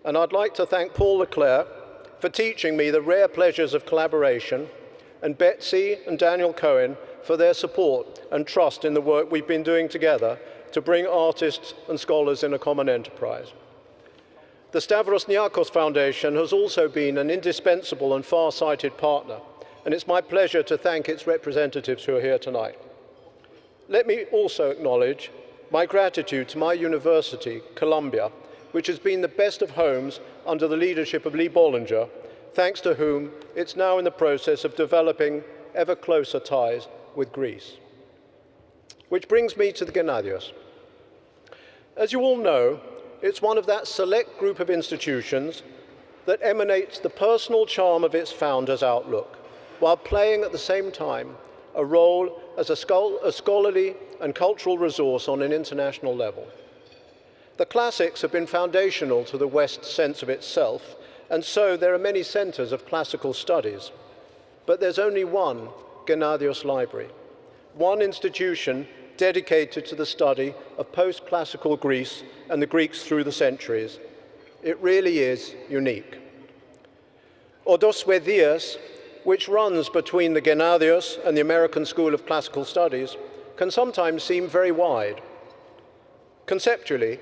and I'd like to thank Paul Leclerc for teaching me the rare pleasures of collaboration, and Betsy and Daniel Cohen for their support and trust in the work we've been doing together to bring artists and scholars in a common enterprise. The Stavros Niarchos Foundation has also been an indispensable and far-sighted partner, and it's my pleasure to thank its representatives who are here tonight. Let me also acknowledge my gratitude to my university, Columbia, which has been the best of homes under the leadership of Lee Bollinger, thanks to whom it's now in the process of developing ever closer ties with Greece. Which brings me to the Gennadios. As you all know, it's one of that select group of institutions that emanates the personal charm of its founder's outlook, while playing at the same time a role as a scholarly and cultural resource on an international level. The classics have been foundational to the West's sense of itself, and so there are many centers of classical studies. But there's only one Gennadios Library, one institution dedicated to the study of post-classical Greece and the Greeks through the centuries. It really is unique. Odoswedias, which runs between the Gennadios and the American School of Classical Studies, can sometimes seem very wide. Conceptually,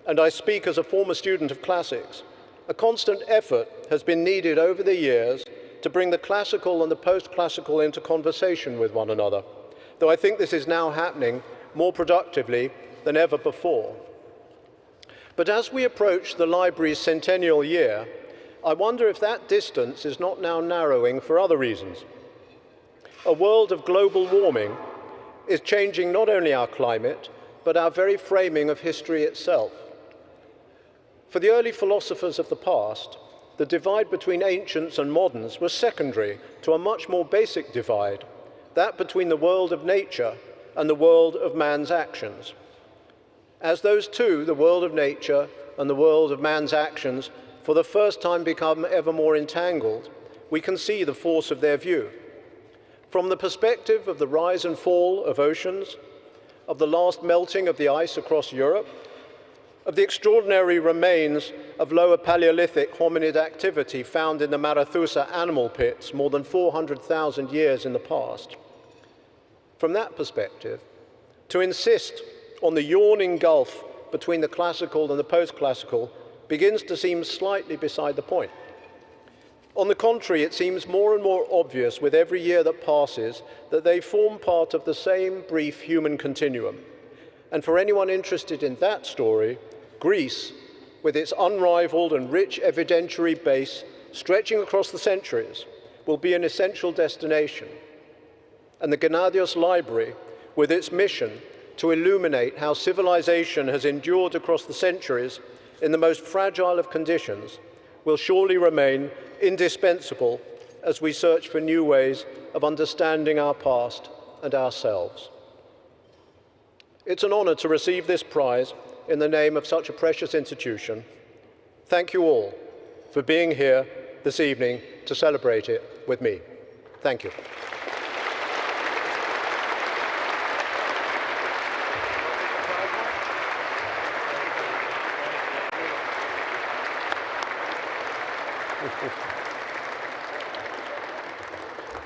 and I speak as a former student of classics, a constant effort has been needed over the years to bring the classical and the post-classical into conversation with one another, though I think this is now happening more productively than ever before. But as we approach the library's centennial year, I wonder if that distance is not now narrowing for other reasons. A world of global warming is changing not only our climate, but our very framing of history itself. For the early philosophers of the past, the divide between ancients and moderns was secondary to a much more basic divide, that between the world of nature and the world of man's actions. As those two, the world of nature and the world of man's actions, for the first time become ever more entangled, we can see the force of their view. From the perspective of the rise and fall of oceans, of the last melting of the ice across Europe, of the extraordinary remains of lower Paleolithic hominid activity found in the Marathusa animal pits more than 400,000 years in the past. From that perspective, to insist on the yawning gulf between the classical and the post-classical begins to seem slightly beside the point. On the contrary, it seems more and more obvious with every year that passes that they form part of the same brief human continuum. And for anyone interested in that story, Greece, with its unrivaled and rich evidentiary base stretching across the centuries, will be an essential destination. And the Gennadios Library, with its mission to illuminate how civilization has endured across the centuries in the most fragile of conditions, will surely remain indispensable as we search for new ways of understanding our past and ourselves. It's an honor to receive this prize in the name of such a precious institution. Thank you all for being here this evening to celebrate it with me. Thank you.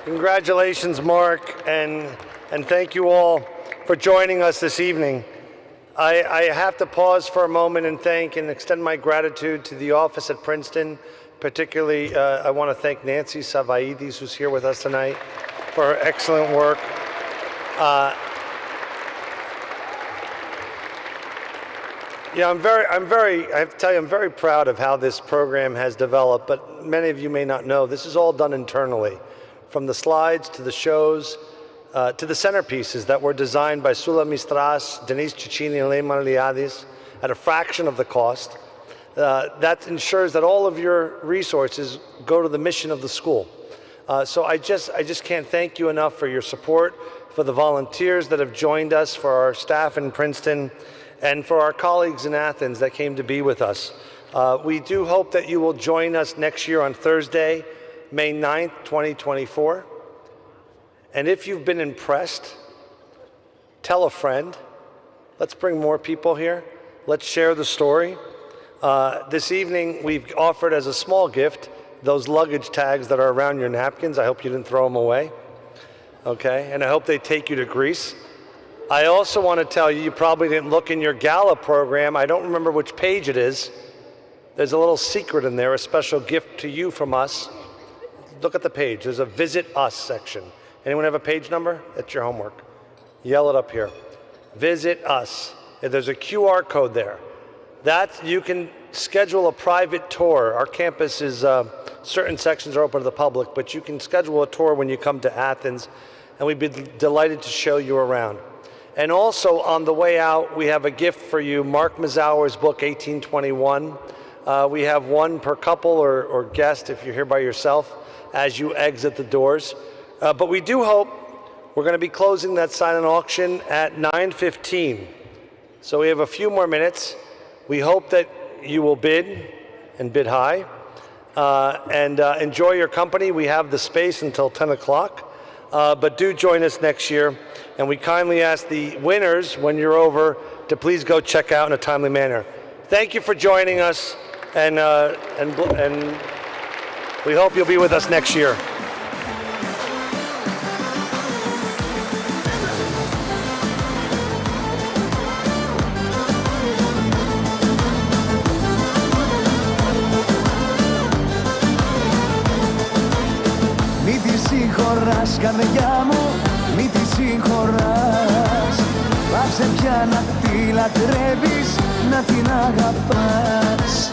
Congratulations, Mark, and thank you all for joining us this evening. I have to pause for a moment and thank and extend my gratitude to the office at Princeton. Particularly, I want to thank Nancy Savaidis, who's here with us tonight, for her excellent work. Yeah, I have to tell you, I'm very proud of how this program has developed, but many of you may not know, this is all done internally. from the slides to the shows, to the centerpieces that were designed by Sula Mistras, Denise Cicchini, and Lehman Liadis at a fraction of the cost. That ensures that all of your resources go to the mission of the school. So I just can't thank you enough for your support, for the volunteers that have joined us, for our staff in Princeton, and for our colleagues in Athens that came to be with us. We do hope that you will join us next year on Thursday, May 9th, 2024. And if you've been impressed, tell a friend. Let's bring more people here. Let's share the story. This evening, we've offered as a small gift those luggage tags that are around your napkins. I hope you didn't throw them away. Okay, and I hope they take you to Greece. I also want to tell you, you probably didn't look in your Gala program. I don't remember which page it is. There's a little secret in there, a special gift to you from us. Look at the page. There's a Visit Us section. Anyone have a page number? That's your homework. Yell it up here. Visit Us. There's a QR code there. That you can schedule a private tour. Our campus is, certain sections are open to the public, but you can schedule a tour when you come to Athens, and we'd be delighted to show you around. And also on the way out, we have a gift for you, Mark Mazower's book, 1821. We have one per couple or guest if you're here by yourself as you exit the doors. But we do hope we're going to be closing that silent auction at 9:15. So we have a few more minutes. We hope that you will bid and bid high and enjoy your company. We have the space until 10 o'clock, but do join us next year. And we kindly ask the winners, when you're over, to please go check out in a timely manner. Thank you for joining us, and we hope you'll be with us next year. Συγχωράς καρδιά μου, μη τη συγχωράς. Πάψε πια να τη λατρεύεις, να την αγαπάς.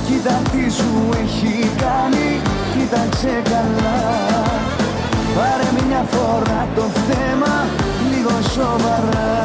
Κοίτα τι σου έχει κάνει, κοίταξε καλά. Πάρε μια φορά το θέμα λίγο σοβαρά.